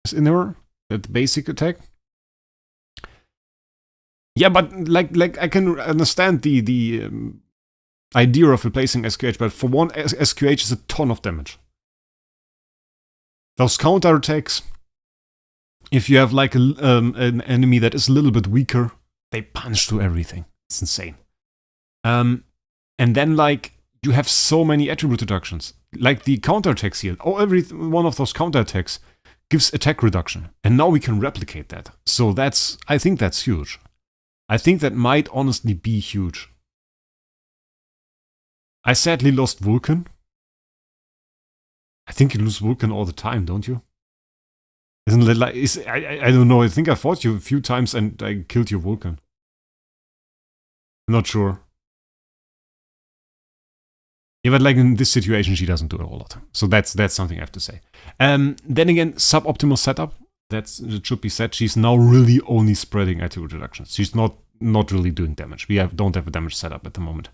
is in her, that basic attack. Yeah, but like I can understand the idea of replacing SQH, but for one, SQH is a ton of damage. Those counter attacks, if you have like an enemy that is a little bit weaker, they punch through everything. It's insane. And then like you have so many attribute reductions, like the counter attacks here. Oh, every one of those counter attacks gives attack reduction, and now we can replicate that. So I think that's huge. I think that might honestly be huge. I sadly lost Vulcan. I think you lose Vulcan all the time, don't you? Isn't it like, I don't know, I think I fought you a few times and I killed your Vulcan. I'm not sure. Yeah, but like in this situation, she doesn't do it a whole lot. So that's something I have to say. Then again, suboptimal setup. That should be said. She's now really only spreading attribute reductions. She's not really doing damage. We don't have a damage setup at the moment.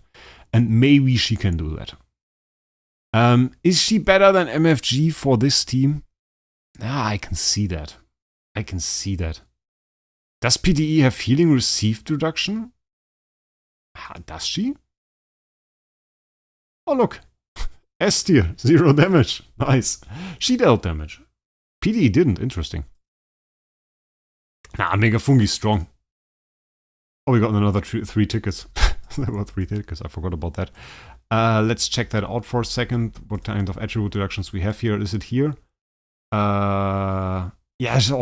And maybe she can do that. Is she better than MFG for this team? Ah, I can see that. I can see that. Does PDE have healing received reduction? Does she? Oh, look. S tier, 0 damage. Nice. She dealt damage. PDE didn't. Interesting. Nah, Mega Fungi's strong. Oh, we got another 3 tickets. There were 3 tickets. I forgot about that. Let's check that out for a second. What kind of attribute reductions we have here? Is it here? Yeah,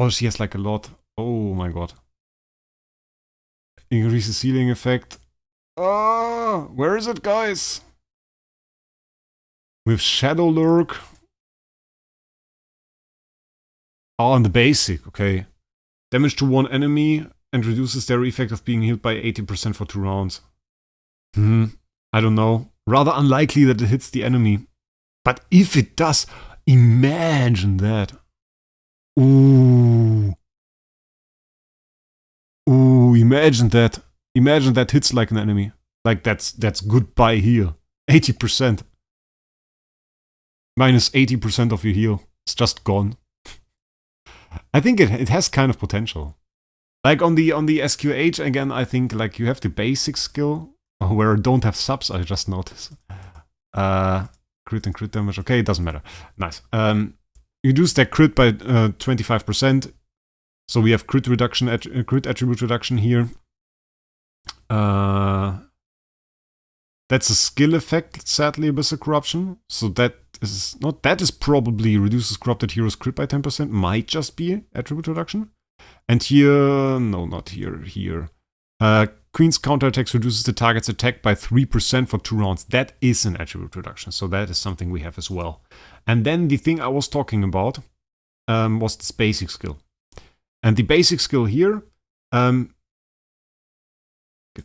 she has like a lot. Oh my god. Increases ceiling effect. Where is it, guys? With Shadow Lurk. Oh, on the basic, okay. Damage to one enemy and reduces their effect of being healed by 80% for 2 rounds. I don't know. Rather unlikely that it hits the enemy. But if it does, imagine that. Ooh. Ooh, imagine that. Imagine that hits like an enemy. Like that's goodbye here. 80%. Minus 80% of your heal. It's just gone. I think it has kind of potential. Like on the SQH, again, I think like you have the basic skill. Where I don't have subs, I just noticed. Crit and crit damage. Okay, it doesn't matter. Nice. You do stack crit by 25%. So we have crit reduction, crit attribute reduction here. That's a skill effect, sadly, Abyss of Corruption. So that is probably reduces corrupted heroes crit by 10%. Might just be attribute reduction. And here, no, not here, here. Queen's counterattacks reduces the target's attack by 3% for 2 rounds. That is an attribute reduction, so that is something we have as well. And then the thing I was talking about was this basic skill. And the basic skill here, give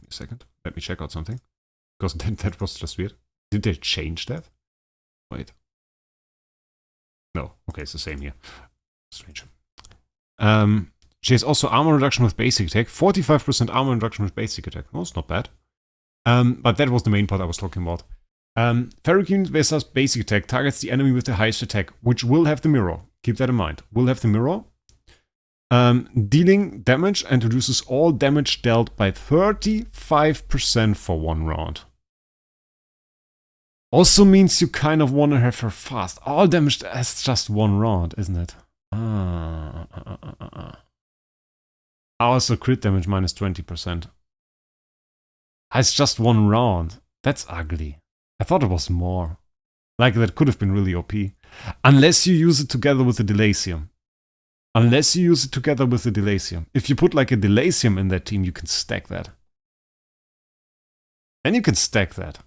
me a second, let me check out something. Because that was just weird. Did they change that? Wait. No, okay, it's the same here. Strange. She has also armor reduction with basic attack. 45% armor reduction with basic attack. Oh, it's not bad. But that was the main part I was talking about. Ferrocene versus basic attack targets the enemy with the highest attack, which will have the mirror. Keep that in mind. Will have the mirror. Dealing damage and reduces all damage dealt by 35% for 1 round. Also means you kind of want to have her fast. All damage as just 1 round, isn't it? Also crit damage minus 20%. It's just 1 round. That's ugly. I thought it was more. Like that could have been really OP. Unless you use it together with the Delacium. Unless you use it together with the Delacium. If you put like a Delacium in that team, you can stack that. Then you can stack that.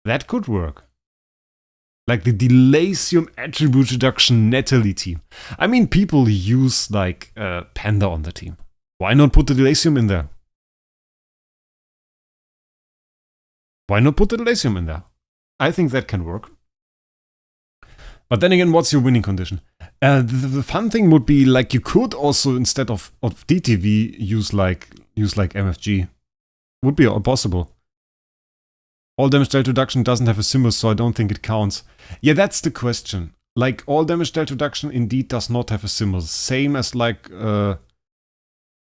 That could work. Like the Delacium attribute reduction Natalie team. I mean, people use like Panda on the team. Why not put the Delacium in there? Why not put the Elysium in there? I think that can work. But then again, what's your winning condition? The fun thing would be like you could also, instead of DTV, use like MFG. Would be possible. All damage dealt reduction doesn't have a symbol, so I don't think it counts. Yeah, that's the question. Like, all damage dealt reduction indeed does not have a symbol. Same as like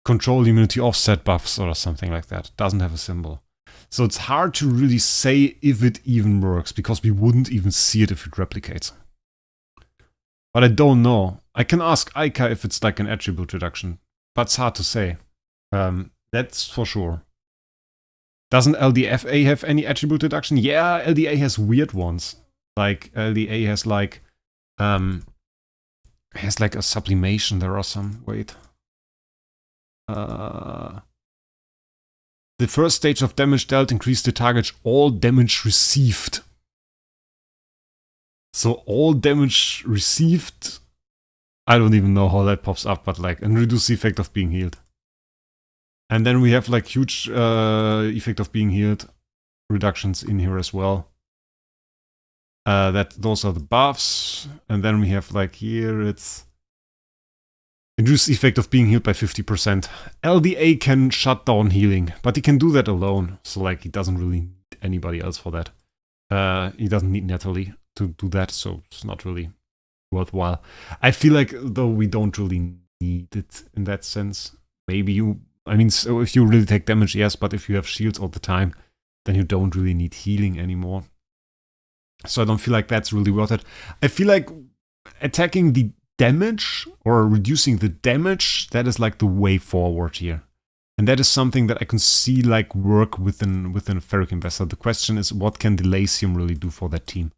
control immunity offset buffs or something like that. Doesn't have a symbol. So it's hard to really say if it even works, because we wouldn't even see it if it replicates. But I don't know. I can ask Ica if it's like an attribute reduction, but it's hard to say. That's for sure. Doesn't LDFA have any attribute reduction? Yeah, LDA has weird ones. Like LDA has like a sublimation. There are some. Wait. The first stage of damage dealt increased the target's all damage received. So all damage received, I don't even know how that pops up, but like, and reduce the effect of being healed. And then we have like huge effect of being healed reductions in here as well. Those are the buffs. And then we have like here, it's reduce effect of being healed by 50%. LDA can shut down healing, but he can do that alone. So like, he doesn't really need anybody else for that. He doesn't need Natalie to do that, so it's not really worthwhile. I feel like, though, we don't really need it in that sense. Maybe you... I mean, so if you really take damage, yes, but if you have shields all the time, then you don't really need healing anymore. So I don't feel like that's really worth it. I feel like attacking the damage, or reducing the damage, that is like the way forward here. And that is something that I can see like work within a Ferric Investor. The question is, what can the Elysium really do for that team?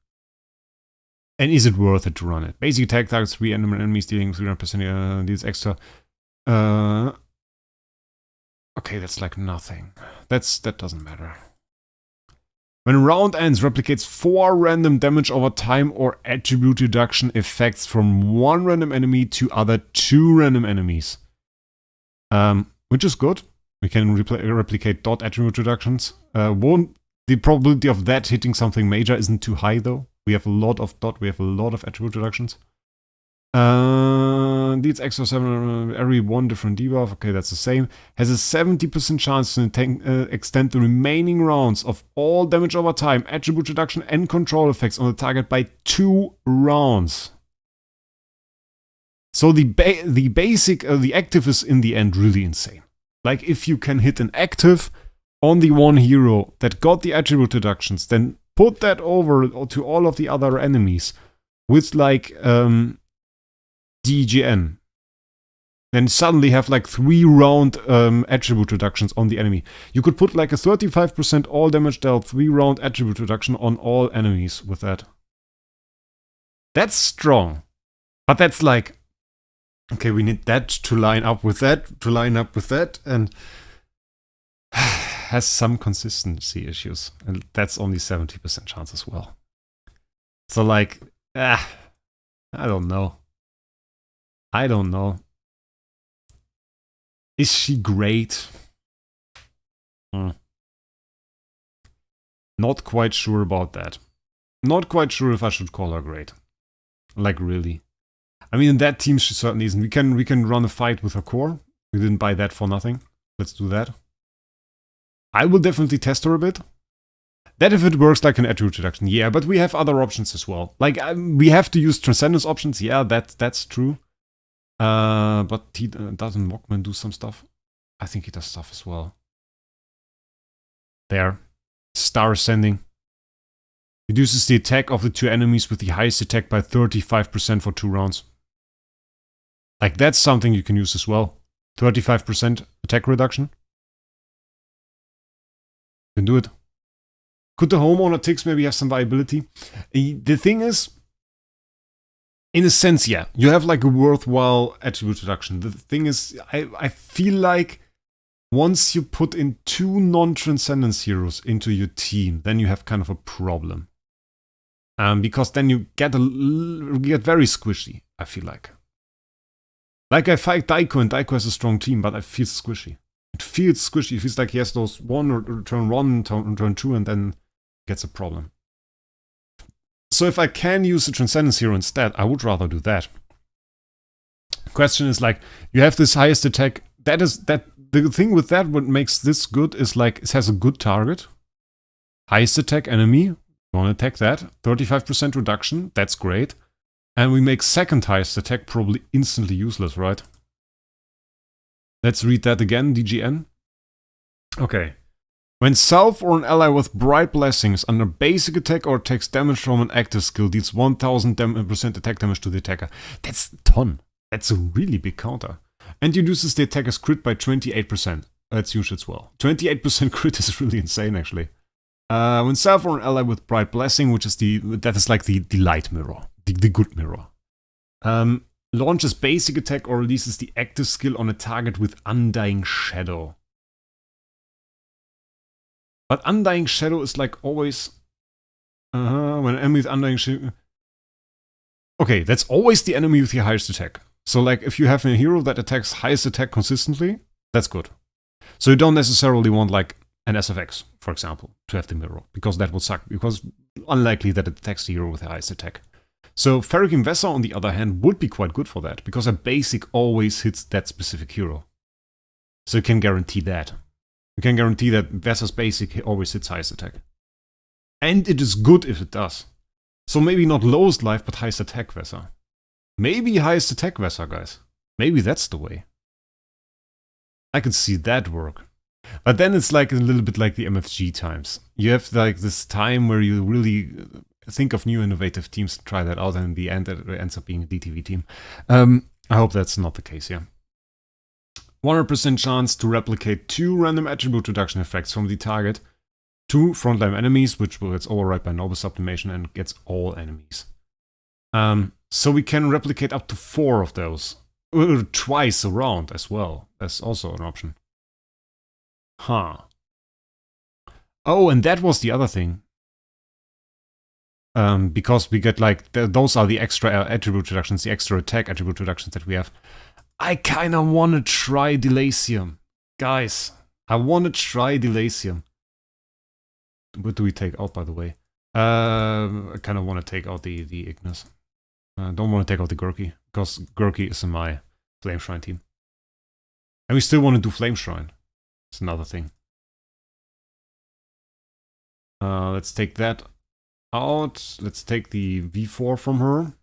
And is it worth it to run it? Basic attack targets 3 enemies dealing 300% deals extra. Okay, that's like nothing. That doesn't matter. When a round ends, replicates 4 random damage over time or attribute reduction effects from 1 random enemy to other 2 random enemies. Which is good. We can replicate dot attribute reductions. The probability of that hitting something major isn't too high though. We have a lot of dot, we have a lot of attribute reductions. Deals extra 7 every 1 different debuff. Okay, that's the same. Has a 70% chance to extend the remaining rounds of all damage over time, attribute reduction and control effects on the target by 2 rounds. So the active is in the end really insane. Like if you can hit an active on the one hero that got the attribute reductions, then put that over to all of the other enemies with like DGN. Then suddenly have like 3 round attribute reductions on the enemy. You could put like a 35% all damage dealt 3 round attribute reduction on all enemies with that. That's strong. But that's like, okay, we need that to line up with that, and has some consistency issues. And that's only 70% chance as well. So like, I don't know. Is she great? Not quite sure about that. Not quite sure if I should call her great. Like, really. I mean, in that team she certainly isn't. We can run a fight with her core. We didn't buy that for nothing. Let's do that. I will definitely test her a bit. That if it works like an attribute reduction, yeah, but we have other options as well. Like, we have to use Transcendence options, yeah, that's true. But doesn't Mockman do some stuff? I think he does stuff as well. There. Star Ascending. Reduces the attack of the 2 enemies with the highest attack by 35% for 2 rounds. Like, that's something you can use as well. 35% attack reduction. You can do it. Could the homeowner ticks maybe have some viability? The thing is, in a sense, yeah, you have like a worthwhile attribute reduction. The thing is, I feel like once you put in 2 non-transcendence heroes into your team, then you have kind of a problem. Because then you get very squishy, I feel like. Like I fight Daiko, and Daiko has a strong team, but I feel squishy. It feels squishy. It feels like he has those turn 1, turn 2, and then gets a problem. So if I can use the Transcendence Hero instead, I would rather do that. Question is like, you have this highest attack. The thing with that, what makes this good is like, it has a good target. Highest attack enemy, you want to attack that. 35% reduction, that's great. And we make second highest attack probably instantly useless, right? Let's read that again, DGN. Okay. When self or an ally with Bright Blessings under basic attack or takes damage from an active skill deals 1000% attack damage to the attacker. That's a ton. That's a really big counter. And reduces the attacker's crit by 28%. That's huge as well. 28% crit is really insane, actually. When self or an ally with Bright Blessing, which is that is like the light mirror, the good mirror, launches basic attack or releases the active skill on a target with Undying Shadow. But Undying Shadow is like always... when an enemy with Undying Shadow... Okay, that's always the enemy with the highest attack. So like if you have a hero that attacks highest attack consistently, that's good. So you don't necessarily want like an SFX, for example, to have the mirror, because that would suck, because unlikely that it attacks the hero with the highest attack. So Ferric Investor, on the other hand, would be quite good for that, because a basic always hits that specific hero. So you can guarantee that. You can guarantee that Vessa's basic always hits highest attack. And it is good if it does. So maybe not lowest life, but highest attack Vessa. Maybe highest attack Vessa, guys. Maybe that's the way. I could see that work. But then it's like a little bit like the MFG times. You have like this time where you really think of new innovative teams to try that out, and in the end it ends up being a DTV team. I hope that's not the case here. 100% chance to replicate 2 random attribute reduction effects from the target to frontline enemies, which gets override by Noble Sublimation and gets all enemies. So we can replicate up to 4 of those. Twice around as well. That's also an option. Huh. Oh, and that was the other thing. Because we get like, those are the extra attribute reductions, the extra attack attribute reductions that we have. I kinda wanna try Delasium. Guys, I wanna try Delasium. What do we take out, by the way? I kinda wanna take out the Ignis. Don't wanna take out the Gurki, because Gurki is in my Flame Shrine team. And we still wanna do Flame Shrine. It's another thing. Let's take that out. Let's take the V4 from her.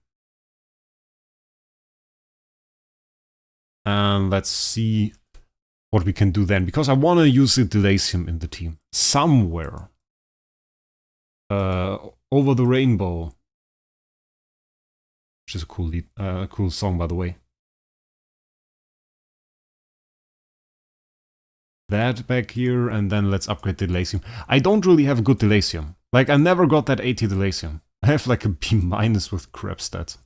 And let's see what we can do then. Because I want to use the Delasium in the team. Somewhere. Over the Rainbow. Which is a cool cool song, by the way. That back here, and then let's upgrade Delasium. I don't really have a good Delasium. Like, I never got that 80 Delasium. I have like a B- with crap stats.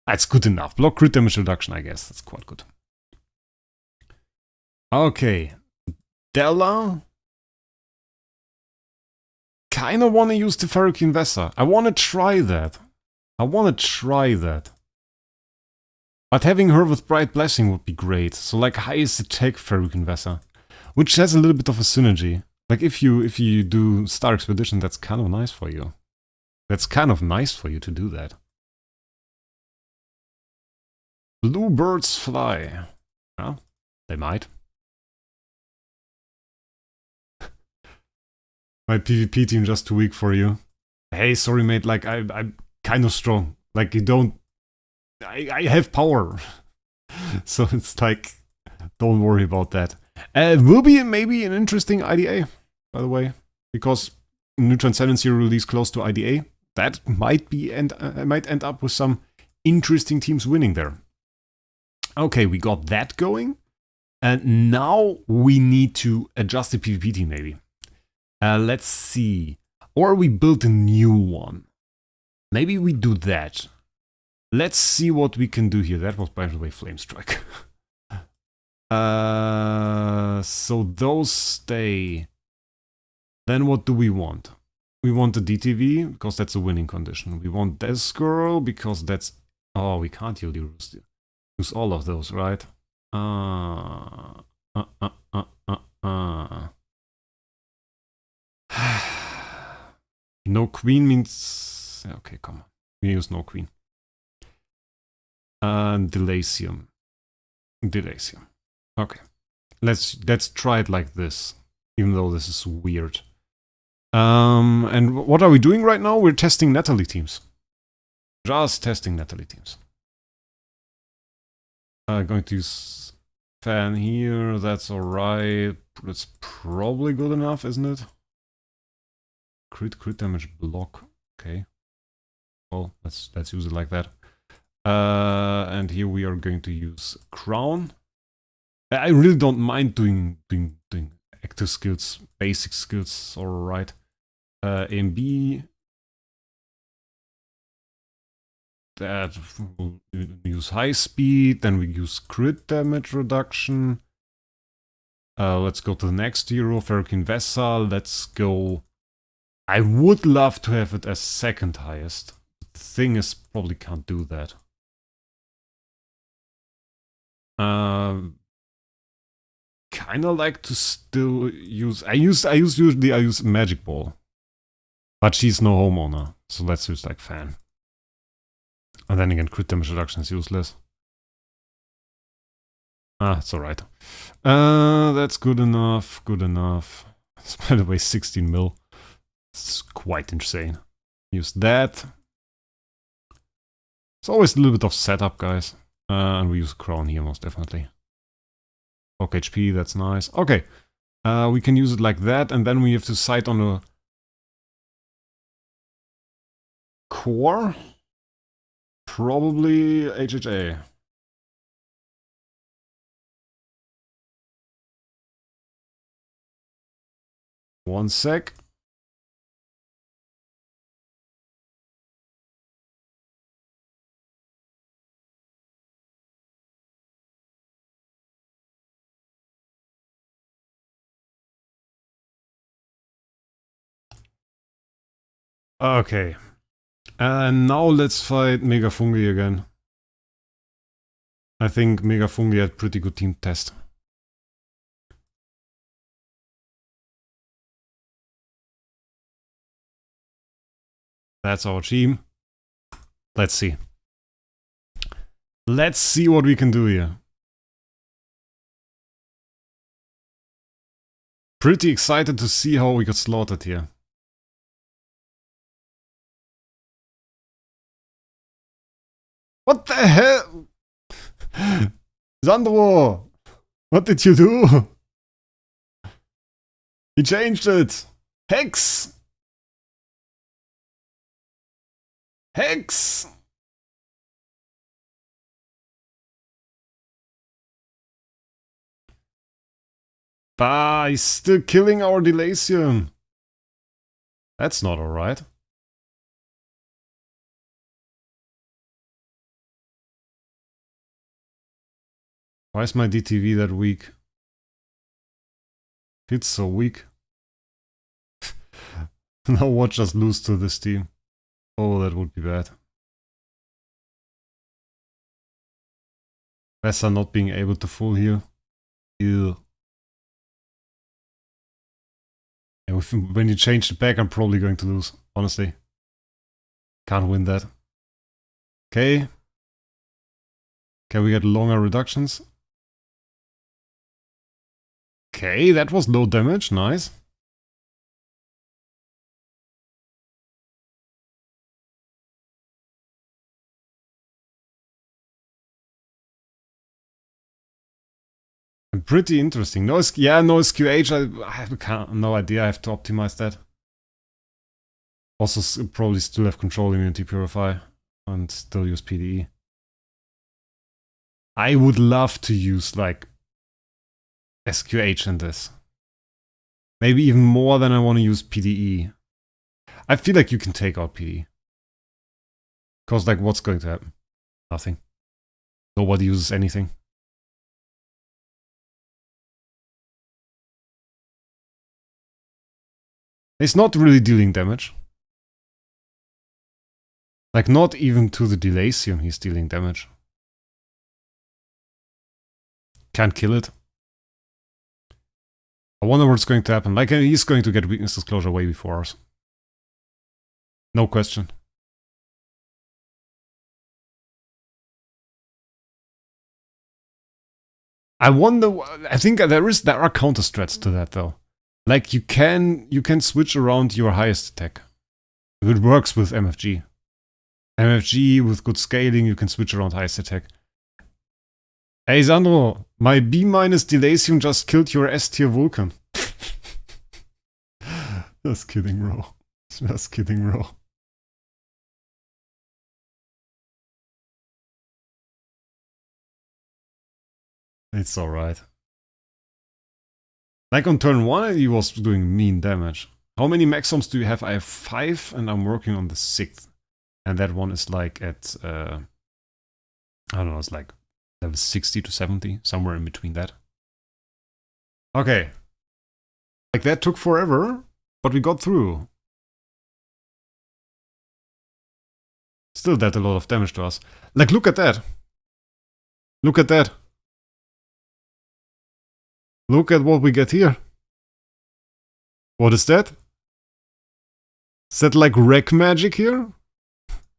That's good enough. Block crit damage reduction, I guess. That's quite good. Okay. Della. Kinda wanna use the Ferric Investor. I wanna try that. But having her with Bright Blessing would be great. So like highest attack Ferric Investor. Which has a little bit of a synergy. Like if you do Star Expedition, that's kind of nice for you. That's kind of nice for you to do that. Bluebirds fly. Yeah, they might. My PvP team just too weak for you. Hey, sorry mate, like I'm kind of strong. Like you don't... I have power. So it's like, don't worry about that. Will be maybe an interesting IDA, by the way, because new Transcendency release close to IDA. That might might end up with some interesting teams winning there. Okay, we got that going, and now we need to adjust the PvP team maybe. Let's see, or we build a new one. Maybe we do that. Let's see what we can do here. That was, by the way, Flame Strike. So those stay. Then what do we want? We want the DTV, because that's a winning condition. We want this girl, because that's... Oh, we can't really use all of those, right? queen means... Okay, come on. We use no queen. Delasium. Delasium. Okay. Let's try it like this. Even though this is weird. And what are we doing right now? We're testing Natalie teams. Just testing Natalie teams. Going to use fan here. That's alright. That's probably good enough, isn't it? Crit damage block. Okay. Well, let's use it like that. And here we are going to use crown. I really don't mind doing active skills, basic skills, alright. MB. That we'll use high speed, then we use crit damage reduction. Let's go to the next hero, Ferrokin Vessel. Let's go. I would love to have it as second highest. The thing is, probably can't do that. Kinda like to still use. I usually use Magic Ball, but she's no homeowner, so let's use like fan. And then again, crit damage reduction is useless. Ah, it's alright. That's good enough. Good enough. It's, by the way, 16 mil. It's quite insane. Use that. It's always a little bit of setup, guys. And we use crown here, most definitely. Block HP, that's nice. Okay. We can use it like that, and then we have to sight on a core. Probably HHA. One sec. Okay. And now let's fight Mega Fungi again. I think Mega Fungi had pretty good team test. That's our team. Let's see. Let's see what we can do here. Pretty excited to see how we got slaughtered here. What the hell? Sandro! What did you do? He changed it! Hex! Hex! Bah, he's still killing our Delasium. That's not alright. Why is my DTV that weak? It's so weak. Now watch us lose to this team. Oh, that would be bad. Vessa not being able to full heal. Ew. And when you change the back, I'm probably going to lose, honestly. Can't win that. Okay. Can we get longer reductions? Okay, that was low damage, nice. Pretty interesting. No, yeah, no SQH. I have no idea. I have to optimize that. Also, probably still have control immunity purify and still use PDE. I would love to use like SQH in this. Maybe even more than I want to use PDE. I feel like you can take out PDE. Because like what's going to happen? Nothing. Nobody uses anything. It's not really dealing damage. Like, not even to the Delasium he's dealing damage. Can't kill it. I wonder what's going to happen. Like, he's going to get weakness disclosure way before us. No question. I wonder. I think there are counter strats to that though. Like you can switch around your highest attack. It works with MFG. MFG with good scaling, you can switch around highest attack. Hey Sandro, my B- Delasium just killed your S tier Vulcan. Just kidding, bro. Just kidding, bro. It's alright. Like on turn 1, he was doing mean damage. How many Maxoms do you have? I have 5 and I'm working on the 6th. And that one is like at, I don't know, it's like level 60 to 70, somewhere in between that. Okay. Like that took forever, but we got through. Still dealt a lot of damage to us. Like, look at that. Look at that. Look at what we get here. What is that? Is that like Wraec magic here?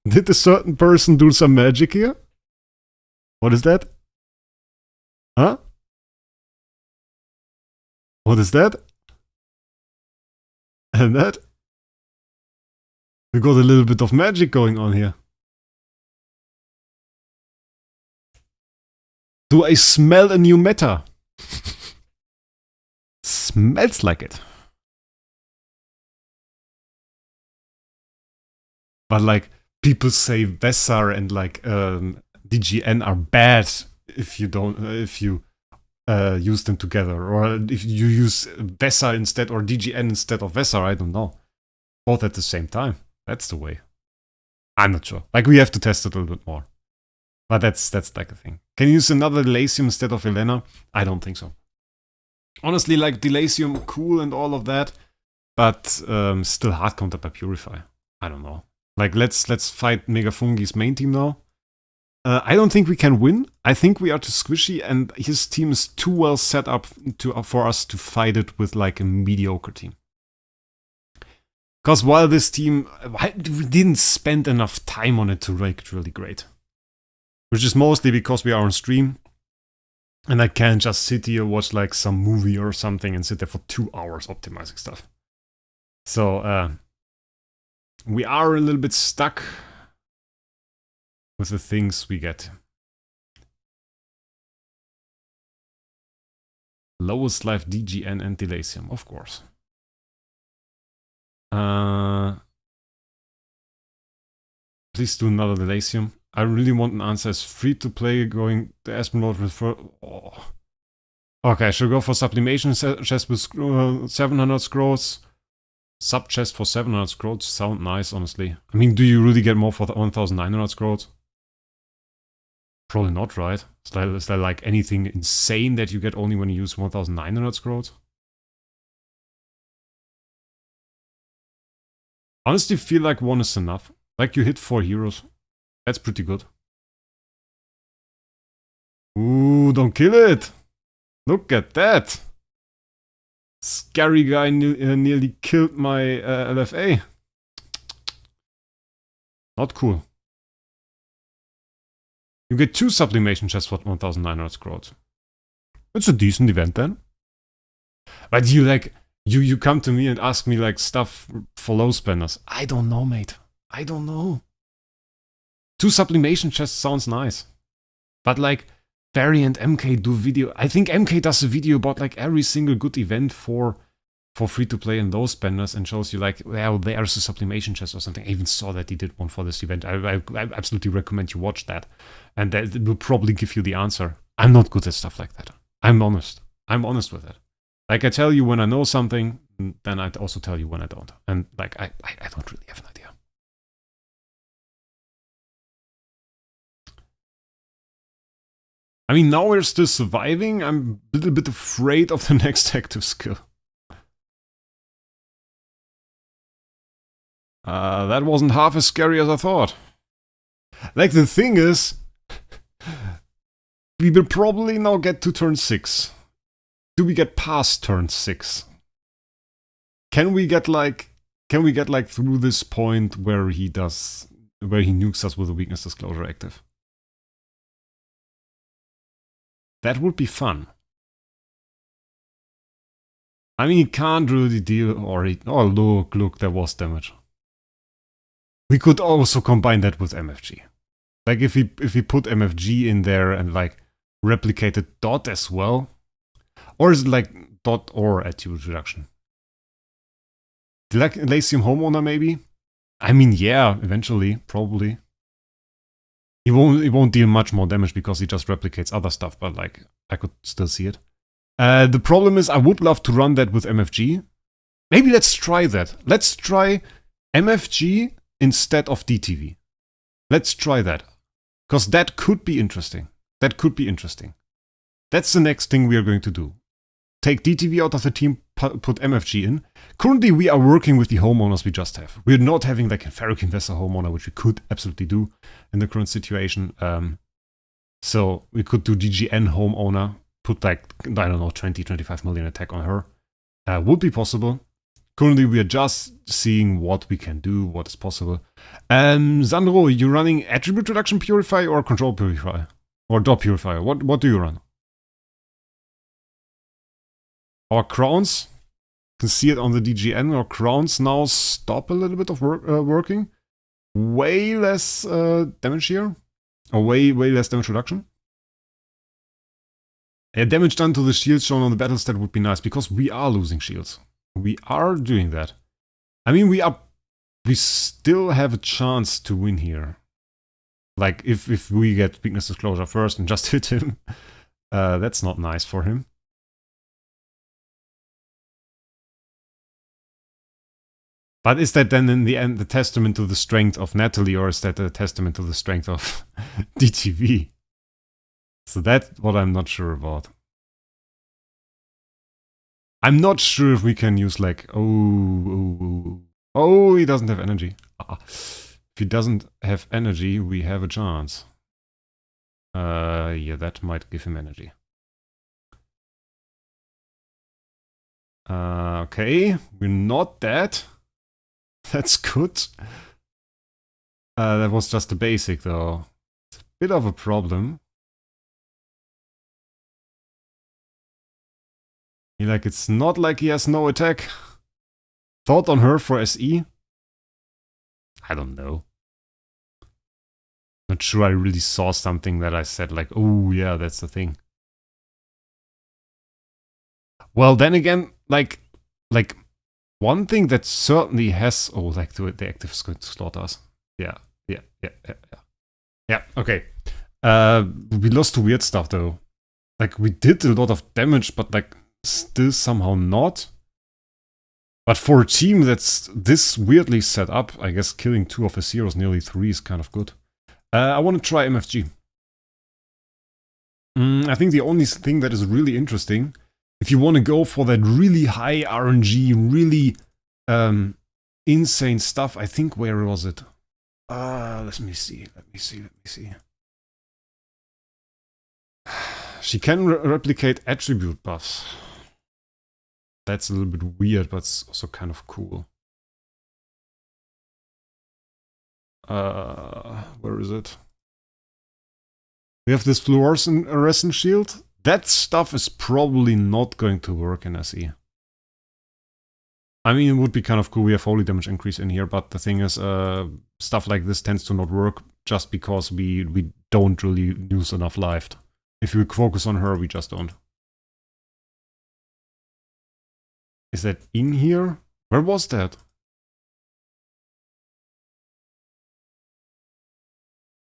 Did a certain person do some magic here? What is that? Huh? What is that? And that? We got a little bit of magic going on here. Do I smell a new meta? Smells like it. But like, people say Vessar and like DGN are bad if you don't, if you use them together. Or if you use Vessar instead or DGN instead of Vessar, I don't know. Both at the same time. That's the way. I'm not sure. Like, we have to test it a little bit more. But that's like a thing. Can you use another Delasium instead of Elena? I don't think so. Honestly, like, Delasium, cool and all of that, but still hard countered by Purify. I don't know. Like, let's fight Megafungi's main team now. I don't think we can win. I think we are too squishy, and his team is too well set up for us to fight it with, like, a mediocre team. Because while this team, we didn't spend enough time on it to make it really great. Which is mostly because we are on stream. And I can't just sit here, watch like some movie or something and sit there for 2 hours optimizing stuff. So, we are a little bit stuck with the things we get. Lowest life DGN and Delasium, of course. Please do another Delasium. I really want an answer as free to play going the Aspen mode with. Oh. Okay, I should go for sublimation chest with 700 scrolls. Sub chest for 700 scrolls sound nice, honestly. I mean, do you really get more for the 1900 scrolls? Probably not, right? Is there like anything insane that you get only when you use 1900 scrolls? Honestly, feel like 1 is enough. Like, you hit 4 heroes. That's pretty good. Ooh, don't kill it! Look at that! Scary guy nearly killed my LFA. Not cool. You get 2 sublimation chests for 1900 scrolls. It's a decent event then. But you like, you come to me and ask me like stuff for low spenders. I don't know, mate. I don't know. 2 sublimation chests sounds nice. But like, Barry and MK do video. I think MK does a video about like every single good event for free-to-play and low spenders and shows you like, well, there's a sublimation chest or something. I even saw that he did one for this event. I absolutely recommend you watch that. And that will probably give you the answer. I'm not good at stuff like that. I'm honest. I'm honest with it. Like, I tell you when I know something, then I also tell you when I don't. And like, I don't really have an idea. I mean, now we're still surviving. I'm a little bit afraid of the next active skill. That wasn't half as scary as I thought. Like, the thing is, we will probably now get to turn 6. Do we get past turn 6? Can we get Can we get like through this point where he nukes us with a weakness disclosure active? That would be fun. I mean, he can't really deal, or oh look, there was damage. We could also combine that with MFG. Like if we put MFG in there and like replicated dot as well, or is it like dot or attribute reduction? Like Elysium Homeowner maybe? I mean, yeah, eventually, probably. He won't deal much more damage because he just replicates other stuff, but like I could still see it. The problem is I would love to run that with MFG. Maybe let's try that. Let's try MFG instead of DTV. Let's try that. Because that could be interesting. That could be interesting. That's the next thing we are going to do. Take DTV out of the team, put MFG in. Currently we are working with the homeowners we just have. We're not having like a Ferric Investor homeowner, which we could absolutely do in the current situation. So we could do DGN homeowner, put like, I don't know, 20-25 million attack on her. Would be possible. Currently we are just seeing what we can do, what is possible. Sandro, you running Attribute Reduction Purify or Control Purify? Or Dot Purifier? What do you run? Our crowns, you can see it on the DGN, our crowns now stop a little bit of working. Way less damage here. Or way less damage reduction. Damage done to the shields shown on the battle stat would be nice, because we are losing shields. We are doing that. I mean, we still have a chance to win here. Like, if we get weakness disclosure first and just hit him, that's not nice for him. But is that then in the end the testament to the strength of Natalie, or is that a testament to the strength of DTV? So that's what I'm not sure about. I'm not sure if we can use like, oh, he doesn't have energy. If he doesn't have energy, we have a chance. Yeah, that might give him energy. Okay, we're not dead. That's good. That was just a basic though. It's a bit of a problem. Like, it's not like he has no attack. Thought on her for SE? I don't know. Not sure I really saw something that I said like, oh yeah, that's the thing. Well, then again, like one thing that certainly has, oh, like the active is going to slaughter us. Yeah, okay. We lost to weird stuff though. Like, we did a lot of damage, but like, still somehow not. But for a team that's this weirdly set up, I guess killing 2 of his heroes, nearly 3, is kind of good. I want to try MFG. I think the only thing that is really interesting, if you want to go for that really high RNG, really insane stuff, I think, where was it? Let me see. She can replicate attribute buffs. That's a little bit weird, but it's also kind of cool. Where is it? We have this fluorescent shield. That stuff is probably not going to work in SE. I mean, it would be kind of cool. We have holy damage increase in here, but the thing is, stuff like this tends to not work just because we don't really use enough life. If we focus on her, we just don't. Is that in here? Where was that?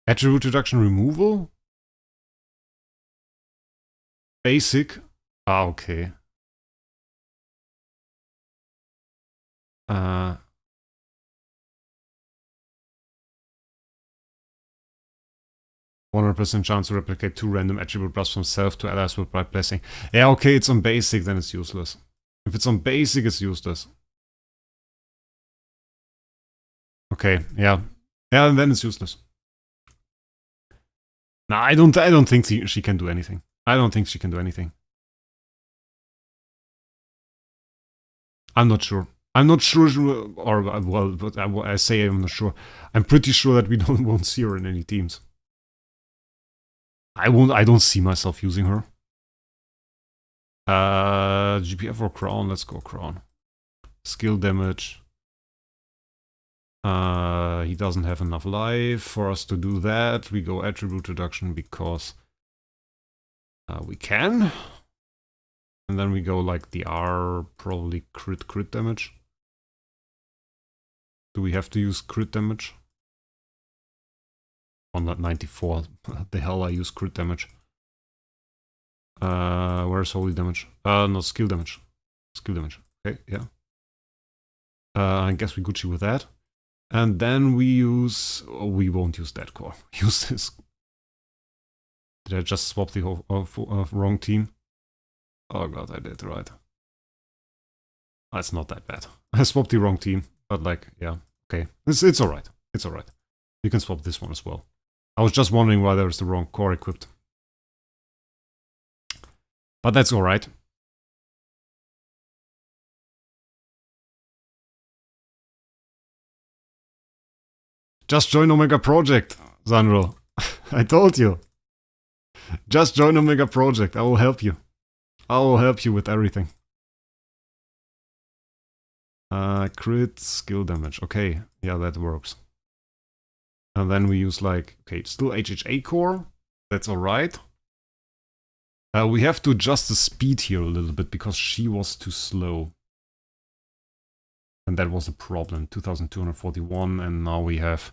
Attribute reduction removal? Basic? Ah, okay. 100% chance to replicate 2 random attribute buffs from self to allies with Bright Blessing. Yeah, okay, it's on basic, then it's useless. If it's on basic, it's useless. Okay, yeah. Yeah, and then it's useless. No, I don't think she can do anything. I don't think she can do anything. I'm not sure. I'm not sure, or well, but I say I'm not sure. I'm pretty sure that we won't see her in any teams. I don't see myself using her. GPF or Crown? Let's go Crown. Skill damage. He doesn't have enough life for us to do that. We go attribute reduction because we can. And then we go like the R, probably crit damage. Do we have to use crit damage? On that 94. The hell I use crit damage. Where's holy damage? No, skill damage. Skill damage. Okay, yeah. I guess we Gucci with that. And then we use... Oh, we won't use that core. Use this. Did I just swap the wrong team? Oh god, I did, right. That's not that bad. I swapped the wrong team, but like, yeah, okay. It's alright. It's alright. You can swap this one as well. I was just wondering why there's the wrong core equipped. But that's alright. Just join Omega Project, Sandro. I told you. Just join Omega Project. I will help you. I will help you with everything. Crit, skill damage. Okay, yeah, that works. And then we use like, okay, still HHA core. That's alright. We have to adjust the speed here a little bit because she was too slow. And that was a problem. 2241 and now we have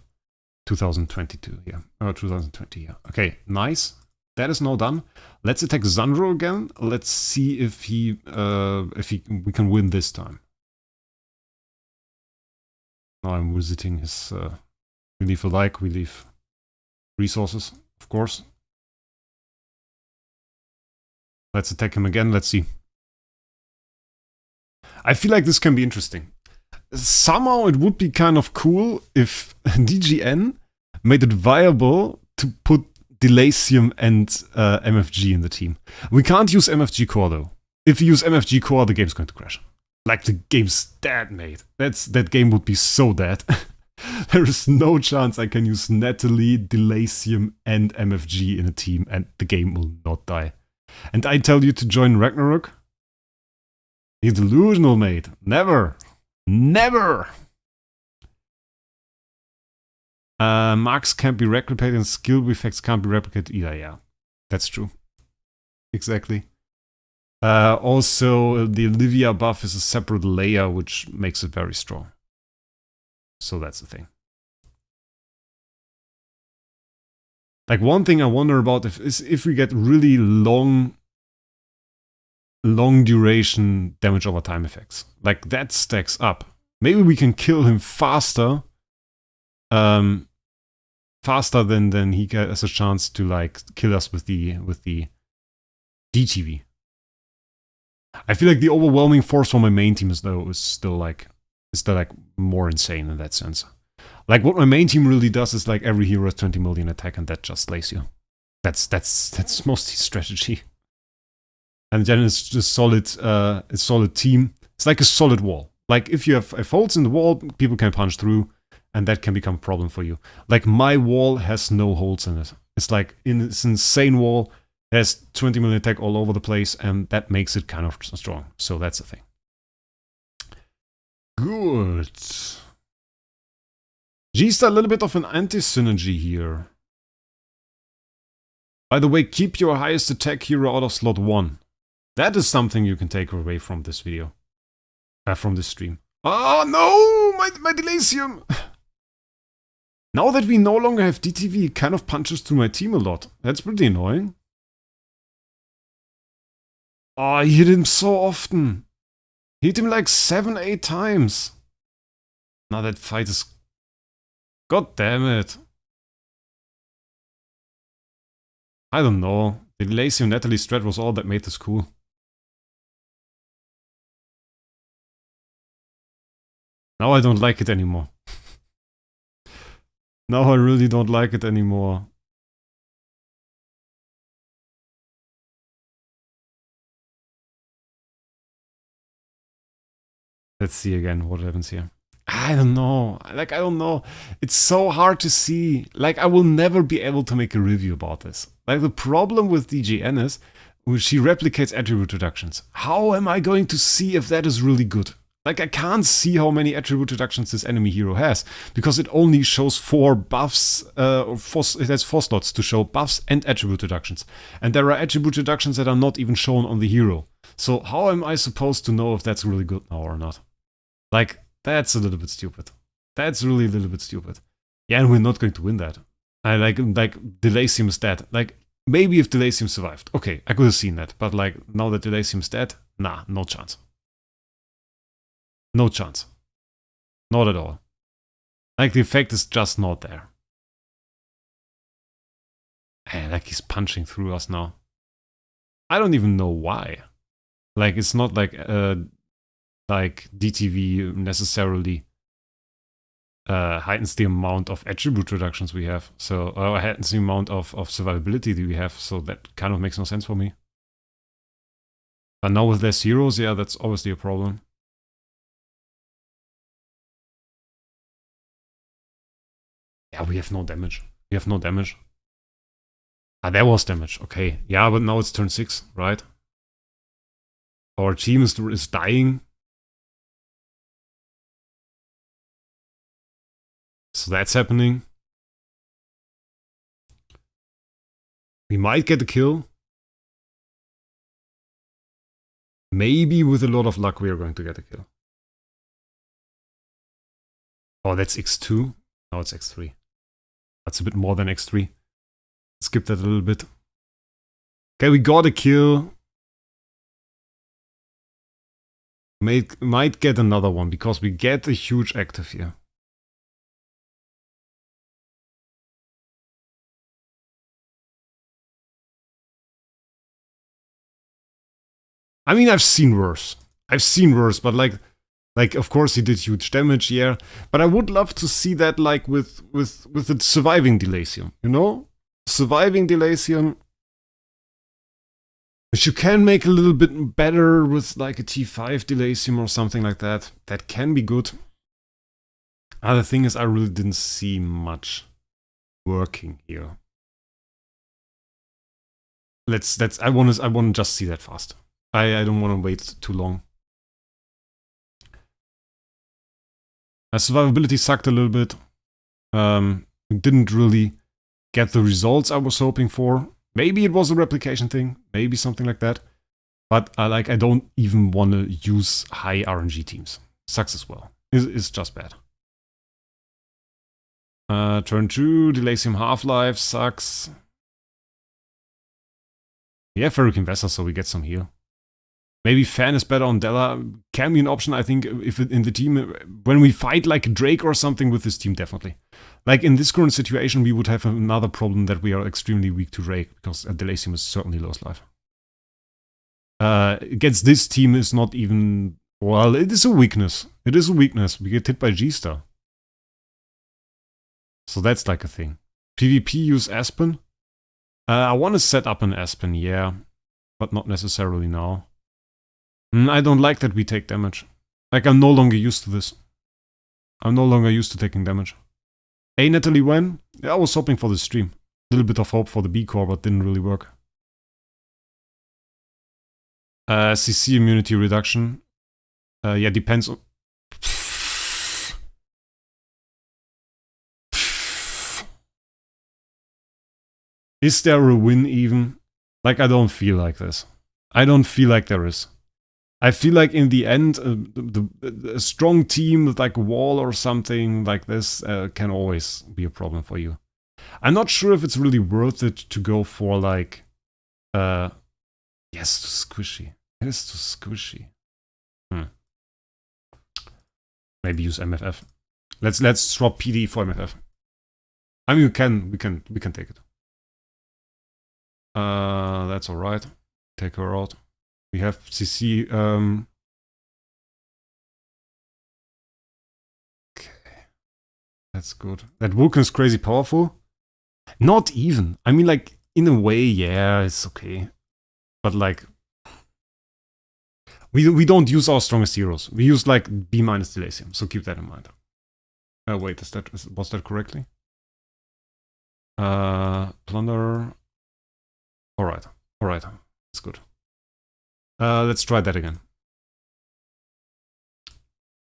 2022, yeah. 2020, yeah. Okay, nice. That is now done. Let's attack Xandro again. Let's see if we can win this time. Now I'm visiting his we leave a like, we leave resources, of course. Let's attack him again, let's see. I feel like this can be interesting. Somehow it would be kind of cool if DGN made it viable to put Delacium and MFG in the team. We can't use MFG core though. If you use MFG core, the game's going to crash. Like, the game's dead, mate. That game would be so dead. There is no chance I can use Natalie, Delacium, and MFG in a team, and the game will not die. And I tell you to join Ragnarok? You're delusional, mate. Never. Never! Marks can't be replicated and skill effects can't be replicated either, yeah. That's true. Exactly. Also, the Olivia buff is a separate layer, which makes it very strong. So that's the thing. Like, one thing I wonder about is if we get really long duration damage over time effects. Like, that stacks up. Maybe we can kill him faster. Faster than he has a chance to, like, kill us with the DTV. I feel like the overwhelming force for my main team is still like more insane in that sense. Like, what my main team really does is like every hero has 20 million attack and that just slays you. That's mostly strategy. And then it's just solid team. It's like a solid wall. Like, if you have holes in the wall, people can punch through, and that can become a problem for you. Like, my wall has no holes in it. It's like it's an insane wall. It has 20 million attack all over the place, and that makes it kind of strong. So that's the thing. Good. G's a little bit of an anti-synergy here. By the way, keep your highest attack hero out of slot 1. That is something you can take away from this video. From this stream. Oh no! My Delacium! Now that we no longer have DTV, it kind of punches through my team a lot. That's pretty annoying. Oh, I hit him so often. Hit him like 7-8 times. Now that fight is... God damn it. I don't know. The Delacium Natalie strat was all that made this cool. Now I don't like it anymore. Now I really don't like it anymore. Let's see again what happens here. I don't know. Like, I don't know. It's so hard to see. Like, I will never be able to make a review about this. Like, the problem with DGN is she replicates attribute reductions. How am I going to see if that is really good? Like, I can't see how many attribute reductions this enemy hero has, because it only shows 4 buffs, it has 4 slots to show buffs and attribute reductions. And there are attribute reductions that are not even shown on the hero. So how am I supposed to know if that's really good now or not? Like, that's a little bit stupid. That's really a little bit stupid. Yeah, and we're not going to win that. I like Delacium is dead. Like, maybe if Delacium survived. Okay, I could have seen that. But like, now that Delacium's dead, nah, no chance. No chance. Not at all. Like, the effect is just not there. And like, he's punching through us now. I don't even know why. Like, it's not like DTV necessarily heightens the amount of attribute reductions we have. So, heightens the amount of survivability that we have. So that kind of makes no sense for me. But now with less heroes, yeah, that's obviously a problem. Yeah, we have no damage. We have no damage. Ah, there was damage. Okay. Yeah, but now it's turn 6, right? Our team is dying. So that's happening. We might get a kill. Maybe with a lot of luck we are going to get a kill. Oh, that's X2. Now it's X3. That's a bit more than X3. Skip that a little bit. Okay, we got a kill. Might get another one because we get a huge active here. I mean, I've seen worse. But like, of course he did huge damage, yeah. But I would love to see that, like, with the surviving Delacium, you know? Surviving Delacium, which you can make a little bit better with, like, a T5 Delacium or something like that. That can be good. The thing is, I really didn't see much working here. I want to just see that fast. I don't want to wait too long. Survivability sucked a little bit. We didn't really get the results I was hoping for. Maybe it was a replication thing, maybe something like that. But I don't even want to use high RNG teams. Sucks as well. It's just bad. Turn 2, Delacium Half-Life sucks. We have Ferric Investor, so we get some heal. Maybe Fan is better on Della. Can be an option, I think, if in the team, when we fight like Drake or something with this team, definitely. Like in this current situation, we would have another problem that we are extremely weak to Wraec, because Delacium is certainly lowest life. Against this team is not even... Well, it is a weakness. It is a weakness. We get hit by G-Star. So that's like a thing. PvP use Aspen. I want to set up an Aspen, yeah. But not necessarily now. I don't like that we take damage. Like, I'm no longer used to this. I'm no longer used to taking damage. Hey, Natalie, when? Yeah, I was hoping for the stream. A little bit of hope for the B-Core, but didn't really work. CC immunity reduction. Yeah, depends on... Is there a win even? Like, I don't feel like this. I don't feel like there is. I feel like in the end, a strong team with like a wall or something like this can always be a problem for you. I'm not sure if it's really worth it to go for like, yes, too squishy. It is too squishy. Maybe use MFF. Let's swap PD for MFF. I mean, we can take it. That's all right. Take her out. We have CC. Okay, that's good. That Vulcan is crazy powerful. Not even. I mean, like in a way, yeah, it's okay. But like, We don't use our strongest heroes. We use like B- Delacium, so keep that in mind. Wait, was that correctly? Plunder. Alright, that's good. Let's try that again.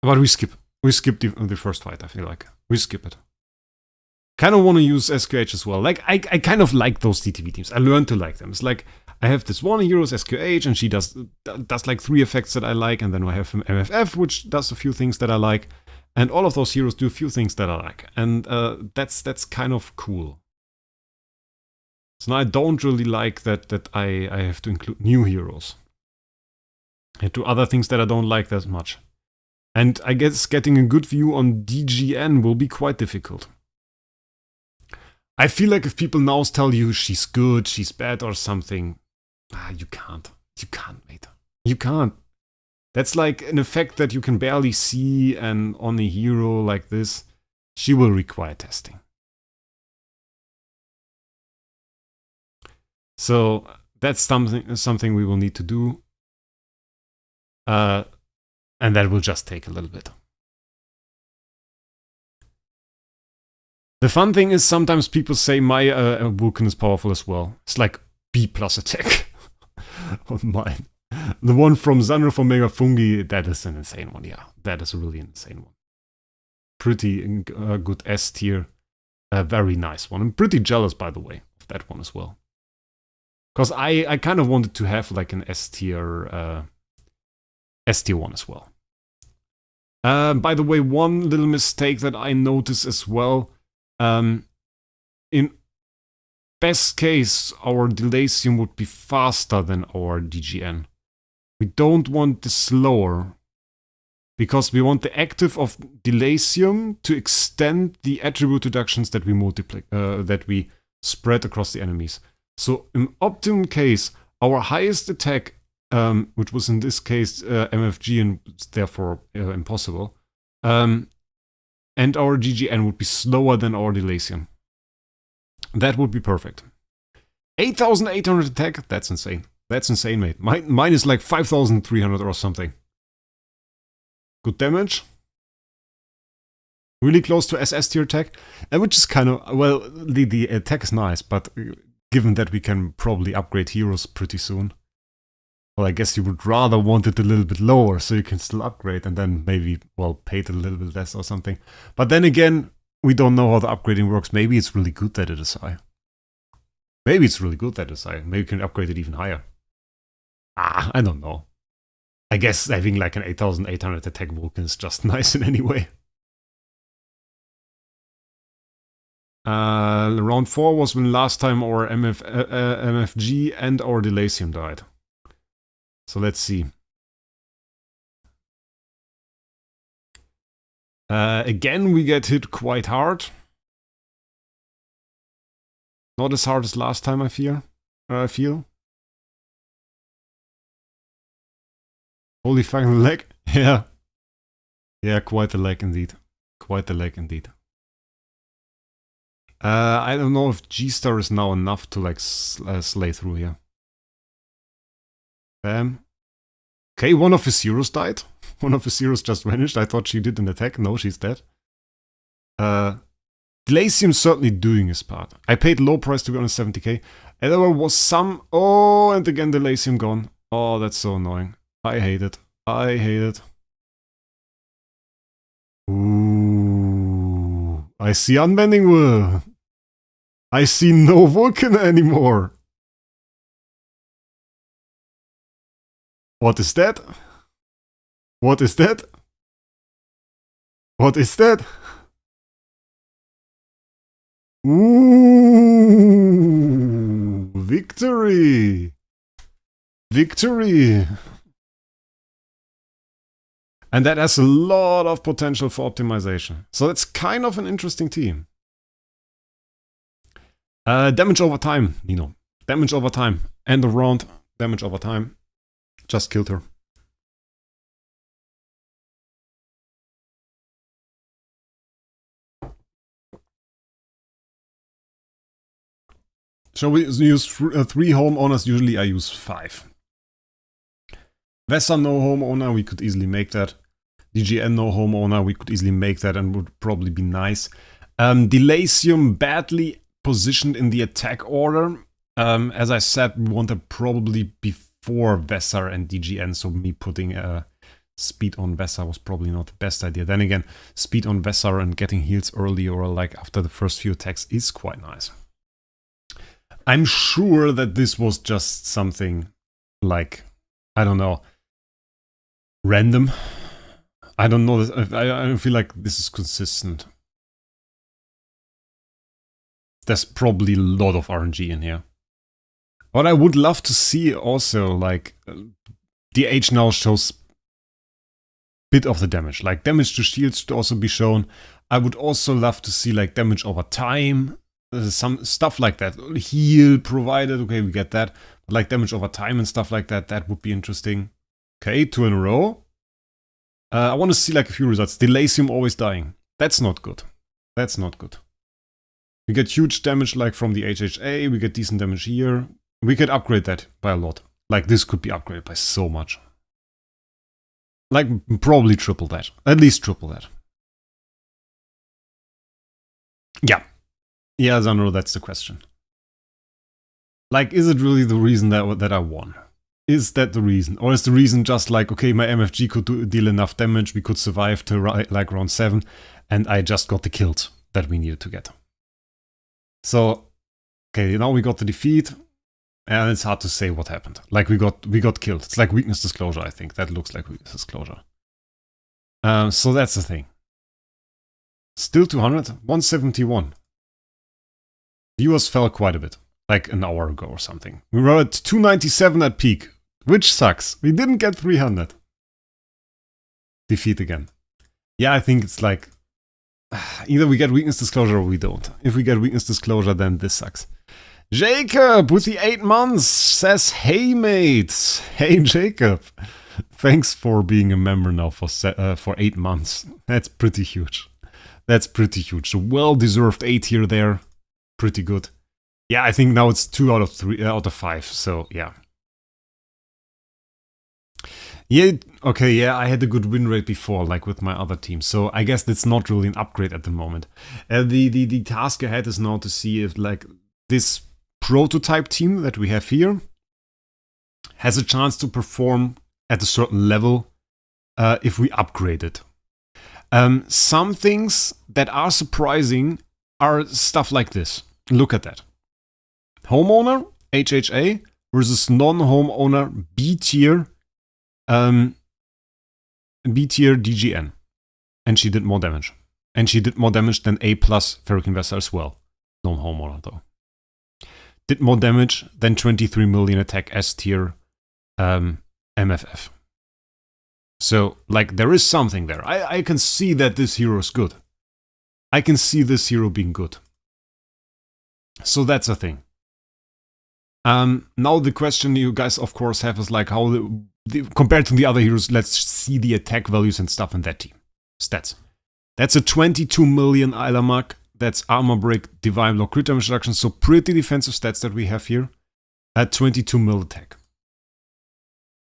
But we skip the first fight, I feel like. We skip it. Kind of want to use SQH as well. Like, I kind of like those TTV teams. I learned to like them. It's like, I have this one hero's SQH, and she does like 3 effects that I like, and then I have MFF, which does a few things that I like, and all of those heroes do a few things that I like, and that's kind of cool. So now I don't really like that I have to include new heroes. And do other things that I don't like that much. And I guess getting a good view on DGN will be quite difficult. I feel like if people now tell you she's good, she's bad or something, you can't. You can't, mate. You can't. That's like an effect that you can barely see, and on a hero like this, she will require testing. So that's something we will need to do. And that will just take a little bit. The fun thing is sometimes people say my Vulcan is powerful as well. It's like B+ attack on mine. The one from Xanra from Mega Fungi, that is an insane one, yeah. That is really an insane one. Pretty good S tier. A very nice one. I'm pretty jealous, by the way, of that one as well. Because I kind of wanted to have like an S tier one as well. By the way, one little mistake that I noticed as well. In best case, our Delacium would be faster than our DGN. We don't want the slower, because we want the active of Delacium to extend the attribute reductions that we spread across the enemies. So in optimum case, our highest attack, which was in this case MFG and therefore impossible, and our GGN would be slower than our Delacium. That would be perfect. 8,800 attack? That's insane. That's insane, mate. Mine is like 5,300 or something. Good damage. Really close to SS tier attack. Which is kind of, well, the attack is nice, but given that we can probably upgrade heroes pretty soon. Well, I guess you would rather want it a little bit lower so you can still upgrade and then maybe, well, pay it a little bit less or something. But then again, we don't know how the upgrading works. Maybe it's really good that it is high. Maybe it's really good that it's high. Maybe you can upgrade it even higher. I don't know. I guess having like an 8,800 attack Vulcan is just nice in any way. Round 4 was when last time our MFG and our Delacium died. So let's see. Again, we get hit quite hard. Not as hard as last time, I feel. Holy fucking lag. Yeah. Yeah, quite a lag indeed. Quite a lag indeed. I don't know if G-Star is now enough to like slay through here. Bam. Okay, one of his heroes died. One of his heroes just vanished. I thought she did an attack. No, she's dead. Delacium's certainly doing his part. I paid low price to be honest, 70k. And there was some... Oh, and again Delacium gone. Oh, that's so annoying. I hate it. I hate it. Ooh. I see Unbending Will. I see no Vulcan anymore. What is that? What is that? What is that? Ooh, victory! Victory! And that has a lot of potential for optimization. So it's kind of an interesting team. Damage over time, Nino. Damage over time. End of round, damage over time. Just killed her. Shall we use 3 homeowners? Usually I use 5. Vesa no homeowner, we could easily make that. DGN no homeowner, we could easily make that and would probably be nice. Delasium badly positioned in the attack order. As I said, we want to probably before Vesa and DGN, so me putting speed on Vesa was probably not the best idea. Then again, speed on Vesa and getting heals early or like after the first few attacks is quite nice. I'm sure that this was just something like, I don't know, random. I don't know, I don't feel like this is consistent. There's probably a lot of RNG in here. What I would love to see also, like, DH now shows bit of the damage. Like, damage to shields should also be shown. I would also love to see, like, damage over time. Some stuff like that. Heal provided, okay, we get that. But, like, damage over time and stuff like that, that would be interesting. Okay, 2 in a row. I want to see, like, a few results. Delasium always dying. That's not good. That's not good. We get huge damage, like, from the HHA. We get decent damage here. We could upgrade that by a lot. Like, this could be upgraded by so much. Like, probably triple that. At least triple that. Yeah. Yeah, Zanro, that's the question. Like, is it really the reason that I won? Is that the reason? Or is the reason just like, okay, my MFG could deal enough damage, we could survive to like round 7, and I just got the kills that we needed to get. So, okay, now we got the defeat, and it's hard to say what happened. Like, we got killed. It's like weakness disclosure, I think. That looks like weakness disclosure. So that's the thing. Still 200, 171. Viewers fell quite a bit, like an hour ago or something. We were at 297 at peak, which sucks. We didn't get 300. Defeat again. Yeah, I think it's like, either we get weakness disclosure or we don't. If we get weakness disclosure, then this sucks. Jacob with the 8 months says, hey mates. Hey Jacob. Thanks for being a member now for 8 months. That's pretty huge. That's pretty huge. A well-deserved 8 here there. Pretty good. Yeah, I think now it's 2 out of 3 out of 5. So yeah. Yeah, okay, yeah, I had a good win rate before, like with my other team. So I guess that's not really an upgrade at the moment. The task ahead is now to see if like this prototype team that we have here has a chance to perform at a certain level if we upgrade it. Some things that are surprising are stuff like this. Look at that. Homeowner, HHA, versus non-homeowner, B tier DGN. And she did more damage. And she did more damage than A plus Ferric Investor as well. Non-homeowner though. Did more damage than 23 million attack S tier MFF. So, like, there is something there. I can see that this hero is good. I can see this hero being good. So that's a thing. Now the question you guys, of course, have is like how compared to the other heroes, let's see the attack values and stuff in that team. Stats. That's a 22 million Eilermark. That's armor break, divine block, crit damage reduction. So pretty defensive stats that we have here. At 22 mil attack.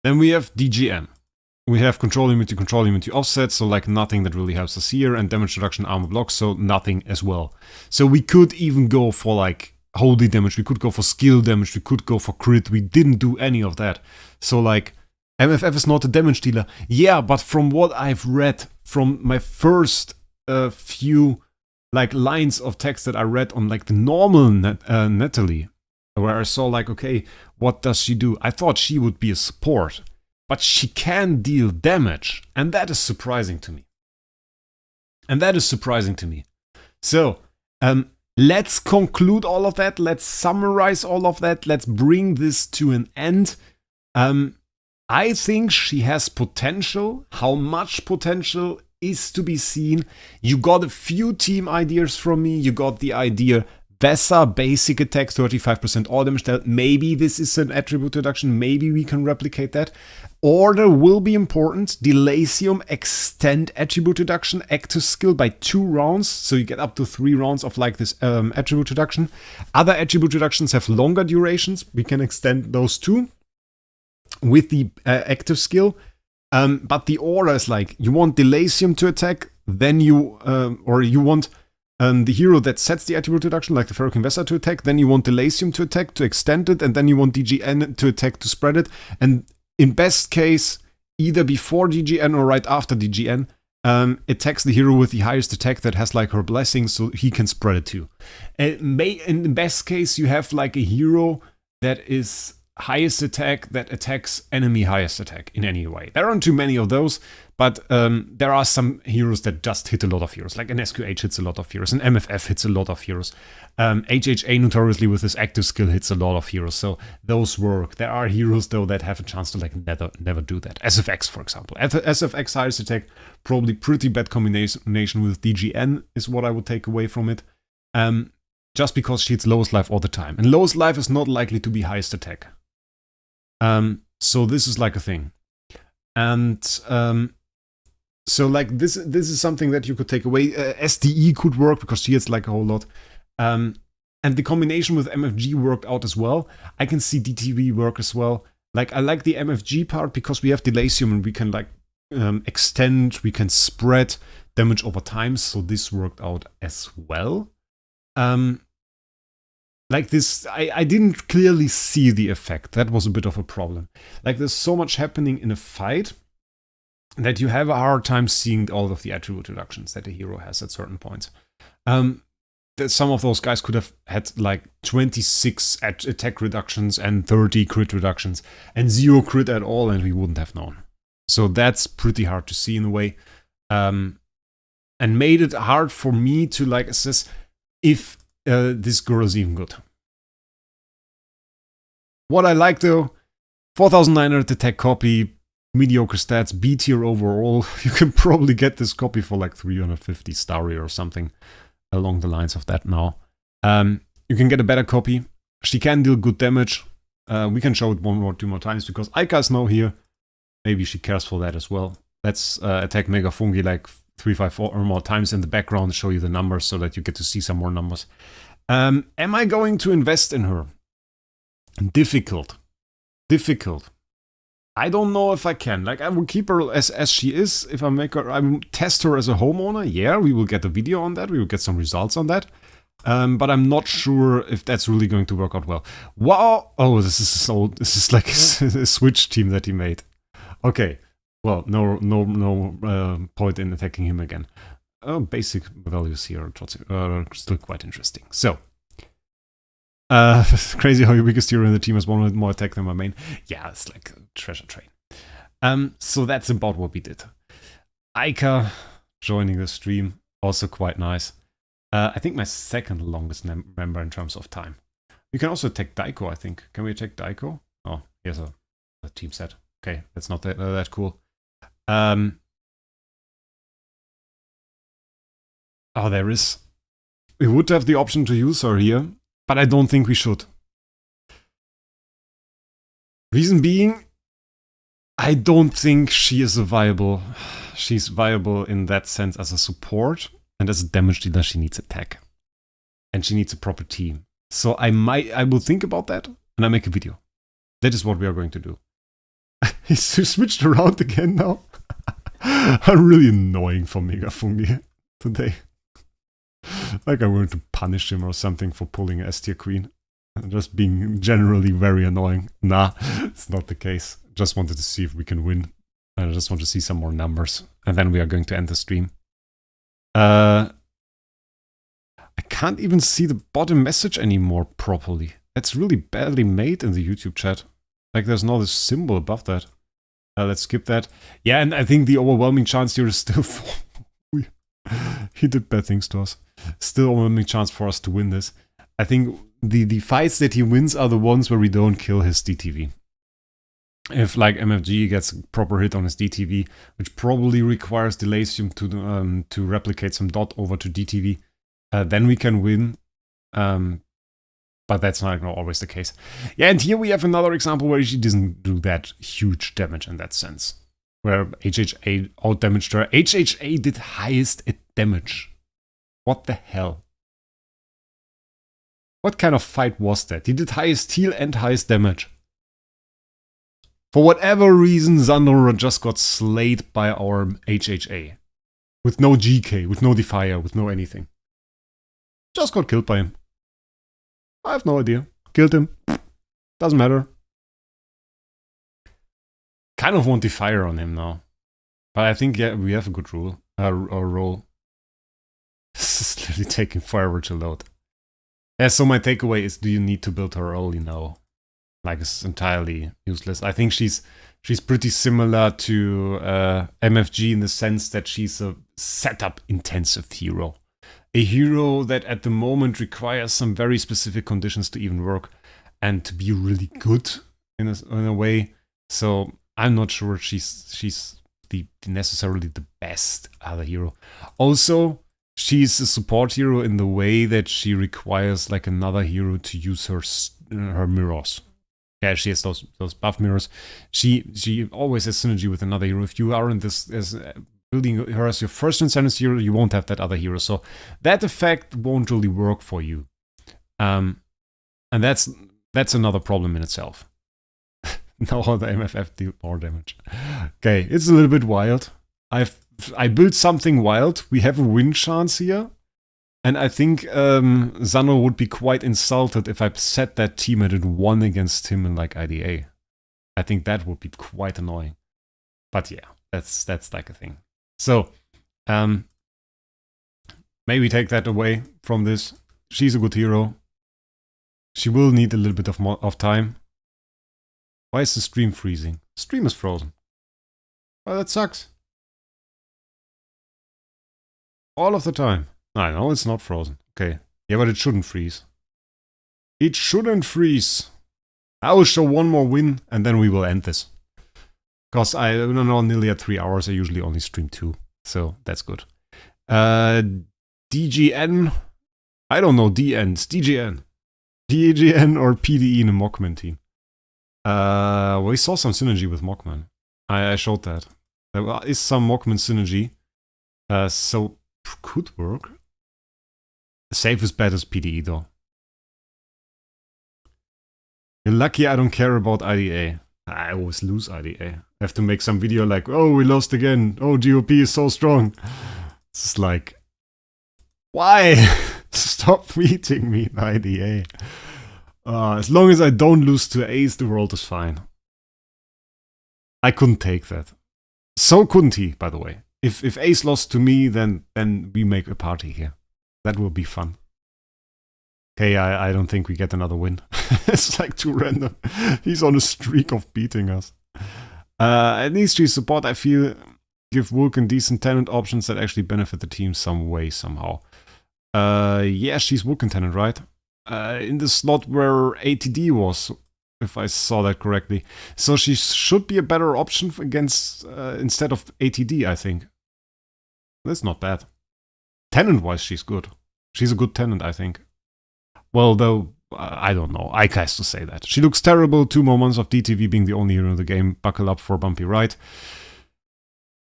Then we have DGM. We have control immunity offset, so like nothing that really helps us here, and damage reduction, armor block, so nothing as well. So we could even go for like holy damage, we could go for skill damage, we could go for crit, we didn't do any of that. So like, MFF is not a damage dealer. Yeah, but from what I've read, from my first few like lines of text that I read on like the normal Natalie, where I saw like, okay, what does she do? I thought she would be a support. But she can deal damage, and that is surprising to me. So, let's conclude all of that. Let's summarize all of that. Let's bring this to an end. I think she has potential. How much potential is to be seen. You got a few team ideas from me. You got the idea Vesa basic attack, 35% all damage dealt. Maybe this is an attribute reduction. Maybe we can replicate that. Order will be important. Delasium extend attribute reduction, active skill by 2 rounds. So you get up to 3 rounds of like this attribute reduction. Other attribute reductions have longer durations. We can extend those too. with the active skill. But the order is like, you want Delasium to attack, then you want the hero that sets the attribute reduction, like the Ferroc Investor, to attack, then you want Delasium to attack to extend it, and then you want DGN to attack to spread it. And in best case, either before DGN or right after DGN, attacks the hero with the highest attack that has like her blessing, so he can spread it too. In the best case, you have like a hero that is highest attack that attacks enemy highest attack in any way. There aren't too many of those, but there are some heroes that just hit a lot of heroes. Like an SQH hits a lot of heroes, an MFF hits a lot of heroes. HHA notoriously with his active skill hits a lot of heroes, so those work. There are heroes though that have a chance to like never do that. SFX, for example. SFX highest attack, probably pretty bad combination with DGN is what I would take away from it. Just because she hits lowest life all the time. And lowest life is not likely to be highest attack. So this is like a thing. And so like this is something that you could take away. SDE could work because she hits like a whole lot. And the combination with MFG worked out as well. I can see DTV work as well. Like I like the MFG part because we have Delasium and we can like extend, we can spread damage over time. So this worked out as well. Like this, I didn't clearly see the effect. That was a bit of a problem. Like there's so much happening in a fight that you have a hard time seeing all of the attribute reductions that a hero has at certain points. Some of those guys could have had like 26 attack reductions and 30 crit reductions and 0 crit at all, and we wouldn't have known. So that's pretty hard to see in a way. And made it hard for me to like assess if this girl is even good. What I like though, 4,900 attack copy, mediocre stats, B tier overall. You can probably get this copy for like 350 starry or something along the lines of that now. You can get a better copy. She can deal good damage. We can show it two more times because Aika's now here. Maybe she cares for that as well. Let's attack Mega Fungi like 3, 5, 4 or more times in the background, show you the numbers so that you get to see some more numbers. Am I going to invest in her? Difficult. I don't know if I can. Like, I will keep her as she is. If I make her, I will test her as a homeowner. Yeah, we will get a video on that. We will get some results on that. But I'm not sure if that's really going to work out well. Wow! Oh, this is like a Switch team that he made. Okay. Well, no point in attacking him again. Basic values here are still quite interesting. So, crazy how your weakest hero in the team has one with more attack than my main. Yeah, it's like a treasure train. So that's about what we did. Aika joining the stream, also quite nice. I think my second longest member in terms of time. You can also attack Daiko, I think. Can we attack Daiko? Oh, here's a team set. Okay, that's not that cool. Oh, there is. We would have the option to use her here, but I don't think we should. Reason being, I don't think she is viable. She's viable in that sense as a support, and as a damage dealer she needs attack. And she needs a proper team. So I will think about that, and I make a video. That is what we are going to do. He's switched around again now. I'm really annoying for Mega Fungi today. Like I'm going to punish him or something for pulling a S-tier queen. Just being generally very annoying. Nah, it's not the case. Just wanted to see if we can win. I just want to see some more numbers. And then we are going to end the stream. I can't even see the bottom message anymore properly. It's really badly made in the YouTube chat. Like there's no this symbol above that. Let's skip that. Yeah, and I think the overwhelming chance here is still he did bad things to us. Still overwhelming chance for us to win this. I think the fights that he wins are the ones where we don't kill his DTV. If like MFG gets a proper hit on his DTV, which probably requires Delasium to replicate some dot over to DTV, then we can win. But that's not always the case. Yeah, and here we have another example where she doesn't do that huge damage in that sense. Where HHA out-damaged her. HHA did highest at damage. What the hell? What kind of fight was that? He did highest heal and highest damage. For whatever reason, Xandor just got slayed by our HHA. With no GK, with no Defier, with no anything. Just got killed by him. I have no idea. Killed him. Doesn't matter. Kind of want Defier on him now. But I think, yeah, we have a good rule. Roll. This is literally taking forever to load. Yeah, so my takeaway is, do you need to build her early? No. Like, it's entirely useless. I think she's pretty similar to MFG in the sense that she's a setup-intensive hero. A hero that at the moment requires some very specific conditions to even work and to be really good in a way. So I'm not sure she's necessarily the best other hero. Also, she's a support hero in the way that she requires like another hero to use her mirrors. Yeah, she has those buff mirrors. She always has synergy with another hero. If you are in this as building her as your first incentive hero, you won't have that other hero. So that effect won't really work for you. And that's another problem in itself. Now how the MFF deal more damage. Okay, it's a little bit wild. I built something wild. We have a win chance here. And I think Xandor would be quite insulted if I set that team and it won against him in like IDA. I think that would be quite annoying. But yeah, that's like a thing. So, maybe take that away from this. She's a good hero. She will need a little bit of time. Why is the stream freezing? Stream is frozen. Well, that sucks. All of the time. I know it's not frozen. Okay. Yeah, but it shouldn't freeze. It shouldn't freeze. I will show one more win and then we will end this. Because I don't know, nearly at 3 hours. I usually only stream 2. So that's good. DGN. I don't know DNs. DGN. DGN or PDE in a Mockman team. We saw some synergy with Mockman. I showed that. There is some Mockman synergy. So could work. Safest bet is PDE though. You're lucky I don't care about IDA. I always lose IDA. I have to make some video like, oh, we lost again. Oh, GOP is so strong. It's just like, why? Stop beating me in IDA. As long as I don't lose to Ace, the world is fine. I couldn't take that. So couldn't he, by the way. If Ace lost to me, then we make a party here. That will be fun. Okay, I don't think we get another win. It's like too random. He's on a streak of beating us. At least she's support, I feel, give Vulcan decent tenant options that actually benefit the team some way, somehow. Yeah, she's Vulcan tenant, right? In the slot where ATD was, if I saw that correctly. So she should be a better option against instead of ATD, I think. That's not bad. Tenant-wise, she's good. She's a good tenant, I think. Well, though, I don't know. Ike has to say that. She looks terrible. 2 more months of DTV being the only hero in the game. Buckle up for bumpy ride.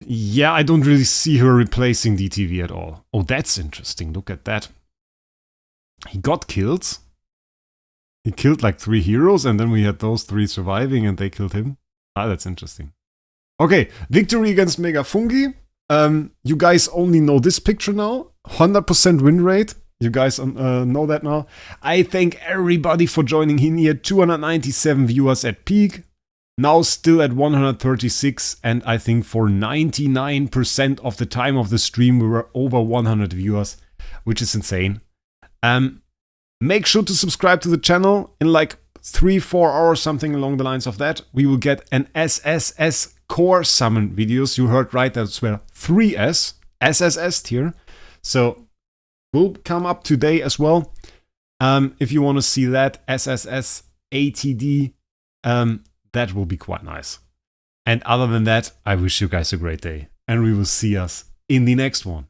Yeah, I don't really see her replacing DTV at all. Oh, that's interesting. Look at that. He got killed. He killed like 3 heroes, and then we had those 3 surviving, and they killed him. Ah, that's interesting. Okay, victory against Mega Fungi. You guys only know this picture now. 100% win rate. You guys know that now. I thank everybody for joining in here. 297 viewers at peak. Now still at 136. And I think for 99% of the time of the stream, we were over 100 viewers, which is insane. Make sure to subscribe to the channel. In like 3-4 hours, something along the lines of that, we will get an SSS core summon videos. You heard right, that's where 3S, SSS tier. So will come up today as well. If you want to see that SSS ATD, that will be quite nice. And other than that, I wish you guys a great day, and we will see us in the next one.